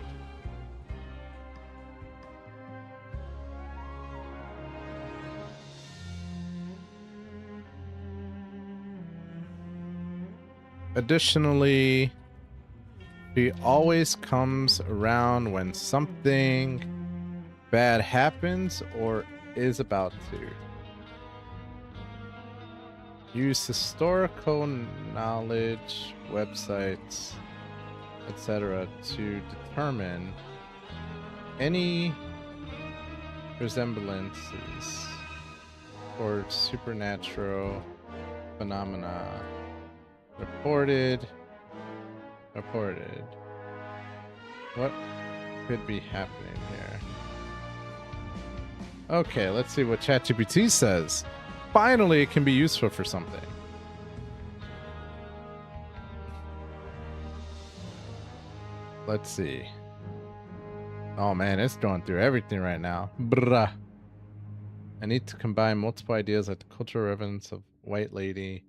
Additionally, he always comes around when something bad happens or is about to. Use historical knowledge, websites, etc. to determine any resemblances or supernatural phenomena. Reported. What could be happening here? Okay, let's see what ChatGPT says. Finally, it can be useful for something. Let's see. Oh man, it's going through everything right now. Bruh. I need to combine multiple ideas like the cultural relevance of white lady.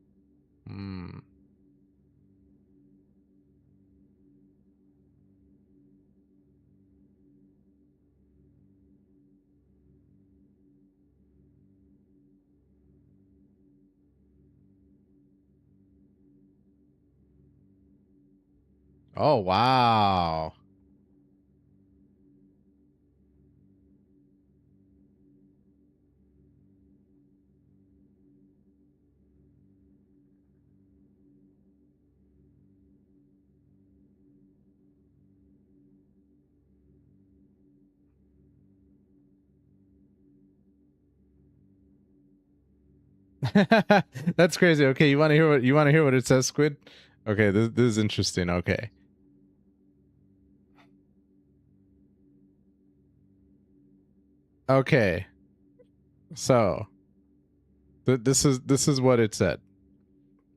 Oh, wow. That's crazy. Okay, you want to hear what it says, Squid? Okay, this is interesting. Okay. Okay. So, this is what it said.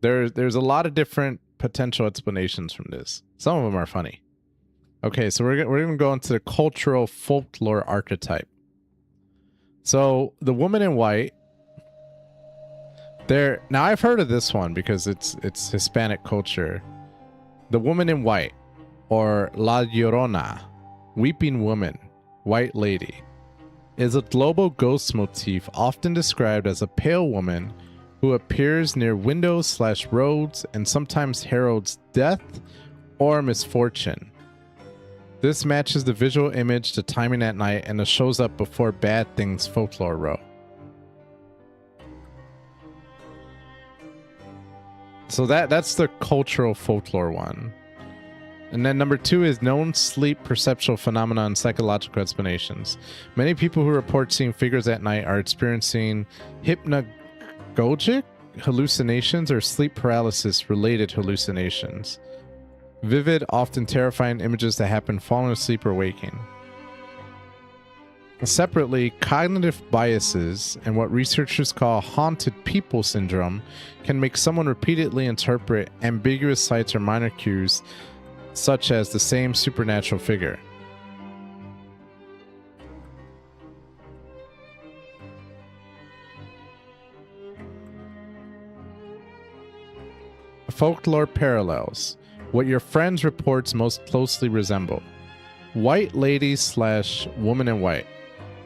There's a lot of different potential explanations from this. Some of them are funny. Okay, so we're gonna go into the cultural folklore archetype. So the woman in white. Now I've heard of this one because it's Hispanic culture. The woman in white, or La Llorona, weeping woman, white lady, is a global ghost motif often described as a pale woman who appears near windows/roads and sometimes heralds death or misfortune. This matches the visual image to timing at night and it shows up before bad things folklore wrote. So that's the cultural folklore one. And then number 2 is known sleep perceptual phenomena and psychological explanations. Many people who report seeing figures at night are experiencing hypnagogic hallucinations or sleep paralysis related hallucinations. Vivid, often terrifying images that happen falling asleep or waking. Separately, cognitive biases and what researchers call haunted people syndrome can make someone repeatedly interpret ambiguous sights or minor cues, such as the same supernatural figure. Folklore parallels. What your friends' reports most closely resemble. White lady / woman in white.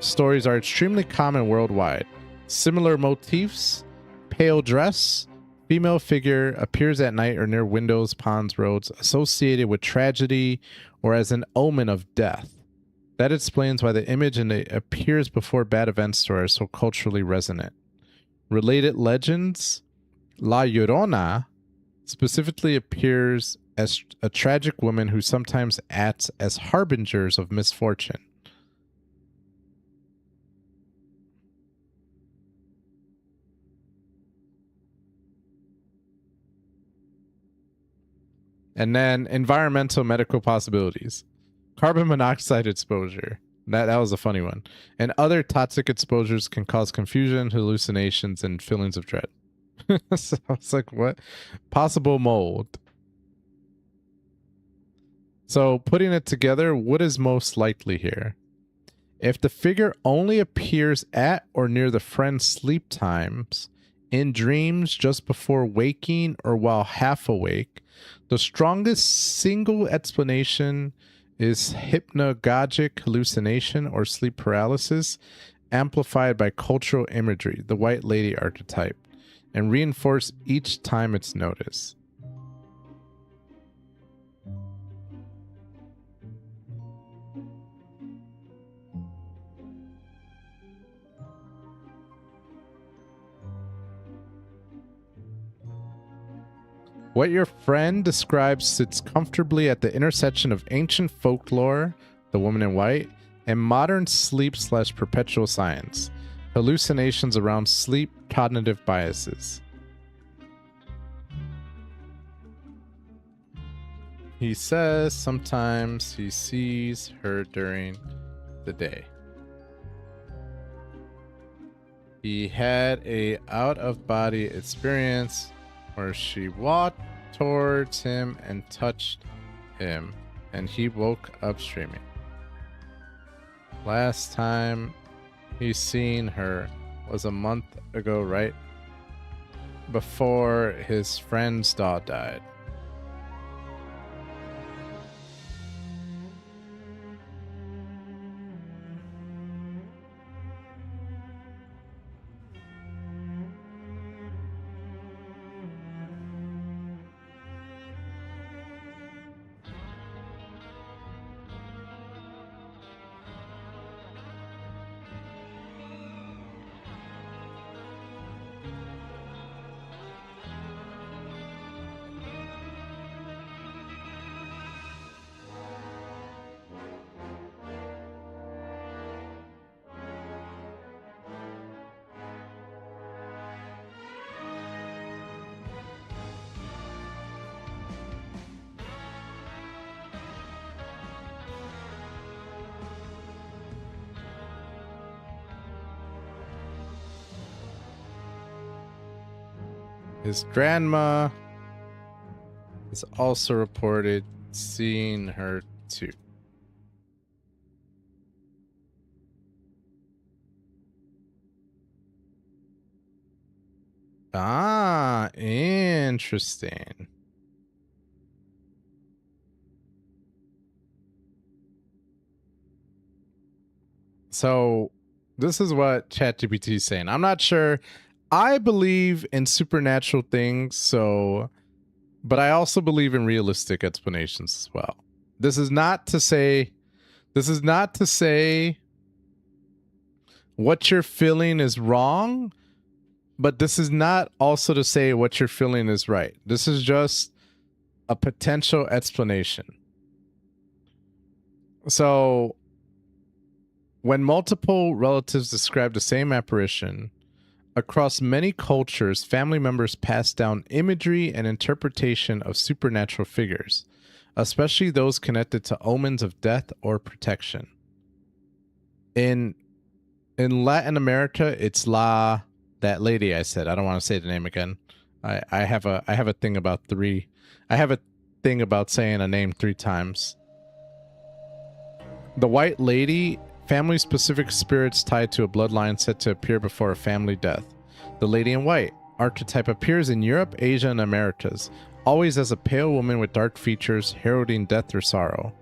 Stories are extremely common worldwide. Similar motifs, pale dress, female figure appears at night or near windows, ponds, roads, associated with tragedy or as an omen of death. That explains why the image and it appears before bad events story are so culturally resonant. Related legends, La Llorona specifically appears as a tragic woman who sometimes acts as harbingers of misfortune. And then environmental medical possibilities. Carbon monoxide exposure. That was a funny one. And other toxic exposures can cause confusion, hallucinations, and feelings of dread. So I was like, what? Possible mold. So putting it together, what is most likely here? If the figure only appears at or near the friend's sleep times, in dreams just before waking or while half awake, the strongest single explanation is hypnagogic hallucination or sleep paralysis, amplified by cultural imagery, the white lady archetype, and reinforced each time it's noticed. What your friend describes sits comfortably at the intersection of ancient folklore, the woman in white, and modern sleep/perpetual science, hallucinations around sleep, cognitive biases. He says sometimes he sees her during the day. He had a out-of-body experience where she walked towards him and touched him, and he woke up screaming. Last time he seen her was a month ago, right before his friend's dog died. His grandma is also reported seeing her too. Ah, interesting. So this is what ChatGPT is saying. I'm not sure. I believe in supernatural things, but I also believe in realistic explanations as well. This is not to say what you're feeling is wrong, but this is not also to say what you're feeling is right. This is just a potential explanation. So when multiple relatives describe the same apparition, across many cultures, family members pass down imagery and interpretation of supernatural figures, especially those connected to omens of death or protection. In Latin America, it's that lady I said. I don't want to say the name again. I have a thing about saying a name 3 times. The white lady, family-specific spirits tied to a bloodline said to appear before a family death. The lady in white archetype appears in Europe, Asia, and Americas, always as a pale woman with dark features, heralding death or sorrow.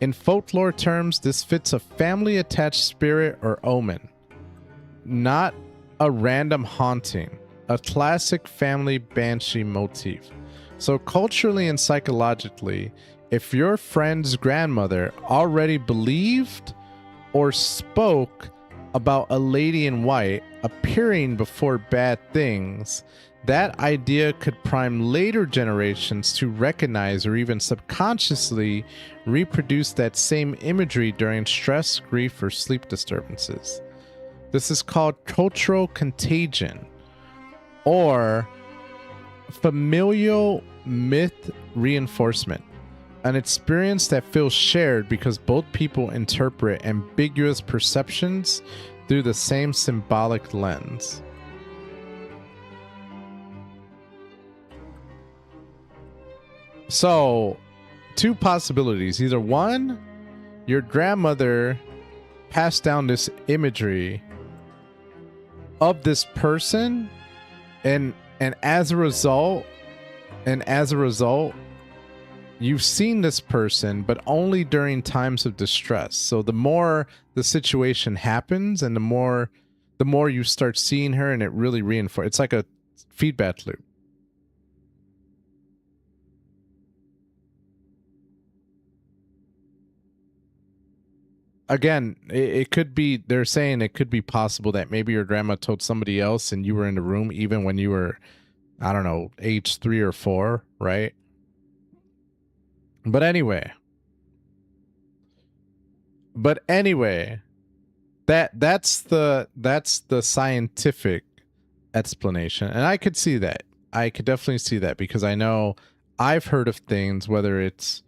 In folklore terms, this fits a family-attached spirit or omen, not a random haunting, a classic family banshee motif. So culturally and psychologically, if your friend's grandmother already believed or spoke about a lady in white appearing before bad things, that idea could prime later generations to recognize or even subconsciously reproduce that same imagery during stress, grief, or sleep disturbances. This is called cultural contagion, or familial myth reinforcement, an experience that feels shared because both people interpret ambiguous perceptions through the same symbolic lens. So, 2 possibilities. Either 1, your grandmother pass down this imagery of this person, and as a result, you've seen this person, but only during times of distress. So the more the situation happens, and the more you start seeing her, and it really reinforces. It's like a feedback loop. Again, it could be, they're saying it could be possible that maybe your grandma told somebody else and you were in the room even when you were, I don't know, age 3 or 4, right? But anyway, that's the scientific explanation, and I could see that. I could definitely see that, because I know I've heard of things, whether it's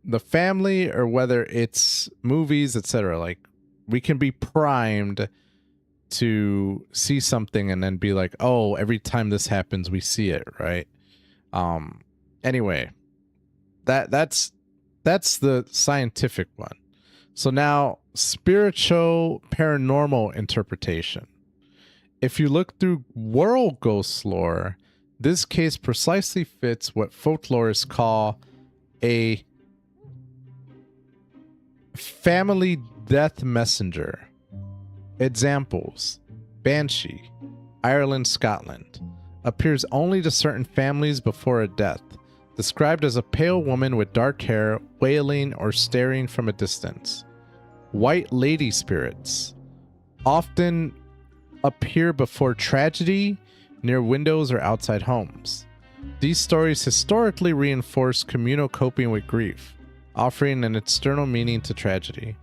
the family or whether it's movies, etc. Like, we can be primed to see something and then be like, oh, every time this happens we see it, right? Anyway, that's the scientific one. So now, spiritual paranormal interpretation. If you look through world ghost lore, this case precisely fits what folklorists call a family death messenger. Examples: Banshee, Ireland, Scotland. Appears only to certain families before a death. Described as a pale woman with dark hair, wailing or staring from a distance. White lady spirits. Often appear before tragedy, near windows or outside homes. These stories historically reinforce communal coping with grief, offering an external meaning to tragedy.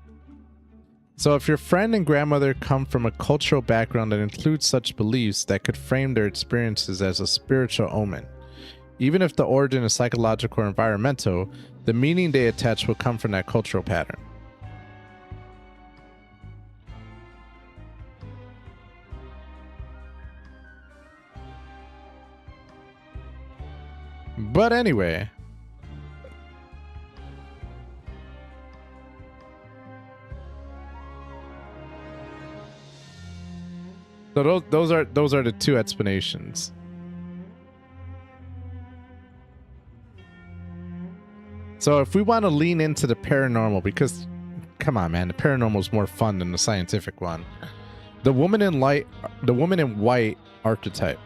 So if your friend and grandmother come from a cultural background that includes such beliefs that could frame their experiences as a spiritual omen, even if the origin is psychological or environmental, the meaning they attach will come from that cultural pattern. But anyway, so those are the two explanations. So if we want to lean into the paranormal, because come on, man, the paranormal is more fun than the scientific one. The woman in white archetype.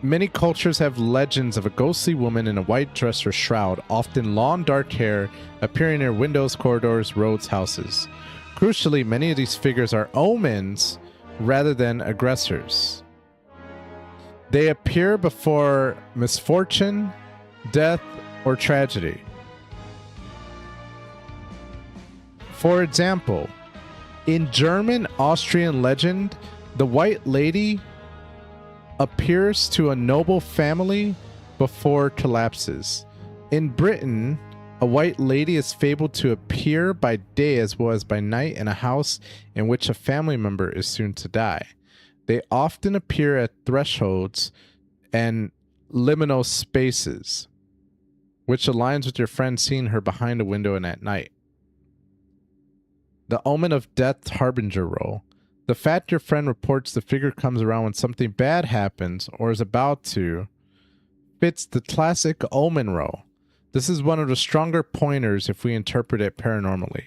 Many cultures have legends of a ghostly woman in a white dress or shroud, often long dark hair, appearing near windows, corridors, roads, houses. Crucially, many of these figures are omens rather than aggressors. They appear before misfortune, death, or tragedy. For example, in German Austrian legend, the White Lady appears to a noble family before collapses. In Britain, a white lady is fabled to appear by day as well as by night in a house in which a family member is soon to die. They often appear at thresholds and liminal spaces, which aligns with your friend seeing her behind a window and at night. The omen of death harbinger role. The fact your friend reports the figure comes around when something bad happens or is about to fits the classic omen role. This is one of the stronger pointers if we interpret it paranormally.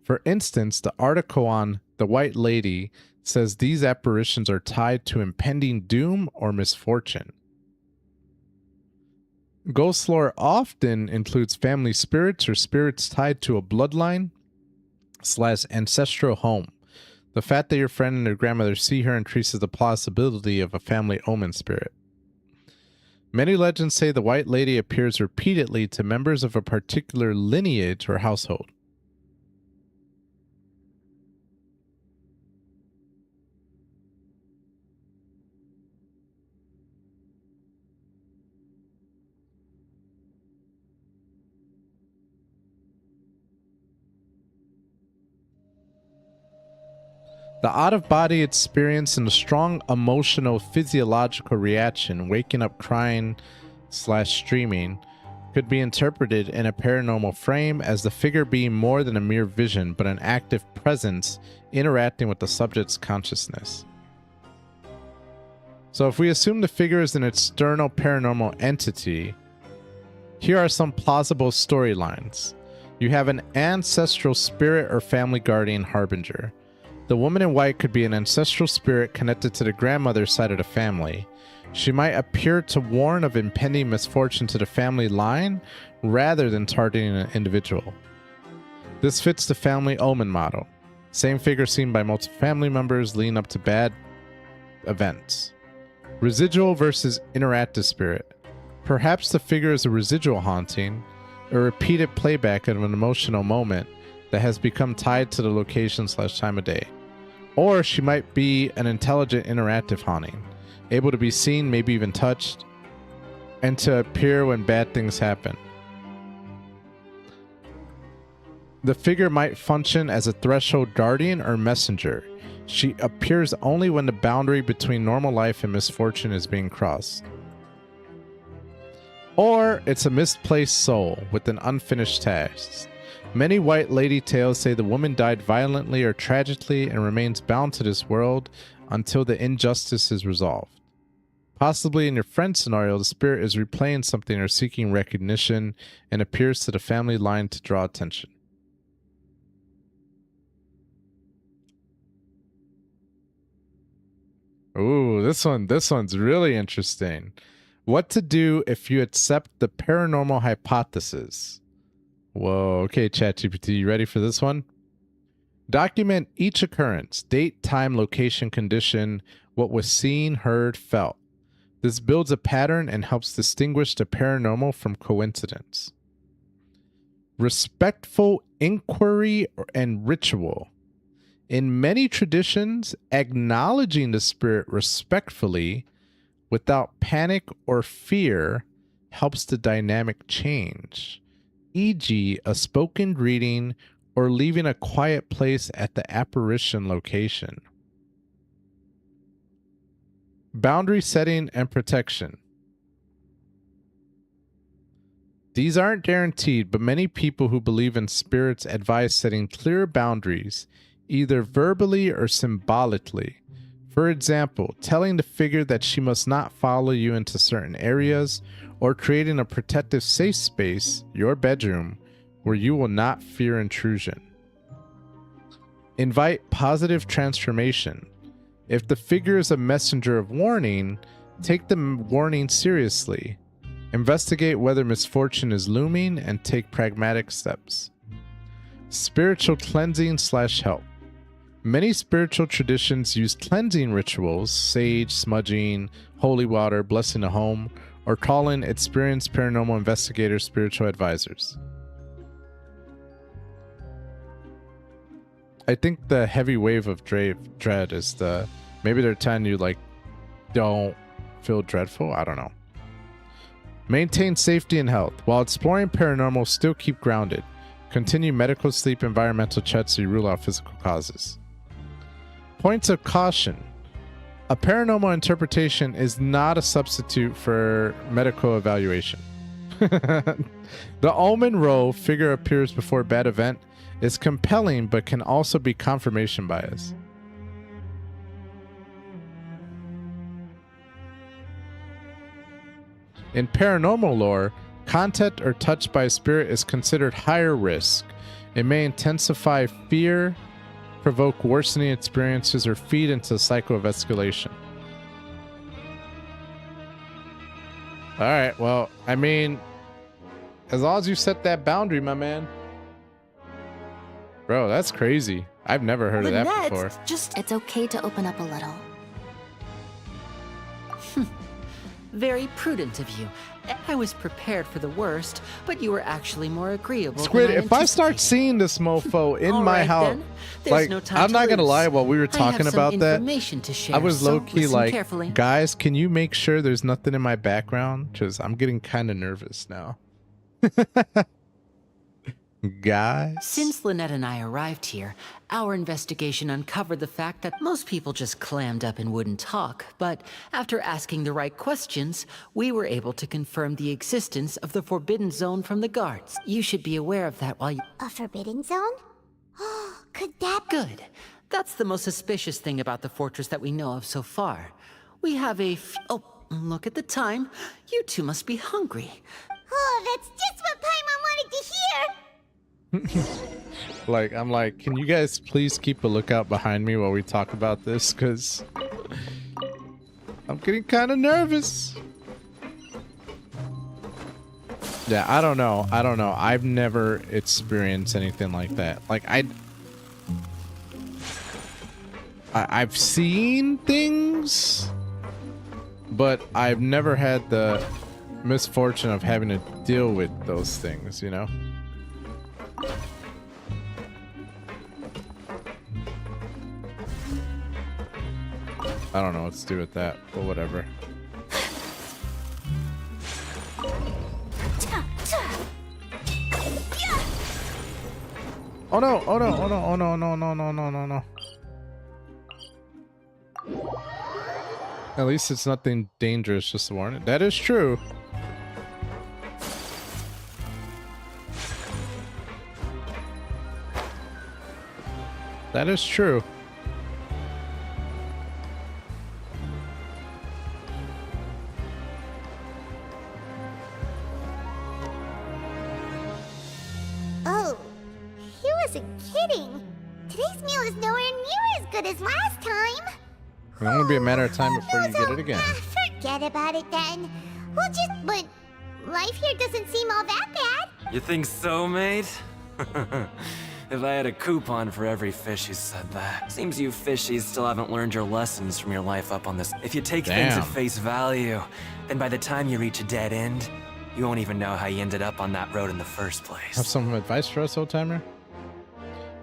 For instance, the article on the White Lady says these apparitions are tied to impending doom or misfortune. Ghost lore often includes family spirits or spirits tied to a bloodline / ancestral home. The fact that your friend and your grandmother see her increases the plausibility of a family omen spirit. Many legends say the White Lady appears repeatedly to members of a particular lineage or household. The out-of-body experience and the strong emotional physiological reaction, waking up crying / streaming, could be interpreted in a paranormal frame as the figure being more than a mere vision, but an active presence interacting with the subject's consciousness. So if we assume the figure is an external paranormal entity, here are some plausible storylines. You have an ancestral spirit or family guardian harbinger. The woman in white could be an ancestral spirit connected to the grandmother's side of the family. She might appear to warn of impending misfortune to the family line rather than targeting an individual. This fits the family omen model. Same figure seen by multiple family members leading up to bad events. Residual versus interactive spirit. Perhaps the figure is a residual haunting, a repeated playback of an emotional moment that has become tied to the location/time of day. Or she might be an intelligent interactive haunting, able to be seen, maybe even touched, and to appear when bad things happen. The figure might function as a threshold guardian or messenger. She appears only when the boundary between normal life and misfortune is being crossed. Or it's a misplaced soul with an unfinished task. Many white lady tales say the woman died violently or tragically and remains bound to this world until the injustice is resolved. Possibly in your friend's scenario, the spirit is replaying something or seeking recognition and appears to the family line to draw attention. Ooh, this one's really interesting. What to do if you accept the paranormal hypothesis? Whoa, okay, ChatGPT, you ready for this one? Document each occurrence, date, time, location, condition, what was seen, heard, felt. This builds a pattern and helps distinguish the paranormal from coincidence. Respectful inquiry and ritual. In many traditions, acknowledging the spirit respectfully without panic or fear helps the dynamic change. E.g., a spoken greeting or leaving a quiet place at the apparition location. Boundary setting and protection. These aren't guaranteed, but many people who believe in spirits advise setting clear boundaries, either verbally or symbolically. For example, telling the figure that she must not follow you into certain areas, or creating a protective safe space, your bedroom, where you will not fear intrusion. Invite positive transformation. If the figure is a messenger of warning, take the warning seriously. Investigate whether misfortune is looming and take pragmatic steps. Spiritual cleansing/help. Many spiritual traditions use cleansing rituals, sage, smudging, holy water, blessing a home, or call in experienced paranormal investigators, spiritual advisors. I think the heavy wave of dread is maybe they're telling you, like, don't feel dreadful. I don't know. Maintain safety and health. While exploring paranormal, still keep grounded. Continue medical, sleep, environmental checks so you rule out physical causes. Points of caution. A paranormal interpretation is not a substitute for medical evaluation. The omen role, figure appears before a bad event, is compelling but can also be confirmation bias. In paranormal lore, contact or touch by a spirit is considered higher risk. It may intensify fear, provoke worsening experiences, or feed into a cycle of escalation. Alright, well, I mean, as long as you set that boundary, my man. Bro, that's crazy. I've never heard of that before. It's okay to open up a little. Very prudent of you. I was prepared for the worst, but you were actually more agreeable. Squid, than I if I start seeing this mofo in All my right, house, then. There's like, no time I'm to not gonna lose. lie, while we were I have talking some about that, information to share, I was so low-key listen like, carefully. guys, can you make sure there's nothing in my background? Because I'm getting kind of nervous now. Guys? Since Lynette and I arrived here, our investigation uncovered the fact that most people just clammed up and wouldn't talk, but after asking the right questions, we were able to confirm the existence of the Forbidden Zone from the guards. You should be aware of that while you— A forbidden zone? Could that— Good. That's the most suspicious thing about the fortress that we know of so far. We have oh, look at the time. You two must be hungry. Oh, that's just what Paimon wanted to hear! Like, I'm like, can you guys please keep a lookout behind me while we talk about this? Because I'm getting kind of nervous. Yeah, I don't know. I've never experienced anything like that. Like, I've seen things, but I've never had the misfortune of having to deal with those things, you know? I don't know what to do with that, but whatever. Oh no, oh no, oh no, oh no, no, no, no, no, no, no. At least it's nothing dangerous, just a warning. That is true. That is true. Oh, he wasn't kidding. Today's meal is nowhere near as good as last time. It'll only be a matter of time before you get it again. Forget about it then. But life here doesn't seem all that bad. You think so, mate? If I had a coupon for every fish who said that. Seems you fishies still haven't learned your lessons from your life up on this. If you take things at face value, then by the time you reach a dead end, you won't even know how you ended up on that road in the first place. Have some advice for us, old timer?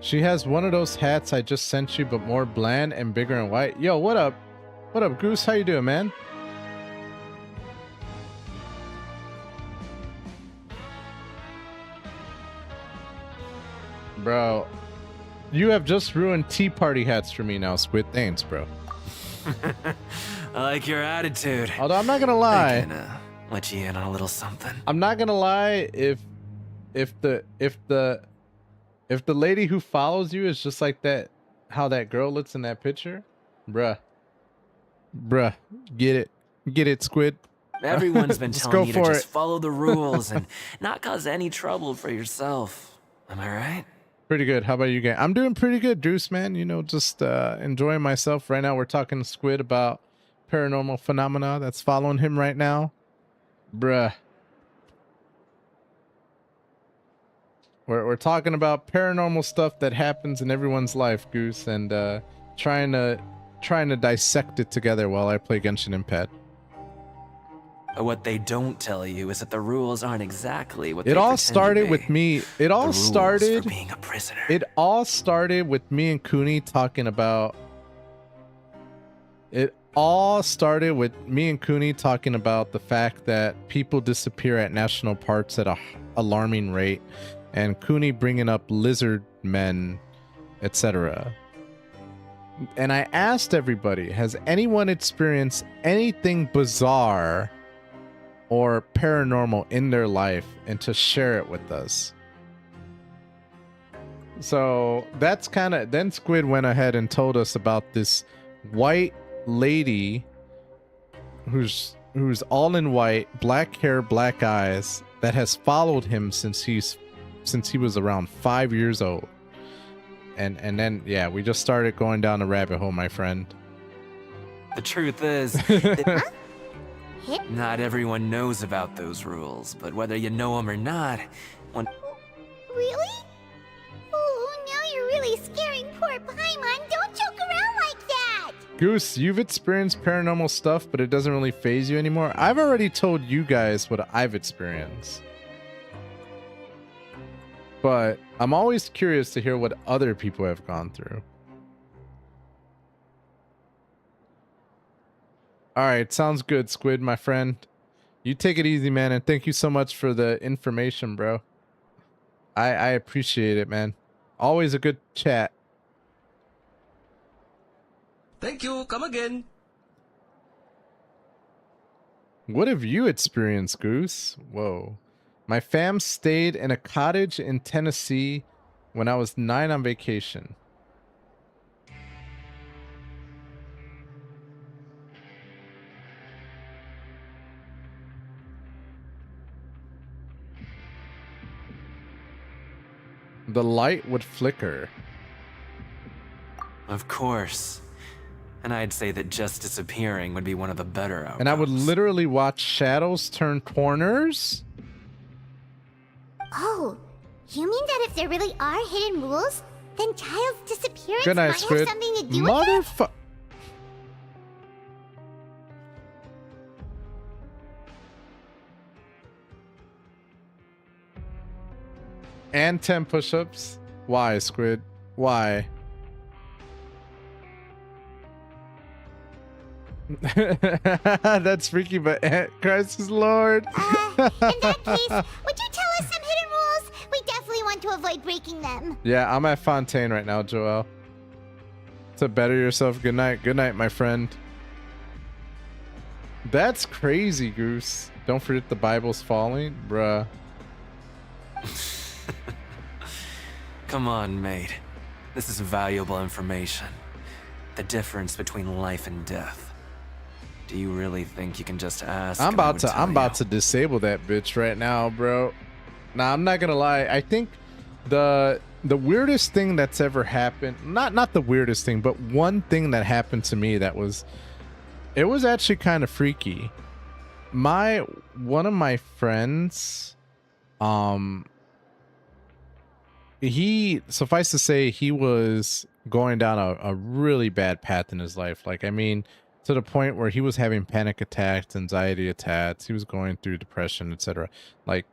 She has one of those hats I just sent you, but more bland and bigger and white. Yo, what up? What up, Goose? How you doing, man? Bro, you have just ruined tea party hats for me now, Squid. Thanks, bro. I like your attitude. Although I'm not gonna lie, I can let you in on a little something. I'm not gonna lie. If the lady who follows you is just like that, how that girl looks in that picture, bruh, get it, Squid. Everyone's been Just telling go you to for just it. follow the rules and not cause any trouble for yourself. Am I right? Pretty good. How about you guys? I'm doing pretty good, Deuce, man. You know, just enjoying myself right now. We're talking to Squid about paranormal phenomena that's following him right now, bruh. We're talking about paranormal stuff that happens in everyone's life, Goose, and trying to dissect it together while I play Genshin Impact. What they don't tell you is that the rules aren't exactly what It they all pretend to started be. with me. It all The rules started for being a prisoner. It all started with me and Cooney talking about. It all started with me and Cooney talking about the fact that people disappear at national parks at a alarming rate, and Cooney bringing up lizard men, etc. And I asked everybody, has anyone experienced anything bizarre or paranormal in their life, and to share it with us? So that's kind of, then Squid went ahead and told us about this white lady who's all in white, black hair, black eyes, that has followed him since he was around 5 years old. And then, yeah, we just started going down the rabbit hole, my friend. The truth is, not everyone knows about those rules, but whether you know them or not, when... Really? Oh, now you're really scaring poor Paimon. Don't joke around like that. Goose, you've experienced paranormal stuff, but it doesn't really faze you anymore. I've already told you guys what I've experienced. But I'm always curious to hear what other people have gone through. All right, sounds good, Squid, my friend. You take it easy, man, and thank you so much for the information, bro. I appreciate it, man. Always a good chat. Thank you. Come again. What have you experienced, Goose? Whoa. My fam stayed in a cottage in Tennessee when I was 9 on vacation. The light would flicker. Of course. And I'd say that just disappearing would be one of the better outcomes. And I would literally watch shadows turn corners. Oh, you mean that if there really are hidden rules, then Child's disappearance Good night, might Squid. have something to do with it? Motherfucker. And 10 push-ups. Why, Squid? Why? That's freaky, but Christ is Lord. In that case, would you tell us some hidden rules? We definitely want to avoid breaking them. Yeah, I'm at Fontaine right now, Joel. To better yourself, good night. Good night, my friend. That's crazy, Goose. Don't forget the Bible's falling, bruh. Come on, mate. This is valuable information. The difference between life and death. Do you really think you can just ask? I'm about to disable that bitch right now, bro. Nah, I'm not gonna lie. I think the weirdest thing that's ever happened, not the weirdest thing, but one thing that happened to me that was, it was actually kind of freaky. One of my friends, he, suffice to say, he was going down a really bad path in his life. Like, I mean, to the point where he was having panic attacks, anxiety attacks, he was going through depression, etc. Like,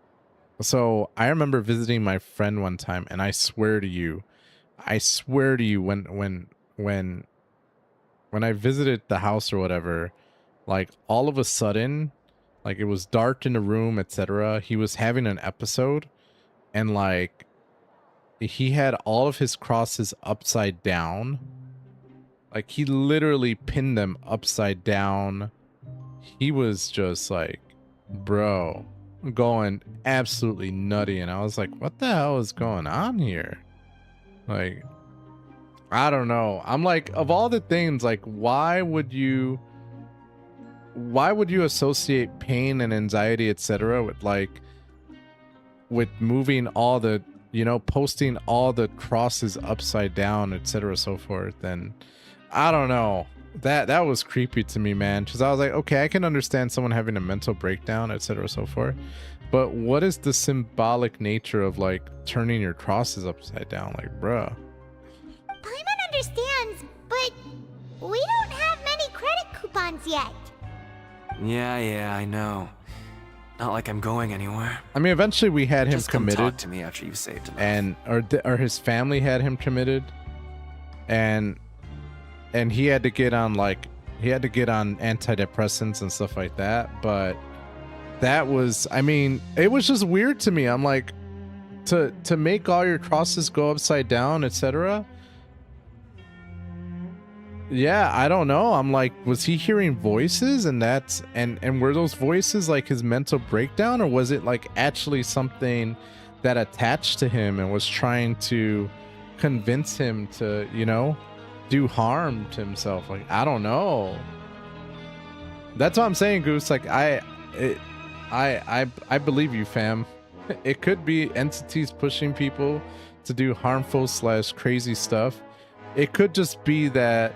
so I remember visiting my friend one time, and I swear to you, when I visited the house or whatever, like all of a sudden, like it was dark in the room, etc. He was having an episode, and like he had all of his crosses upside down. Like he literally pinned them upside down. He was just like, bro, going absolutely nutty. And I was like, what the hell is going on here? Like, I don't know. I'm like, of all the things, like, why would you associate pain and anxiety, etc. with moving all the, posting all the crosses upside down, etc. so forth? And I don't know. That was creepy to me, man. Because I was like, okay, I can understand someone having a mental breakdown, etc. so forth. But what is the symbolic nature of like turning your crosses upside down? Like, bruh. Paimon understands, but we don't have many credit coupons yet. Yeah, I know. Not like I'm going anywhere. I mean, eventually we had him Just come committed. talk to me after you've saved enough. And or his family had him committed, and he had to get on antidepressants and stuff like that. But that was, I mean, it was just weird to me. I'm like, to make all your crosses go upside down, etc. Yeah, I don't know. I'm like, was he hearing voices, and were those voices like his mental breakdown, or was it like actually something that attached to him and was trying to convince him to, do harm to himself? Like, I don't know. That's what I'm saying, Goose. Like, I believe you, fam. It could be entities pushing people to do harmful / crazy stuff. It could just be that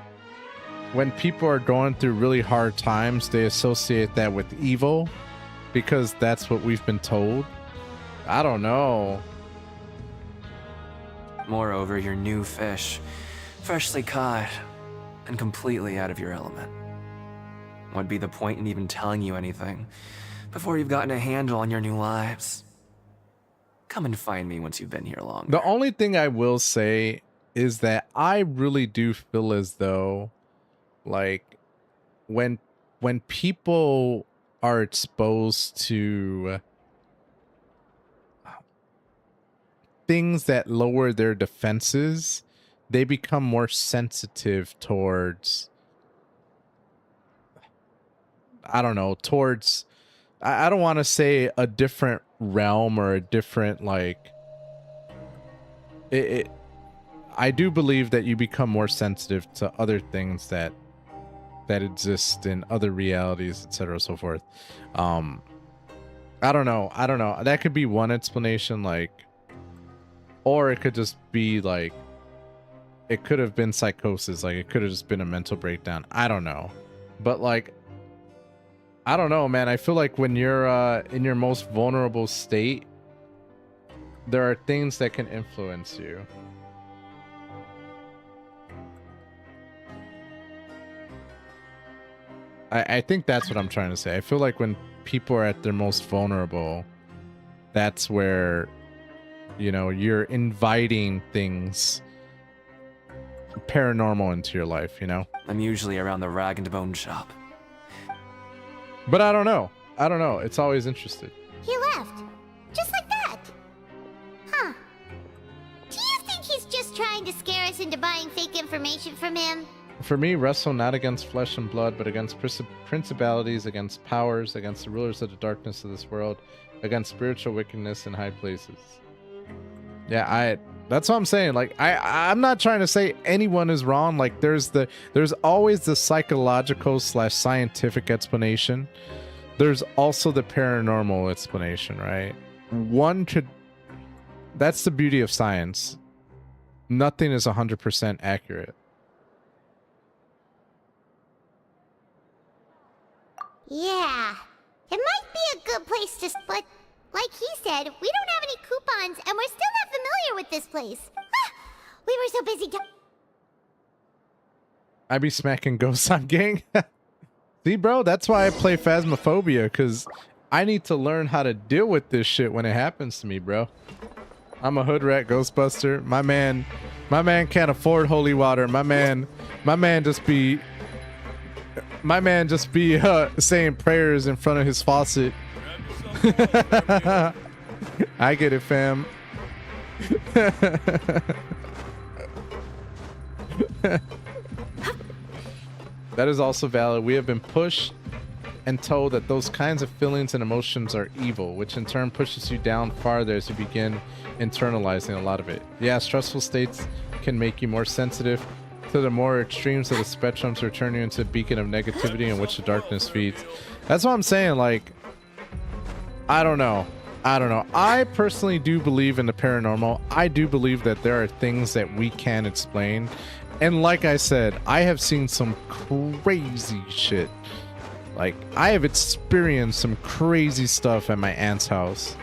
when people are going through really hard times, they associate that with evil because that's what we've been told. I don't know. Moreover, you're new fish, freshly caught, and completely out of your element. What'd be the point in even telling you anything before you've gotten a handle on your new lives? Come and find me once you've been here long. The only thing I will say is that I really do feel as though, like, when people are exposed to things that lower their defenses, they become more sensitive towards, I don't know, towards, I don't want to say a different realm or a different, like, I do believe that you become more sensitive to other things that exist in other realities, etc., so forth. I don't know. That could be one explanation, like, or it could just be like, it could have been psychosis, like it could have just been a mental breakdown. I don't know. But like, I don't know, man. I feel like when you're in your most vulnerable state, there are things that can influence you. I think that's what I'm trying to say. I feel like when people are at their most vulnerable, that's where, you know, you're inviting things paranormal into your life, you know? I'm usually around the rag and bone shop. But I don't know. It's always interesting. He left. Just like that. Huh. Do you think he's just trying to scare us into buying fake information from him? For me, wrestle not against flesh and blood, but against principalities, against powers, against the rulers of the darkness of this world, against spiritual wickedness in high places. Yeah, that's what I'm saying. Like, I'm not trying to say anyone is wrong. Like, there's always the psychological / scientific explanation. There's also the paranormal explanation, right? That's the beauty of science. Nothing is 100% accurate. Yeah. It might be a good place to split. Like he said, we don't have any coupons, and we're still not familiar with this place. Ah, we were so busy. I be smacking ghosts on gang. See, bro, that's why I play Phasmophobia, because I need to learn how to deal with this shit when it happens to me, bro. I'm a hood rat ghostbuster. My man can't afford holy water. My man just be saying prayers in front of his faucet. I get it, fam. That is also valid. We have been pushed and told that those kinds of feelings and emotions are evil, which in turn pushes you down farther as you begin internalizing a lot of it. Yeah, stressful states can make you more sensitive to the more extremes of the spectrum to turn you into a beacon of negativity in which the darkness feeds. That's what I'm saying. Like, I don't know. I personally do believe in the paranormal. I do believe that there are things that we can't explain. And like I said, I have seen some crazy shit. Like, I have experienced some crazy stuff at my aunt's house.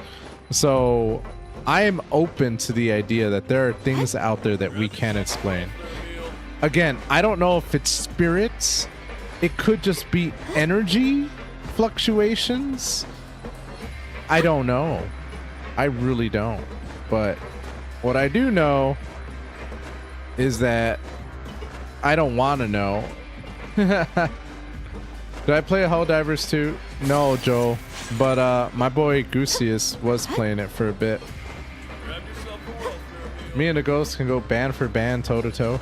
So I am open to the idea that there are things out there that we can't explain. Again, I don't know if it's spirits. It could just be energy fluctuations. I don't know. I really don't. But what I do know is that I don't want to know. Did I play Helldivers 2? No, Joel. But my boy Gooseus was playing it for a bit. Me and the ghost can go band for band, toe to toe.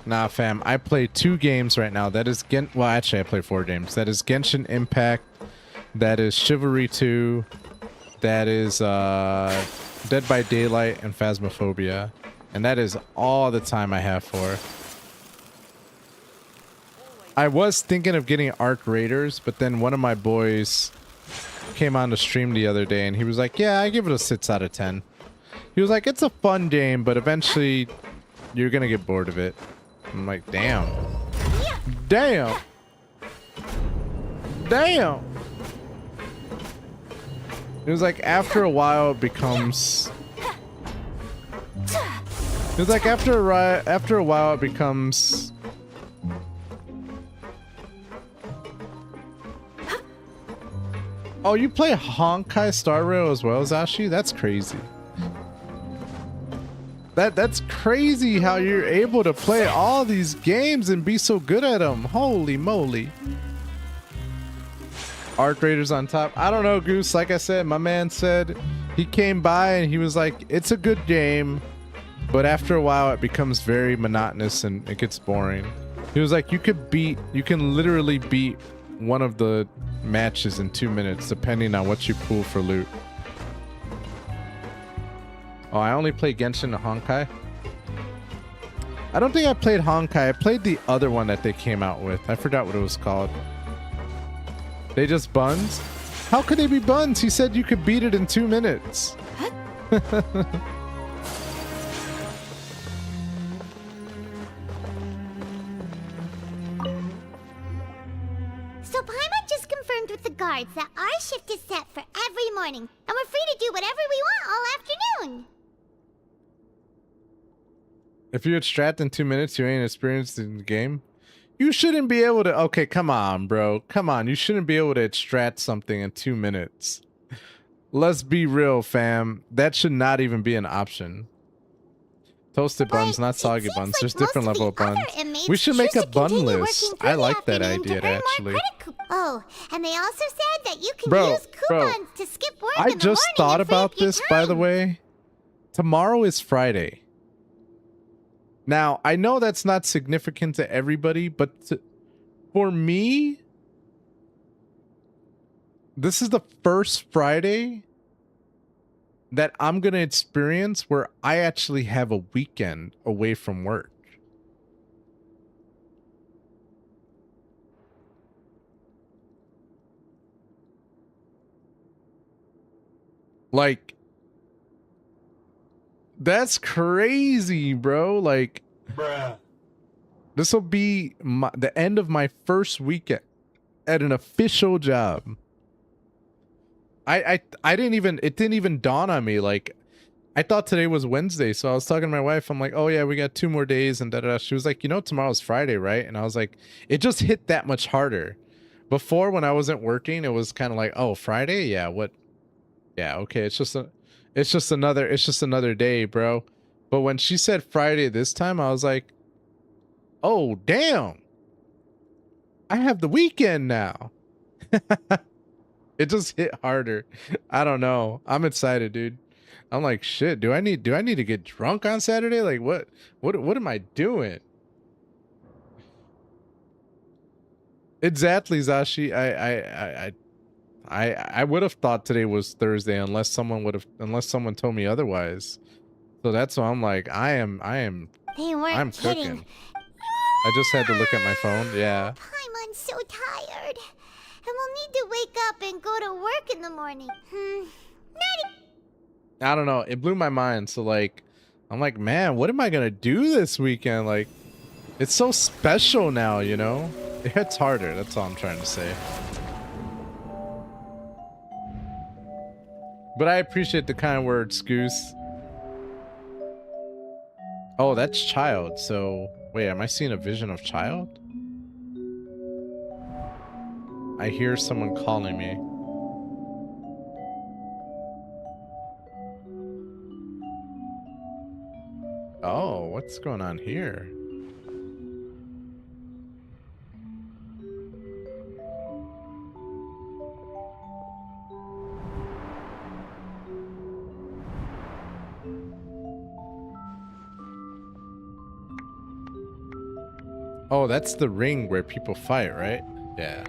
Nah, fam. I play 2 games right now. That is well, actually, I play 4 games. That is Genshin Impact. That is Chivalry 2. That is Dead by Daylight and Phasmophobia. And that is all the time I have for. I was thinking of getting Arc Raiders, but then one of my boys came on the stream the other day and he was like, yeah, I give it a 6 out of 10. He was like, it's a fun game, but eventually you're gonna get bored of it. I'm like, damn. Damn. Damn. It was like after a while it becomes. It was like after a while it becomes. Oh, you play Honkai Star Rail as well as Ashi? That's crazy. That's crazy how you're able to play all these games and be so good at them. Holy moly. Arc Raiders on top. I don't know, Goose. Like I said, my man said he came by and he was like, it's a good game, but after a while it becomes very monotonous and it gets boring. He was like, you can literally beat one of the matches in 2 minutes depending on what you pull for loot. Oh, I only play Genshin Honkai. I don't think I played Honkai. I played the other one that they came out with. I forgot what it was called. They just buns? How could they be buns? He said you could beat it in 2 minutes. So Paimon just confirmed with the guards that our shift is set for every morning, and we're free to do whatever we want all afternoon. If you had strat in 2 minutes, you ain't experienced in the game. You shouldn't be able to. Okay, come on, bro. Come on. You shouldn't be able to strat something in 2 minutes. Let's be real, fam. That should not even be an option. Toasted buns, not soggy buns. There's different level of buns. We should make a bun list. I like that idea, actually. Oh, and they also said that you can use coupons to skip work I in the just morning thought and free up about your this, by the way. Tomorrow is Friday. Now, I know that's not significant to everybody, but for me, this is the first Friday that I'm going to experience where I actually have a weekend away from work. Like, that's crazy, bro. Like, bruh. This will be the end of my first weekend at an official job. I didn't even, it didn't even dawn on me. Like, I thought today was Wednesday, so I was talking to my wife. I'm like, oh yeah, we got 2 more days and da-da-da. She was like, you know, tomorrow's Friday, right? And I was like, it just hit that much harder. Before, when I wasn't working, it was kind of like, oh, Friday? Yeah, what? Yeah, okay, it's just another day, bro. But when she said Friday this time, I was like, oh, damn. I have the weekend now. It just hit harder. I don't know. I'm excited, dude. I'm like, shit, do I need to get drunk on Saturday? Like, what am I doing? Exactly, Zashi. I would have thought today was Thursday unless someone told me otherwise. So that's why I'm like, I'm I'm cooking. I just had to look at my phone. Yeah. Paimon's so tired. And we'll need to wake up and go to work in the morning. I don't know. It blew my mind. So like, I'm like, man, what am I gonna do this weekend? Like, it's so special now, you know? It hits harder. That's all I'm trying to say. But I appreciate the kind words, Goose. Oh, that's Child. So, wait, am I seeing a vision of Child? I hear someone calling me. Oh, what's going on here? Oh, that's the ring where people fight, right? Yeah.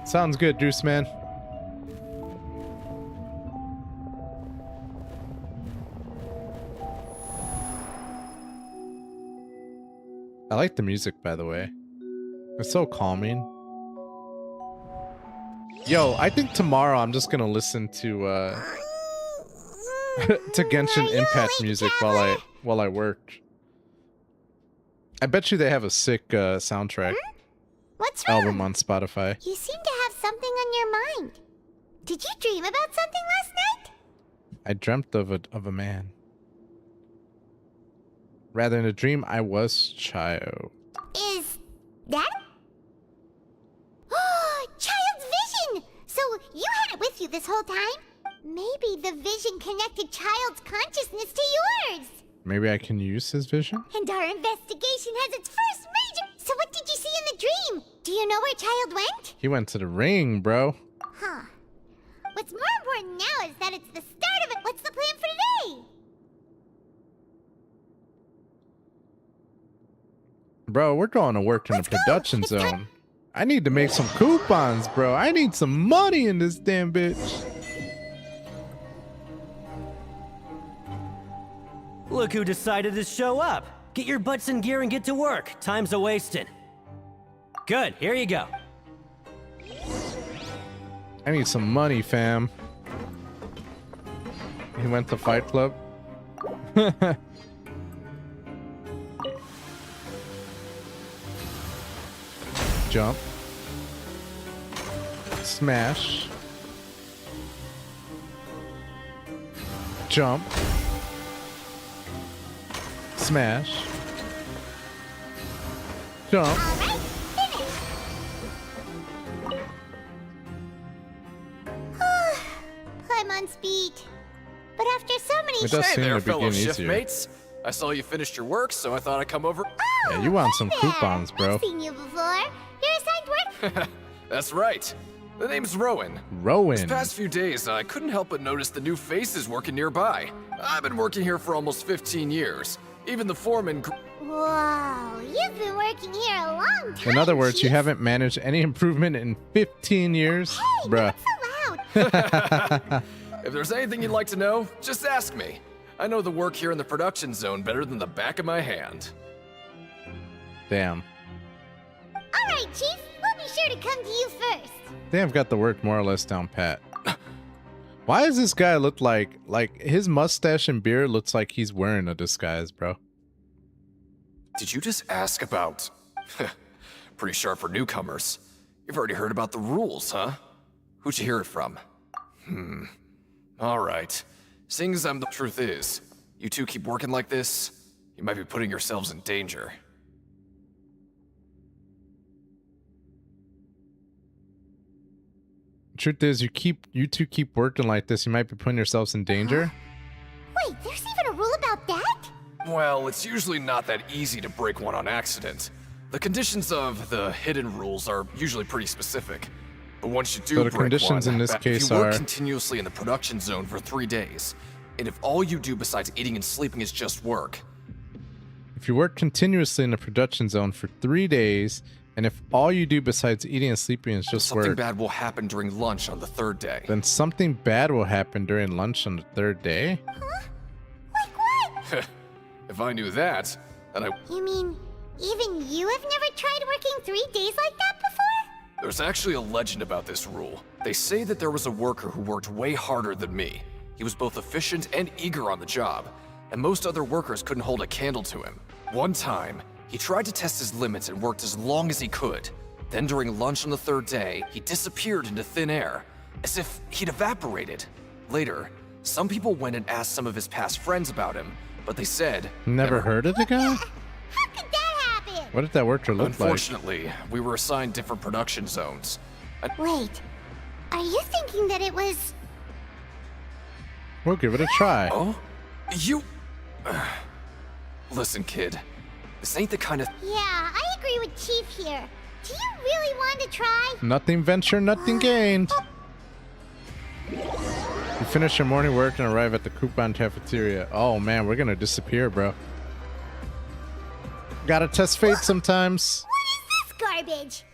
Sounds good, Deuce Man. I like the music, by the way. It's so calming. Yo, I think tomorrow I'm just gonna listen to to Genshin Impact music while I work. I bet you they have a sick soundtrack. What's wrong? Album on Spotify. You seem to have something on your mind. Did you dream about something last night? I dreamt of a man. Rather, in a dream, I was Child. Is that? Oh, Child's vision! So you had it with you this whole time? Maybe the vision connected Child's consciousness to yours. Maybe I can use his vision? And our investigation has its first major So what did you see in the dream? Do you know where Child went? He went to the ring, bro. Huh. What's more important now is that it's the start of it. What's the plan for today? Bro, we're going to work in the production zone. I need to make some coupons, bro. I need some money in this damn bitch. Look who decided to show up. Get your butts in gear and get to work. Time's a-wasting. Good, here you go. I need some money, fam. He went to Fight Club. Jump. Smash. Jump. Smash. Jump. I'm on speed. But after so many It does Hey seem there, to be fellow getting shift easier. mates. I saw you finished your work, so I thought I'd come over. Yeah, you want some coupons, bro. I've seen you before. You're assigned work. That's right. The name's Rowan. Rowan. These past few days, I couldn't help but notice the new faces working nearby. I've been working here for almost 15 years. Even the foreman. Whoa, you've been working here a long time. In other words, you haven't managed any improvement in 15 years? Bruh. If there's anything you'd like to know, just ask me. I know the work here in the production zone better than the back of my hand. Damn. All right, Chief. We'll be sure to come to you first. They have got the work more or less down pat. Why does this guy look like his mustache and beard looks like he's wearing a disguise, bro? Did you just ask about... Pretty sharp for newcomers. You've already heard about the rules, huh? Who'd you hear it from? Alright. Seeing as the truth is, you two keep working like this, you might be putting yourselves in danger. Truth is, you two keep working like this, you might be putting yourselves in danger. Wait, there's even a rule about that? Well, it's usually not that easy to break one on accident. The conditions of the hidden rules are usually pretty specific. But once you do So the break conditions one, in this if case you work are- continuously in the production zone for 3 days, and if all you do besides eating and sleeping is just work, If you work continuously in the production zone for 3 days, and if all you do besides eating and sleeping is just something work, bad will happen during lunch on the 3rd day. then something bad will happen during lunch on the 3rd day? If I knew that, then I... You mean, even you have never tried working 3 days like that before? There's actually a legend about this rule. They say that there was a worker who worked way harder than me. He was both efficient and eager on the job, and most other workers couldn't hold a candle to him. One time, he tried to test his limits and worked as long as he could. Then during lunch on the 3rd day, he disappeared into thin air, as if he'd evaporated. Later, some people went and asked some of his past friends about him, but they said... Never heard of the guy? How could that happen? What did that worker look like? Unfortunately, we were assigned different production zones. Wait, are you thinking that it was... We'll give it a try. Oh? You... Listen, kid. This ain't the kind of... Yeah, I agree with Chief here. Do you really want to try? Nothing venture, nothing gained. You finish your morning work and arrive at the coupon cafeteria. Oh man, we're gonna disappear, bro. Gotta test fate sometimes. What is this garbage?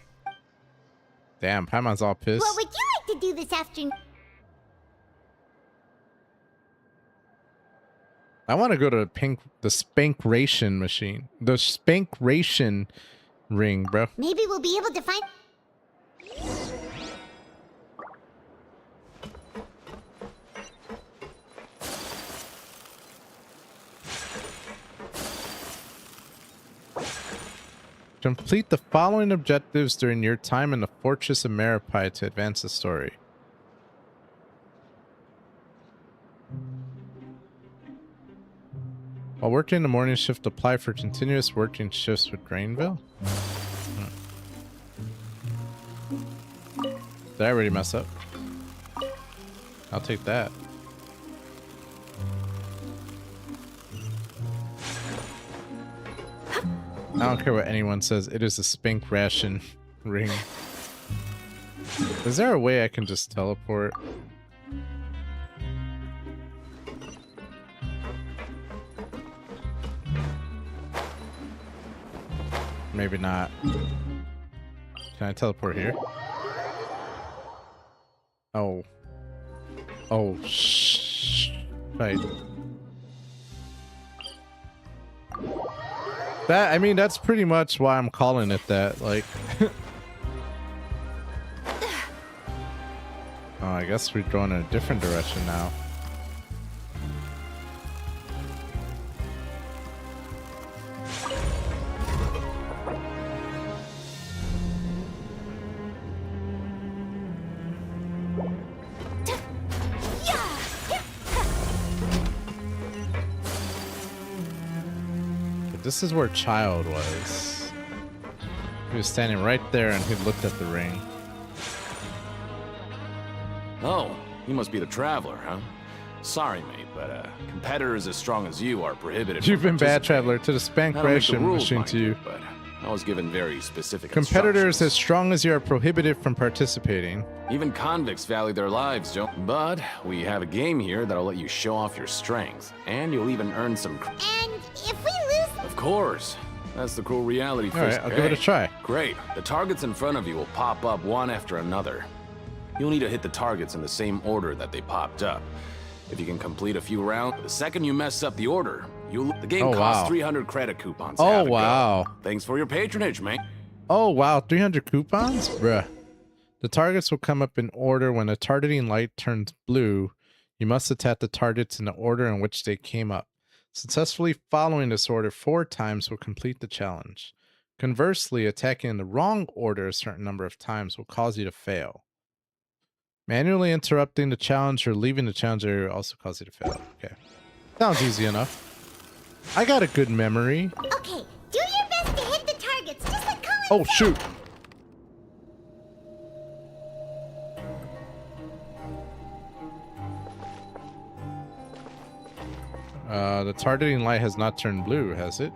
Damn, Paimon's all pissed. What would you like to do this afternoon? I want to go to the spankration machine. The spankration ring, bro. Maybe we'll be able to find... Complete the following objectives during your time in the Fortress of Meripide to advance the story. While working the morning shift, apply for continuous working shifts with Grainville. Did I already mess up? I'll take that. don't care what anyone says. It is a spank ration ring. Is there a way I can just teleport? Maybe not. Can I teleport here? Oh. Oh, shh. Right. That, I mean, that's pretty much why I'm calling it that. Like, oh, I guess we're going in a different direction now. This is where Child was. He was standing right there and he looked at the ring. Oh, you must be the Traveler, huh? Sorry, mate, but competitors as strong as you are prohibited. You've been bad, Traveler, to the spank ration machine to you. But I was given very specific Competitors as strong as you are prohibited from participating. Even convicts value their lives, Joe. But we have a game here that'll let you show off your strength, and you'll even earn some. And if we lose, of course. That's the cruel reality. All right, I'll give it a try. Great. The targets in front of you will pop up one after another. You'll need to hit the targets in the same order that they popped up. If you can complete a few rounds, the second you mess up the order, the game costs 300 credit coupons. Oh, wow. Thanks for your patronage, mate. Oh, wow. 300 coupons? Bruh. The targets will come up in order. When the targeting light turns blue, you must attack the targets in the order in which they came up. Successfully following this order 4 times will complete the challenge. Conversely, attacking in the wrong order a certain number of times will cause you to fail. Manually interrupting the challenge or leaving the challenge area will also cause you to fail. Okay. Sounds easy enough. I got a good memory. okay, do your best to hit the targets, just like Colin. Oh, shoot. The targeting light has not turned blue, has it?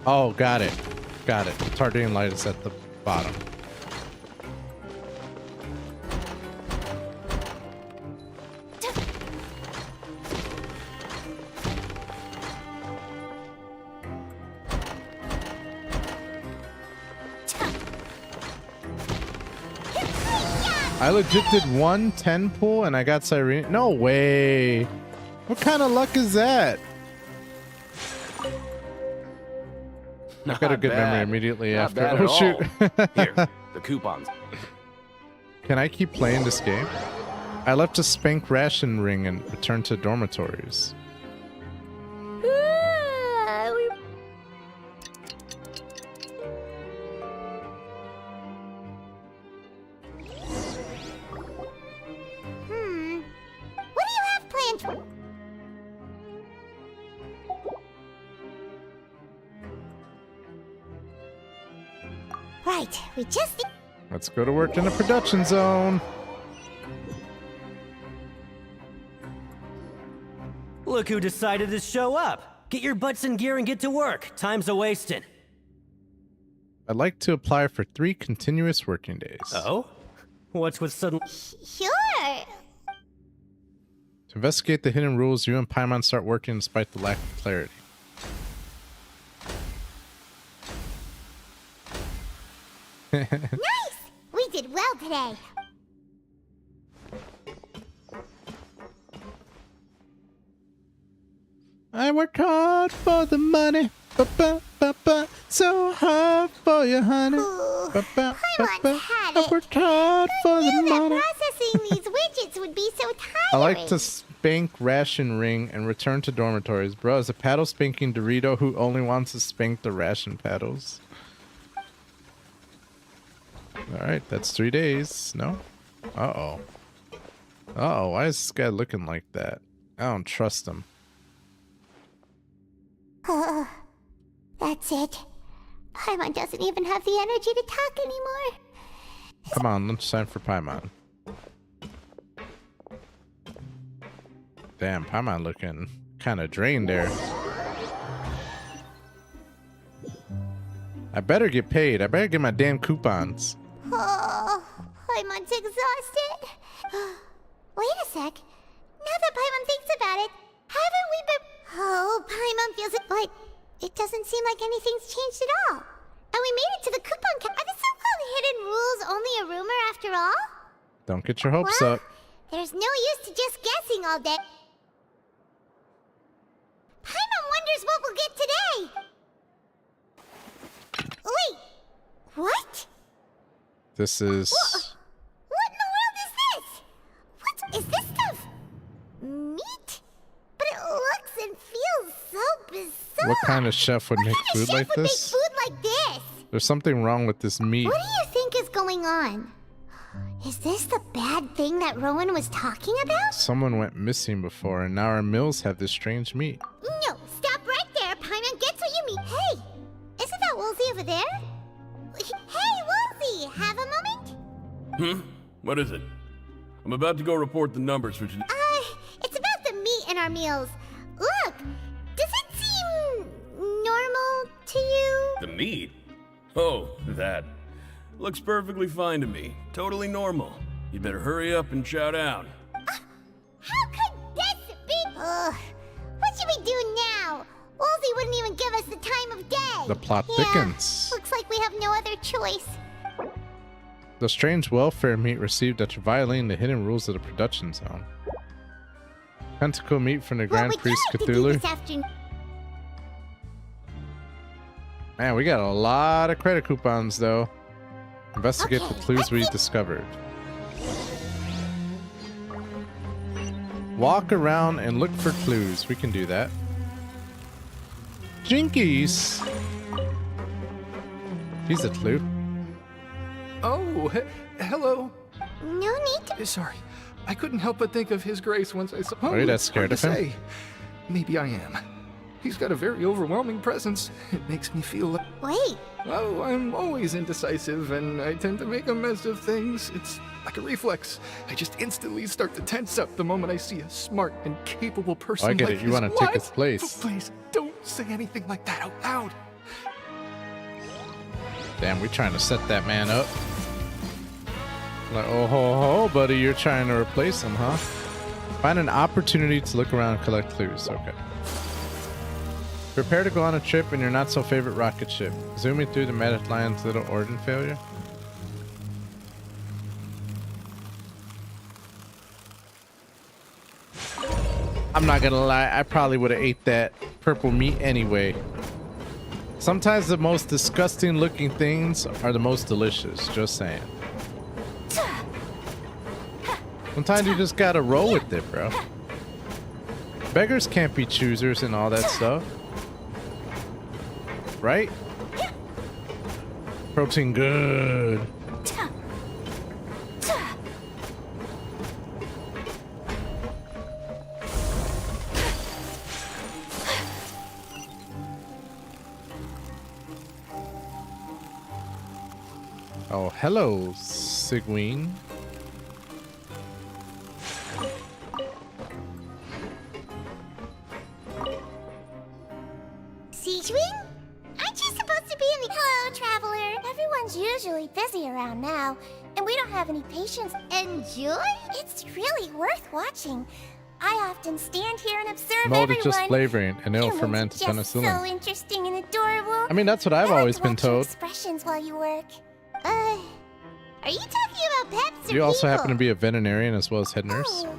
Oh, got it. Got it. The targeting light is at the bottom. I legit did 110 pull and I got Siren. No way. What kind of luck is that? I've got a good memory immediately after. Oh, shoot. Here, the coupons. Can I keep playing this game? I left a spank ration ring and returned to dormitories. What do you have planned for? Right, we just... Let's go to work in the production zone. Look who decided to show up. Get your butts in gear and get to work. Time's a-wasting. I'd like to apply for 3 continuous working days. Oh? What's with sudden... Sure. To investigate the hidden rules, you and Paimon start working despite the lack of clarity. Nice! We did well today. I worked hard for the money, so hard for you, honey. I worked hard for the money. Processing these widgets would be so tiring. I like to spank ration ring and return to dormitories. Bro, is a paddle spanking Dorito who only wants to spank the ration paddles. Alright, that's 3 days. No? Uh-oh. Uh-oh, why is this guy looking like that? I don't trust him. That's it. Paimon doesn't even have the energy to talk anymore. Come on, lunchtime for Paimon. Damn, Paimon looking kind of drained there. I better get paid. I better get my damn coupons. Oh, Paimon's exhausted. Wait a sec. Now that Paimon thinks about it, haven't we been... Oh, Paimon feels it, but it doesn't seem like anything's changed at all. And we made it to the coupon Are the so-called hidden rules only a rumor after all? Don't get your hopes Well, up. There's no use to just guessing all day. Paimon wonders what we'll get today. Wait, what? This is... What in the world is this? What is this stuff? Meat? But it looks and feels so bizarre. What kind of chef would make food like this? Food like this? There's something wrong with this meat. What do you think is going on? Is this the bad thing that Rowan was talking about? Someone went missing before, and now our mills have this strange meat. No, stop right there. Paimon gets what you mean. Hey, isn't that Woolsey over there? Hey, Woolsey, have a moment? What is it? I'm about to go report the numbers for today. It's about the meat in our meals. Look, does it seem normal to you? The meat? Oh, that. Looks perfectly fine to me. Totally normal. You better hurry up and chow down. How could this be? What should we do now? Woolsey wouldn't even give us the time of day. The plot thickens. Looks like we have no other choice. The strange welfare meat received after violating the hidden rules of the production zone. Tentacle meat from the Grand Priest Cthulhu. Man, we got a lot of credit coupons though. Investigate the clues we discovered. Walk around and look for clues. We can do that. Jinkies! He's a clue. Oh, hello. No need to... Sorry. I couldn't help but think of His Grace once I saw... Are you that scared of him? Say. Maybe I am. He's got a very overwhelming presence. It makes me feel like... Wait. Oh, I'm always indecisive, and I tend to make a mess of things. It's like a reflex. I just instantly start to tense up the moment I see a smart and capable person. I get like it. You want to take his place. Oh, please, don't say anything like that out loud. Damn, we trying to set that man up. Like, oh ho ho, buddy, you're trying to replace him, huh? Find an opportunity to look around and collect clues. Okay. Prepare to go on a trip in your not-so-favorite rocket ship. Zooming through the Medic Lion's little organ failure. I'm not gonna lie, I probably would have ate that purple meat anyway. Sometimes the most disgusting looking things are the most delicious, just saying. Sometimes you just gotta roll with it, bro. Beggars can't be choosers and all that stuff. Right? Protein good. Oh, hello, Sigween. Sigween? Aren't you supposed to be in the... Hello, traveler. Everyone's usually busy around now, and we don't have any patience. Enjoy? It's really worth watching. I often stand here and observe Mold everyone. is just flavoring, and it'll Humans ferment are just so penicillin. interesting and adorable. I mean, that's what I've always been Watch your told. expressions while you work. Are you talking about pets or You also people? happen to be a veterinarian as well as head nurse. Oh,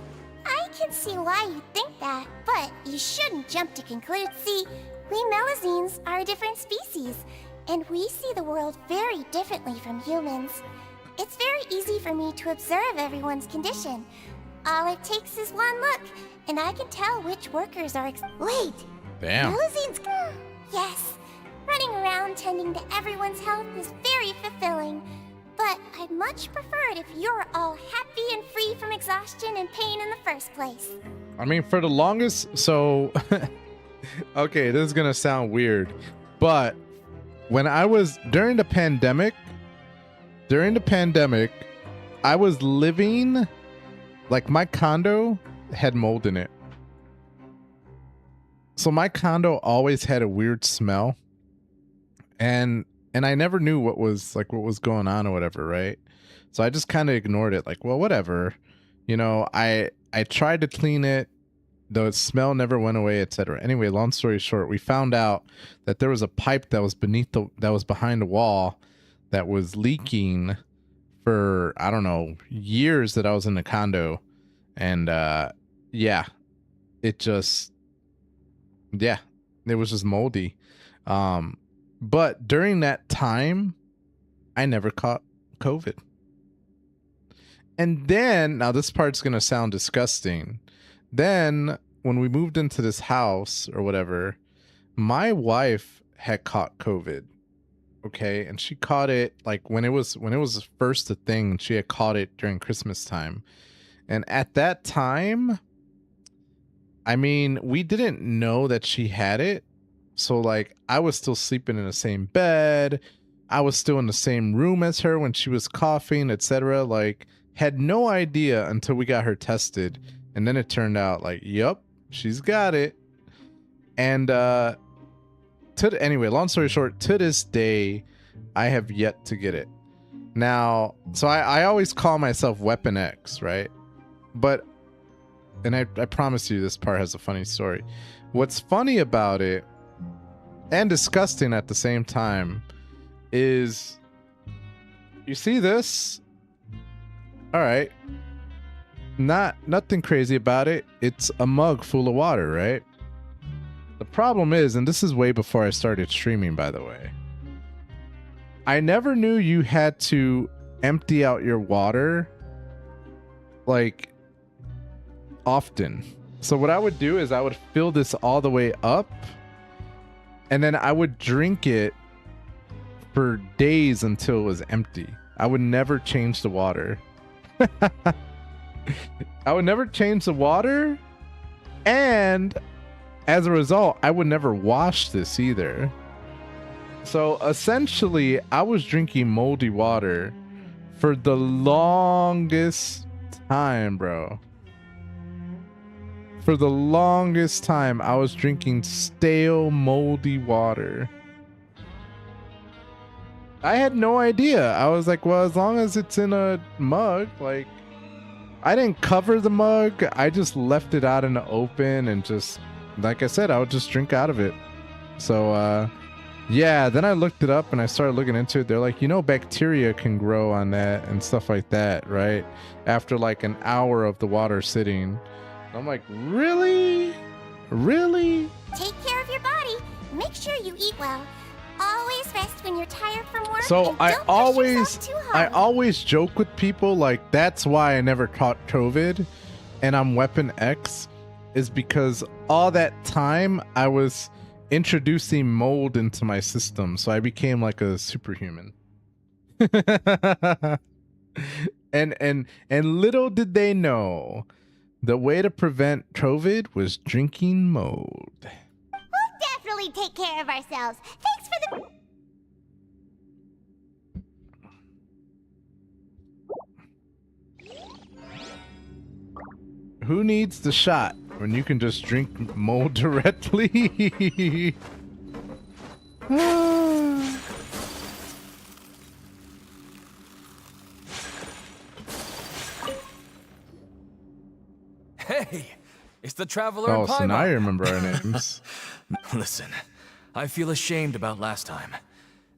I can see why you think that, but you shouldn't jump to conclude. See, we Melazines are a different species, and we see the world very differently from humans. It's very easy for me to observe everyone's condition. All it takes is one look, and I can tell which workers are Wait! Damn. Melazines... Yes, running around tending to everyone's health is very fulfilling. But I'd much prefer it if you're all happy and free from exhaustion and pain in the first place. I mean, for the longest, so okay, this is gonna sound weird, but when I was during the pandemic, during the pandemic, I was living, like my condo had mold in it. So my condo always had a weird smell. And I never knew what was going on or whatever, right? So I just kind of ignored it, like, well, whatever. You know, I tried to clean it. The smell never went away, etc. Anyway, long story short, we found out that there was a pipe that was behind the wall that was leaking for, I don't know, years that I was in the condo. And yeah, it was just moldy. But during that time, I never caught COVID. And then, now this part's going to sound disgusting. Then when we moved into this house or whatever, my wife had caught COVID. Okay. And she caught it like when it was first a thing, she had caught it during Christmas time. And at that time, I mean, we didn't know that she had it. So like I was still sleeping in the same bed. I was still in the same room as her when she was coughing, etc. Like had no idea until we got her tested. And then it turned out like, yep, she's got it. And anyway, long story short, to this day, I have yet to get it. Now, so I always call myself Weapon X, right? But, and I promise you this part has a funny story. What's funny about it, and disgusting at the same time, is, you see this? All right. Nothing crazy about it. It's a mug full of water, right? The problem is, and this is way before I started streaming, by the way, I never knew you had to empty out your water like often. So what I would do is I would fill this all the way up and then I would drink it for days until it was empty. I would never change the water. I would never change the water, and as a result, I would never wash this either. So essentially, I was drinking moldy water for the longest time, bro. For the longest time, I was drinking stale, moldy water. I had no idea. I was like, well, as long as it's in a mug, like, I didn't cover the mug. I just left it out in the open and just, like I said, I would just drink out of it. So, yeah, then I looked it up and I started looking into it. They're like, you know, bacteria can grow on that and stuff like that, right? After like an hour of the water sitting. I'm like, really? Really? Take care of your body. Make sure you eat well. Always rest when you're tired from work. So I always joke with people like that's why I never caught COVID and I'm Weapon X, is because all that time I was introducing mold into my system, so I became like a superhuman. and little did they know, the way to prevent COVID was drinking mold. We'll definitely take care of ourselves. Thanks for the... Who needs the shot when you can just drink mold directly? Hey, it's the Traveler Oh, and so now I Paimon. remember our names. Listen, I feel ashamed about last time.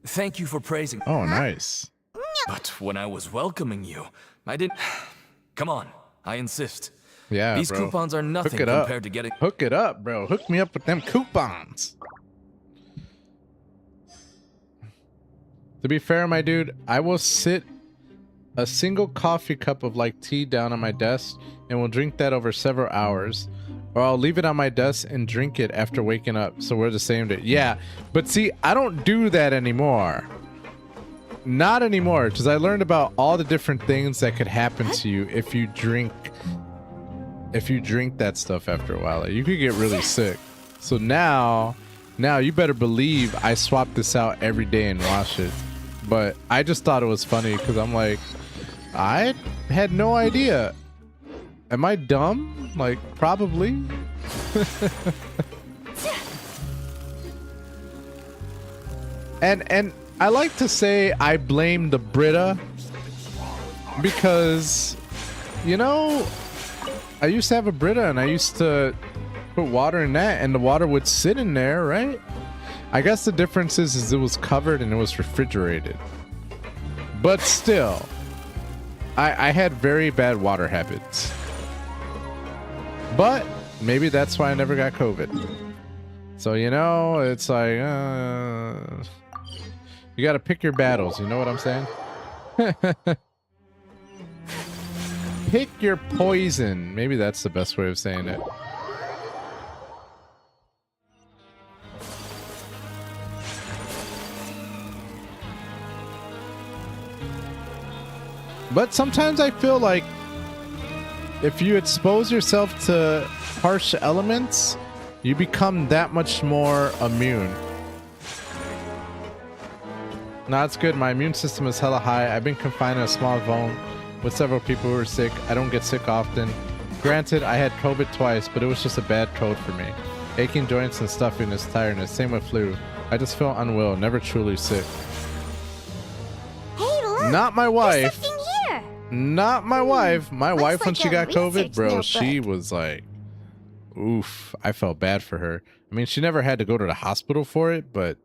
Thank you for praising. Oh, nice. But when I was welcoming you, I didn't... Come on, I insist. Yeah, These bro. coupons are nothing Hook it up. compared to getting... Hook it up, bro. Hook me up with them coupons. To be fair, my dude, I will sit a single coffee cup of like tea down on my desk and will drink that over several hours. Or I'll leave it on my desk and drink it after waking up. So we're the same day. Yeah, but see, I don't do that anymore. Not anymore, because I learned about all the different things that could happen to you if you drink that stuff after a while. Like, you could get really sick. So now you better believe I swap this out every day and wash it. But I just thought it was funny because I'm like, I had no idea. Am I dumb? Like, probably. And I like to say I blame the Brita because, you know, I used to have a Brita and I used to put water in that and the water would sit in there, right? I guess the difference is it was covered and it was refrigerated. But still, I had very bad water habits. But maybe that's why I never got COVID. So, you know, it's like, you gotta pick your battles, you know what I'm saying? Pick your poison. Maybe that's the best way of saying it. But sometimes I feel like if you expose yourself to harsh elements, you become that much more immune. No, it's good. My immune system is hella high. I've been confined in a small zone with several people who are sick. I don't get sick often. Granted, I had COVID twice, but it was just a bad cold for me. Aching joints and stuffiness, tiredness. Same with flu. I just feel unwell, never truly sick. Hey, look! Not my wife. There's something here! Not my wife. My wife, when like she a got COVID, research bro, notebook. she was like, oof. I felt bad for her. I mean, she never had to go to the hospital for it, but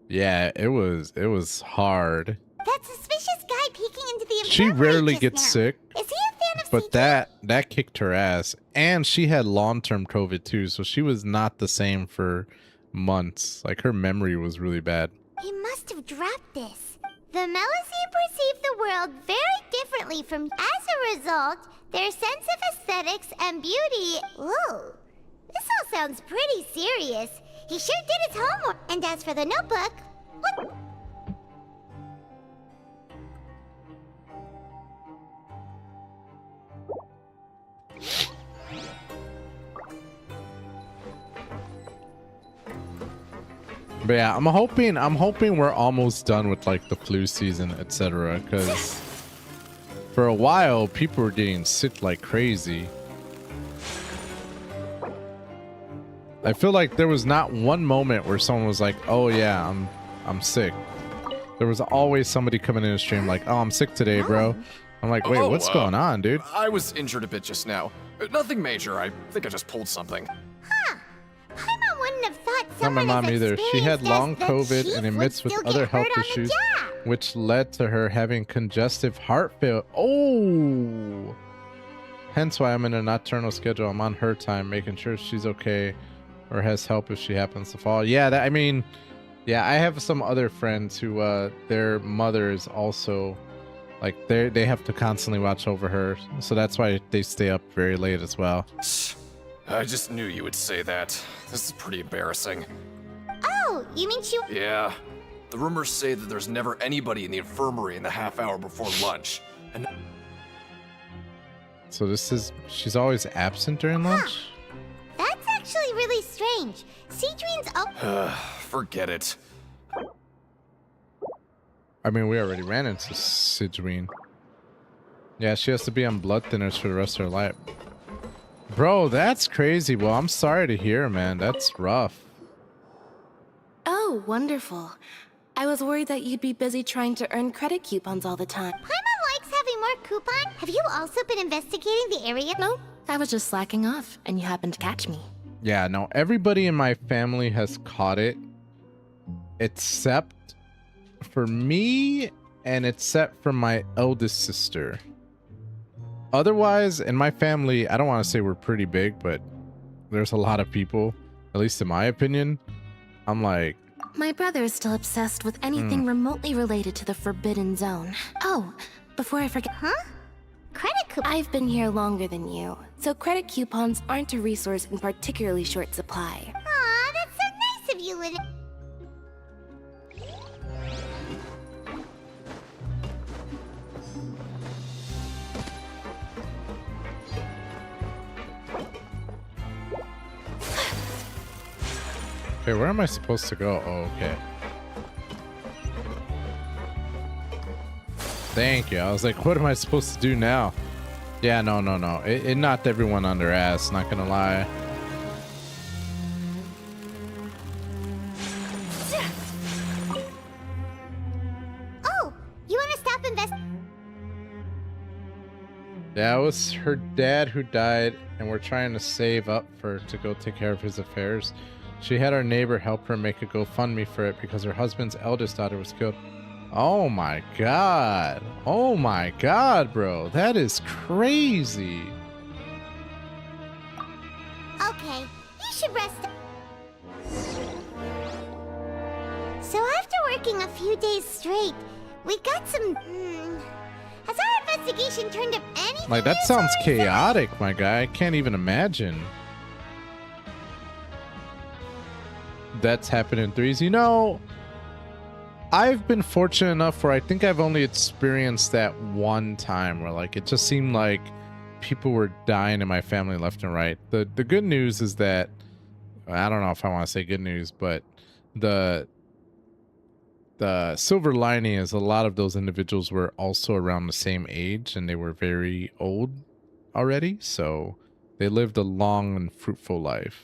yeah, it was hard. That suspicious guy peeking into the She infirmary rarely just gets now. sick, Is he a fan of but that kicked her ass. And she had long-term COVID too, so she was not the same for months. Like, her memory was really bad. He must have dropped this. The Melusine perceive the world very differently from... As a result, their sense of aesthetics and beauty... Whoa. This all sounds pretty serious. He sure did his homework. And as for the notebook... What? But yeah, I'm hoping we're almost done with like the flu season, etc. Because for a while, people were getting sick like crazy. I feel like there was not one moment where someone was like, "Oh yeah, I'm sick." There was always somebody coming in the stream like, "Oh, I'm sick today, bro." I'm like, "Wait, what's going on, dude?" I was injured a bit just now. Nothing major. I think I just pulled something. Paimon wouldn't have thought Not my someone mom as either. She had experienced long as the COVID chief and it would mixed with still other get hurt health on the issues, job. which led to her having congestive heart failure. Oh! Hence why I'm in a nocturnal schedule. I'm on her time, making sure she's okay or has help if she happens to fall. Yeah, I mean, yeah, I have some other friends who, their mother is also, like, they have to constantly watch over her. So that's why they stay up very late as well. I just knew you would say that. This is pretty embarrassing. Oh, you mean she... Yeah. The rumors say that there's never anybody in the infirmary in the half hour before lunch. And So she's always absent during lunch? That's actually really strange. Cedrine's... Oh... forget it. I mean, we already ran into Sidgeween. Yeah, she has to be on blood thinners for the rest of her life. Bro, that's crazy. Well, I'm sorry to hear, man. That's rough. Oh, wonderful. I was worried that you'd be busy trying to earn credit coupons all the time. Paimon likes having more coupon. Have you also been investigating the area? No, I was just slacking off, and you happened to catch me. Yeah, no, everybody in my family has caught it. Except for me and except for my eldest sister. Otherwise, in my family, I don't want to say we're pretty big, but there's a lot of people, at least in my opinion. I'm like... My brother is still obsessed with anything remotely related to the Forbidden Zone. Oh, before I forget... Huh? Credit coupons? I've been here longer than you, so credit coupons aren't a resource in particularly short supply. Aw, that's so nice of you, Lynn. Okay, where am I supposed to go? Oh, okay. Thank you. I was like, what am I supposed to do now? Yeah, no. It knocked everyone on their ass, not gonna lie. Oh, you want to stop invest? Yeah, it was her dad who died, and we're trying to save up to go take care of his affairs. She had our neighbor help her make a GoFundMe for it because her husband's eldest daughter was killed. Oh my god. Oh my god, bro. That is crazy. Okay, you should rest. So after working a few days straight, we got some... Has our investigation turned up anything? Like, that sounds chaotic, my guy. I can't even imagine. That's happened in threes. You know, I've been fortunate enough where I think I've only experienced that one time where, like, it just seemed like people were dying in my family left and right. The good news is that, I don't know if I want to say good news, but the silver lining is a lot of those individuals were also around the same age and they were very old already, so they lived a long and fruitful life.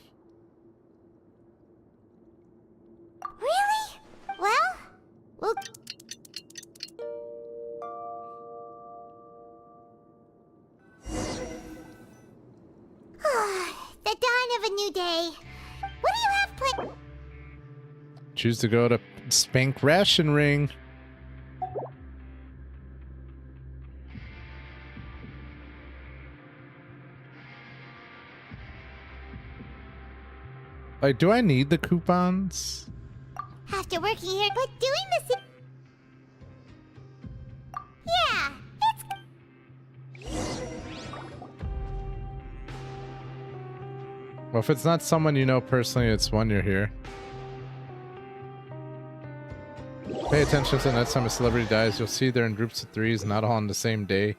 Really? Well... The dawn of a new day. What do you have planned? Choose to go to Spank Ration Ring. Like, do I need the coupons? After working here, but doing this... Yeah, Well, if it's not someone you know personally, it's one you're here. Pay attention to the next time a celebrity dies. You'll see they're in groups of threes, not all on the same day.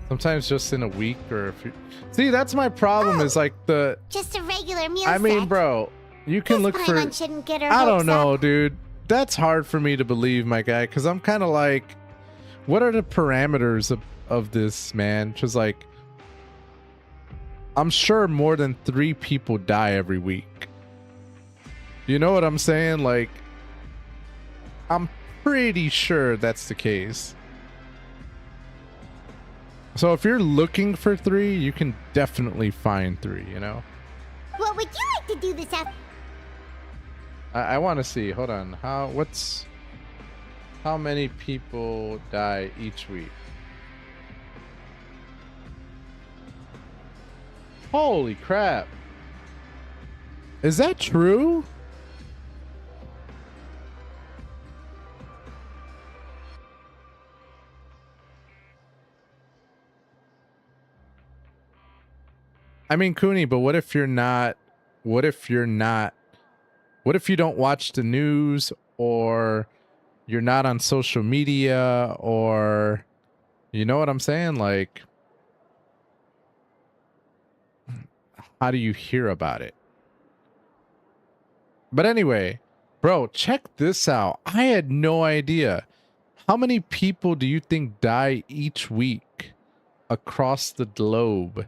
Sometimes just in a week or a few. See, that's my problem. Is like the. just a regular meal I mean, set. bro, you can look for. Paimon shouldn't get her I don't hopes know, up. dude. That's hard for me to believe, my guy, because I'm kind of like, what are the parameters of this, man? Just like, I'm sure more than 3 people die every week. You know what I'm saying? Like, I'm pretty sure that's the case. So if you're looking for 3, you can definitely find 3, you know? What would you like to do this afternoon? I want to see. Hold on. How many people die each week? Holy crap. Is that true? I mean, Cooney, but what if you don't watch the news, or you're not on social media, or you know what I'm saying? Like, how do you hear about it? But anyway, bro, check this out. I had no idea. How many people do you think die each week across the globe?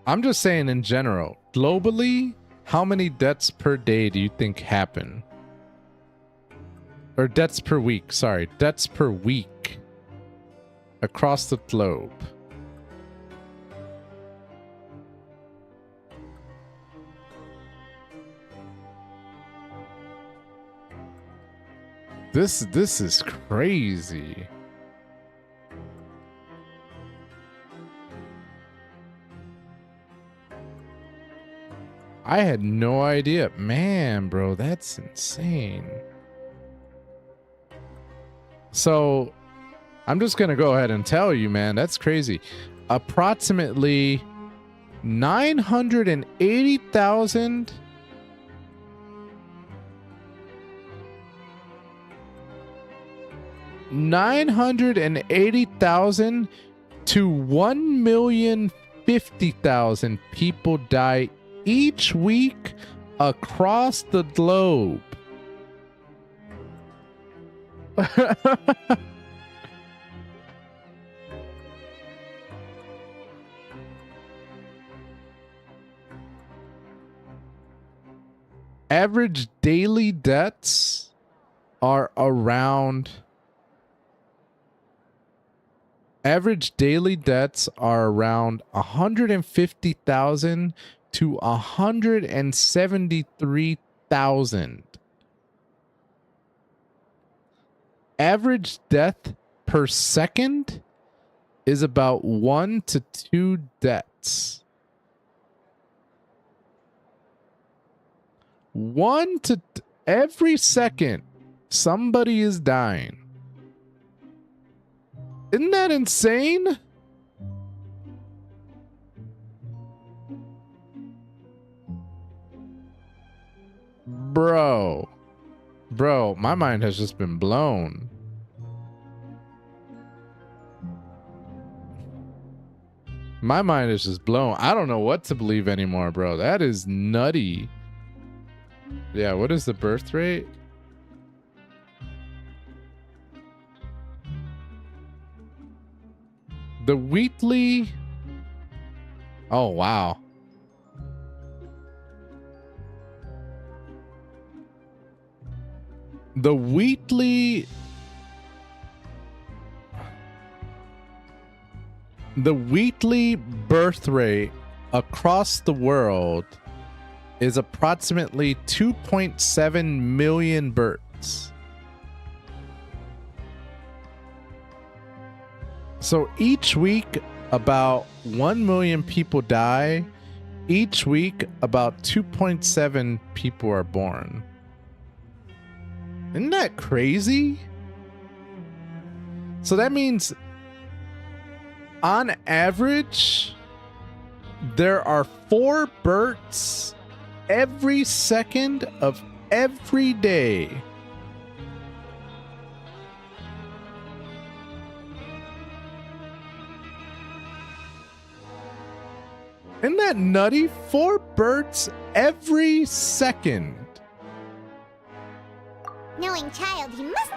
I'm just saying in general, globally, how many deaths per day do you think happen? Or deaths per week, sorry, deaths per week across the globe. This is crazy. I had no idea. Man, bro, that's insane. So, I'm just going to go ahead and tell you, man, that's crazy. Approximately 980,000 980,000 to 1,050,000 people die each week across the globe. Average daily deaths are around 150,000 to 173,000. Average death per second is about 1 to 2 deaths. 1 to every second, somebody is dying. Isn't that insane? Bro, my mind has just been blown. My mind is just blown. I don't know what to believe anymore, bro. That is nutty. Yeah, what is the birth rate? The weekly... Oh, wow. The weekly birth rate across the world is approximately 2.7 million births. So each week, about 1 million people die. Each week, about 2.7 people are born. Isn't that crazy? So that means, on average, there are 4 births every second of every day. Isn't that nutty? 4 births every second. Knowing child, he must...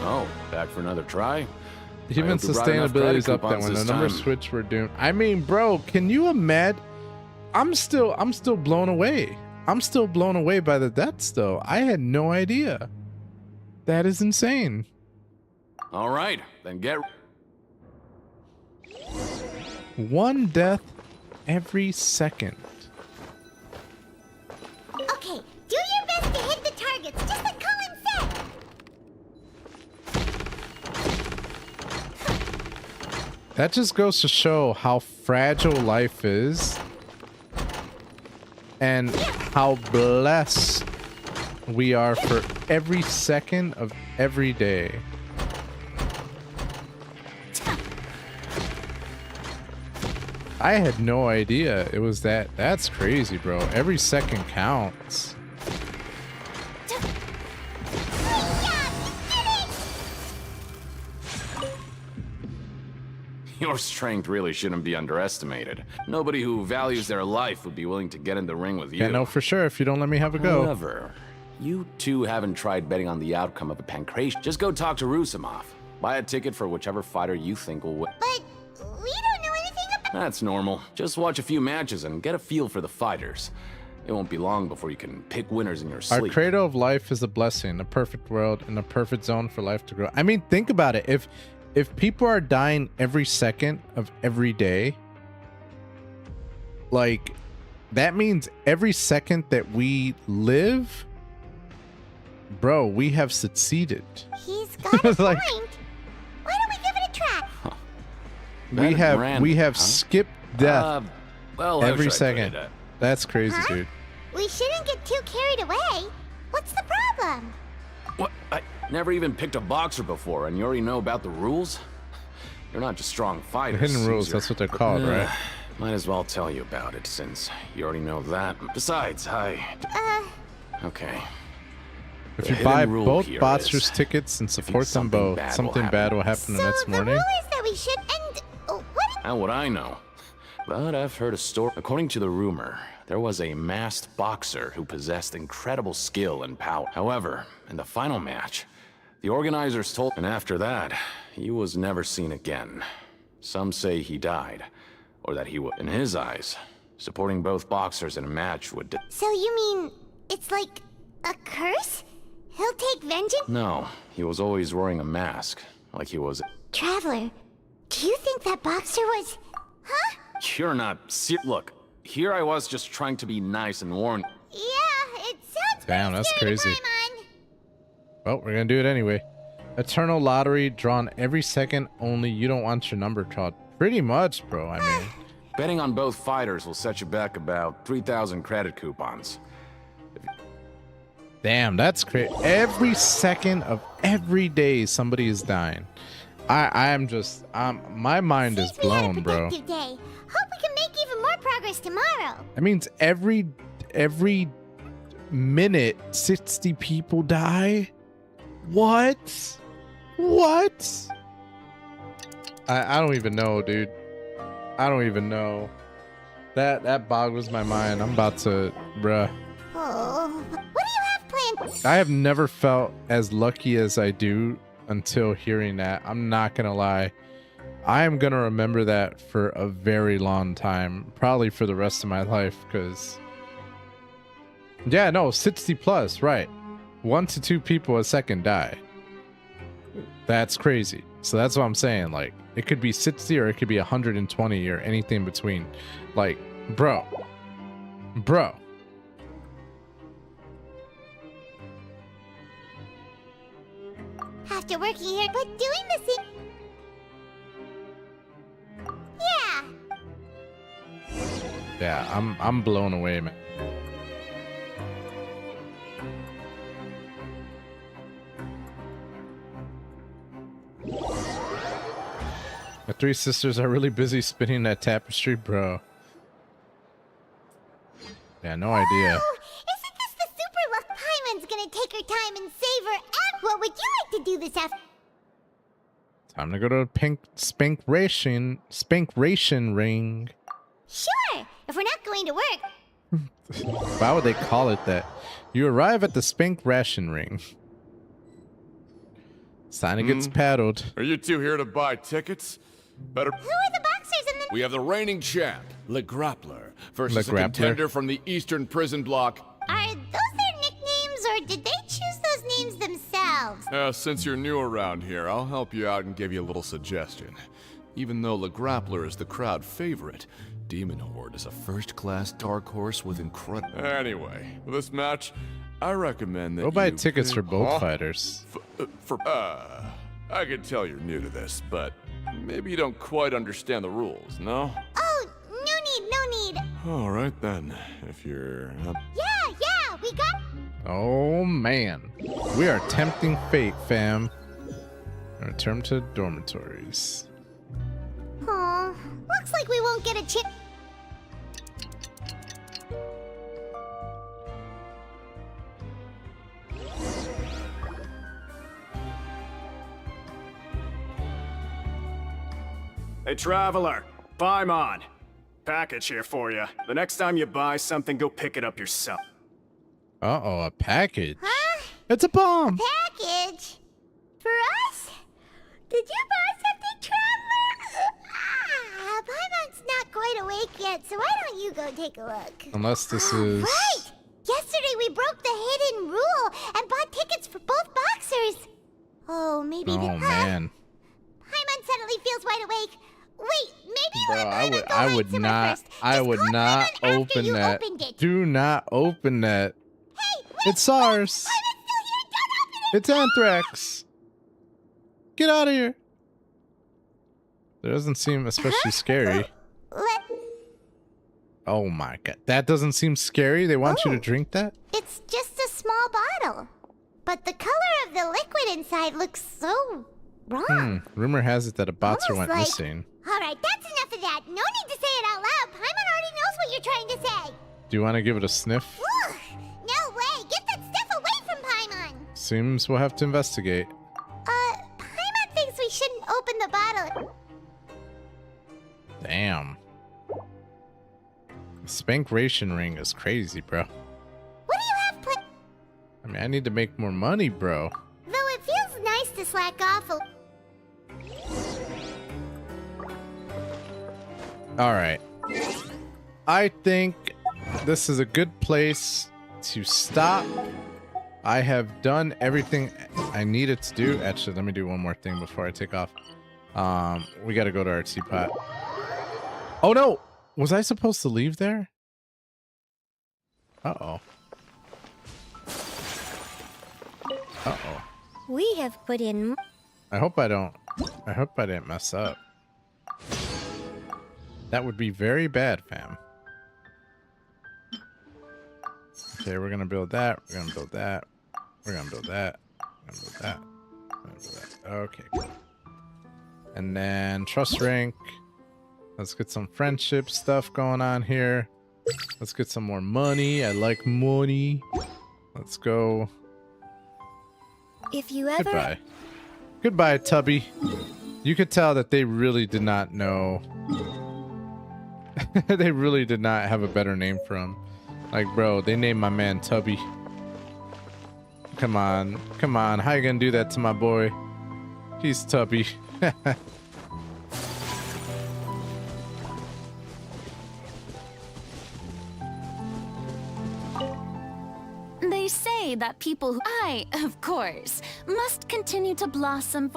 Oh, back for another try? Even sustainability is up there. When the numbers switch, we're doomed. I mean, bro, can you imagine? I'm still blown away. I'm still blown away by the deaths, though. I had no idea. That is insane. All right, then get... 1 death every second. Okay, do your best to hit the targets, just like Colin said. That just goes to show how fragile life is and how blessed we are for every second of every day. I had no idea it was that. That's crazy, bro. Every second counts. Your strength really shouldn't be underestimated. Nobody who values their life would be willing to get in the ring with you. Can't know for sure if you don't let me have a go. However, you two haven't tried betting on the outcome of a pancreas. Just go talk to Rusimov. Buy a ticket for whichever fighter you think will win. But we don't know anything about... That's normal. Just watch a few matches and get a feel for the fighters. It won't be long before you can pick winners in your sleep. Our credo of life is a blessing, a perfect world, and a perfect zone for life to grow. I mean, think about it. If people are dying every second of every day, like, that means every second that we live, bro, we have succeeded. He's got a like, point. Why don't we give it a try? We have skipped death well, every second. That's crazy, dude. We shouldn't get too carried away. What's the problem? What? I never even picked a boxer before, and you already know about the rules? You're not just strong fighters. The hidden rules, that's what they're called, right? Might as well tell you about it, since you already know that. Besides, Okay. If The you hidden buy rule both here Boxers is, tickets and support them something both, bad will something happen. bad will happen the next The morning. rule is that we should end. What? How would I know? But I've heard a story. According to the rumor, there was a masked boxer who possessed incredible skill and power. However, in the final match, the organizers told, and after that, he was never seen again. Some say he died, or that he would, in his eyes, supporting both boxers in a match would. So you mean it's like a curse? He'll take vengeance? No, he was always wearing a mask, like he was. Traveler, do you think that boxer was... Huh? You're not. Look, here I was just trying to be nice and warn. Yeah, it sounds Damn, that's crazy. Well, we're gonna do it anyway. Eternal lottery drawn every second. Only you don't want your number called. Pretty much, bro. I mean, Betting on both fighters will set you back about 3,000 credit coupons. damn, that's crazy. Every second of every day, somebody is dying. My mind is blown, bro. Productive day. Hope we can make even more progress tomorrow. That means every minute 60 people die. What? I don't even know, dude. I don't even know. That boggles my mind. I'm about to, bruh. Oh, what do you have planned? I have never felt as lucky as I do until hearing that. I'm not gonna lie. I am gonna remember that for a very long time, probably for the rest of my life, because yeah, no, 60 plus, right? 1 to 2 people a second die. That's crazy. So that's what I'm saying. Like, it could be 60 or it could be 120 or anything in between. Like, bro. After working here, but doing the same... Yeah. Yeah, I'm blown away, man. The 3 sisters are really busy spinning that tapestry, bro. Yeah, no idea. Isn't this the super luck Paimon's gonna take her time and save her? And what would you like to do this afternoon? Time to go to pink spank ration ring. Sure, if we're not going to work. Why would they call it that? You arrive at the spank ration ring. Santa gets paddled. Are you two here to buy tickets? Better. Who are the boxers and the... We have the reigning champ, Le Grappler, versus Le a Grappler. contender from the Eastern Prison Block. Are those their nicknames, or did they choose those names themselves? Since you're new around here, I'll help you out and give you a little suggestion. Even though Le Grappler is the crowd favorite, Demon Horde is a first-class dark horse with incredible... Anyway, for this match, I recommend that Go buy you tickets pick- for both Huh? fighters. I can tell you're new to this, but maybe you don't quite understand the rules, no? Oh, no need. All right then, if you're... Yeah, we got... Oh man, we are tempting fate, fam. Return to dormitories. Oh, looks like we won't get a chance. Hey, Traveler, Paimon. Package here for you. The next time you buy something, go pick it up yourself. Uh-oh, a package. Huh? It's a bomb. Package? For us? Did you buy something, Traveler? Paimon's not quite awake yet, so why don't you go take a look? Unless this is... Right! Yesterday we broke the hidden rule and bought tickets for both boxers. Oh, maybe... Oh man. Paimon suddenly feels wide awake. Wait, maybe Bro, I would not open you that. opened it. Do not open that. Hey, wait, It's SARS. It's anthrax. Get out of here. It doesn't seem especially scary. Oh my god. That doesn't seem scary? They want you to drink that? It's just a small bottle. But the color of the liquid inside looks so wrong. Rumor has it that a boxer Almost went like- missing. All right, that's enough of that. No need to say it out loud. what you're trying to say. Do you want to give it a sniff? Ugh, no way. Get that stuff away from Paimon. Seems we'll have to investigate. Paimon thinks we shouldn't open the bottle. Damn. The Spankration ring is crazy, bro. What do you have put? I mean, I need to make more money, bro. Though it feels nice to slack off a... All right. I think this is a good place to stop. I have done everything I needed to do. Actually, let me do one more thing before I take off. We got to go to our teapot. Oh no! Was I supposed to leave there? Uh-oh. Uh-oh. We have put in... I hope I didn't mess up. That would be very bad, fam. Okay, we're gonna build that. We're gonna build that. We're gonna build that. We're gonna build that. We're gonna build that. Okay, cool. And then trust rank. Let's get some friendship stuff going on here. Let's get some more money. I like money. Let's go. If you ever... Goodbye. Goodbye, Tubby. You could tell that they really did not know. They really did not have a better name for him. Like, bro, they named my man Tubby. Come on. Come on. How you gonna do that to my boy? He's Tubby. They say that people who I, of course, must continue to blossom.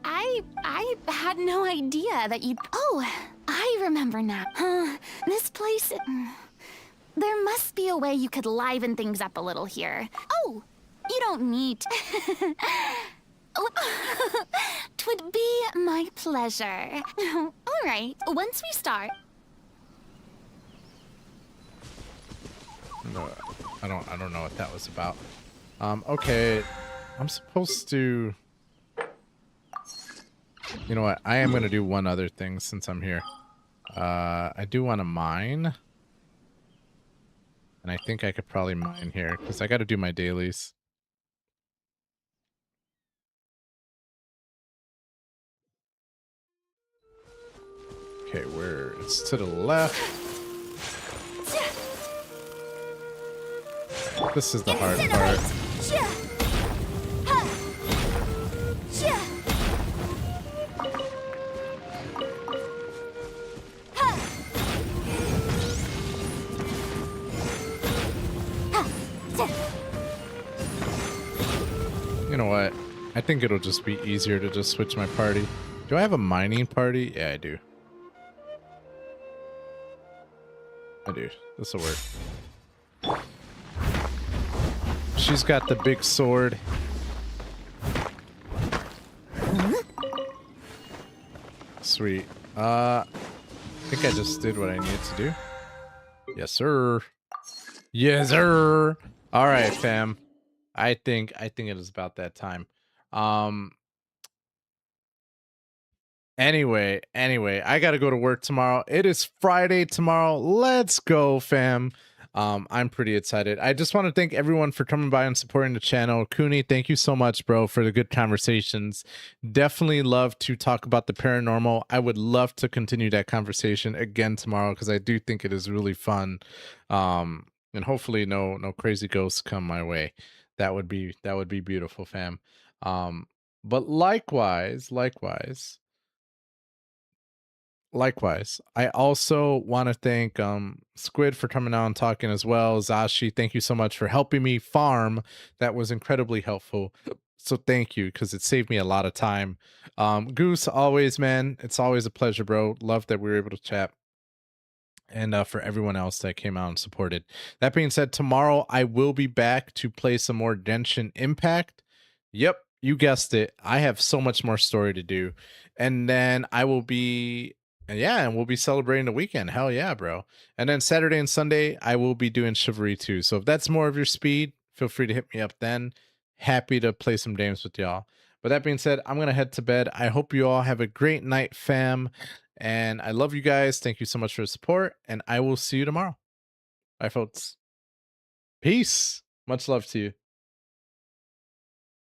I had no idea that you'd... Oh, I remember now. This place... There must be a way you could liven things up a little here. Oh, you don't need... Twould be my pleasure. All right, once we start... No, I don't know what that was about. Okay, I'm supposed to... You know what? I am gonna do one other thing since I'm here. I do want to mine, and I think I could probably mine here because I got to do my dailies. Okay, where it's to the left. This is the hard part. You know what? I think it'll just be easier to just switch my party. Do I have a mining party? Yeah, I do. I do. This'll work. She's got the big sword. Sweet. I think I just did what I needed to do. Yes, sir. Yes, sir. All right, fam. I think it is about that time. Anyway, I gotta go to work tomorrow. It is Friday tomorrow. Let's go, fam. I'm pretty excited. I just want to thank everyone for coming by and supporting the channel. Cooney, thank you so much, bro, for the good conversations. Definitely love to talk about the paranormal. I would love to continue that conversation again tomorrow because I do think it is really fun. And hopefully no crazy ghosts come my way. That would be beautiful, fam. But likewise, I also want to thank Squid for coming out and talking as well. Zashi, thank you so much for helping me farm. That was incredibly helpful. So thank you, because it saved me a lot of time. Goose, always, man. It's always a pleasure, bro. Love that we were able to chat. And for everyone else that came out and supported. That being said, tomorrow I will be back to play some more Genshin Impact. Yep, you guessed it. I have so much more story to do. And then I will be... And we'll be celebrating the weekend. Hell yeah, bro. And then Saturday and Sunday, I will be doing Chivalry too. So if that's more of your speed, feel free to hit me up then. Happy to play some games with y'all. But that being said, I'm going to head to bed. I hope you all have a great night, fam. And I love you guys. Thank you so much for the support. And I will see you tomorrow. Bye, folks. Peace. Much love to you.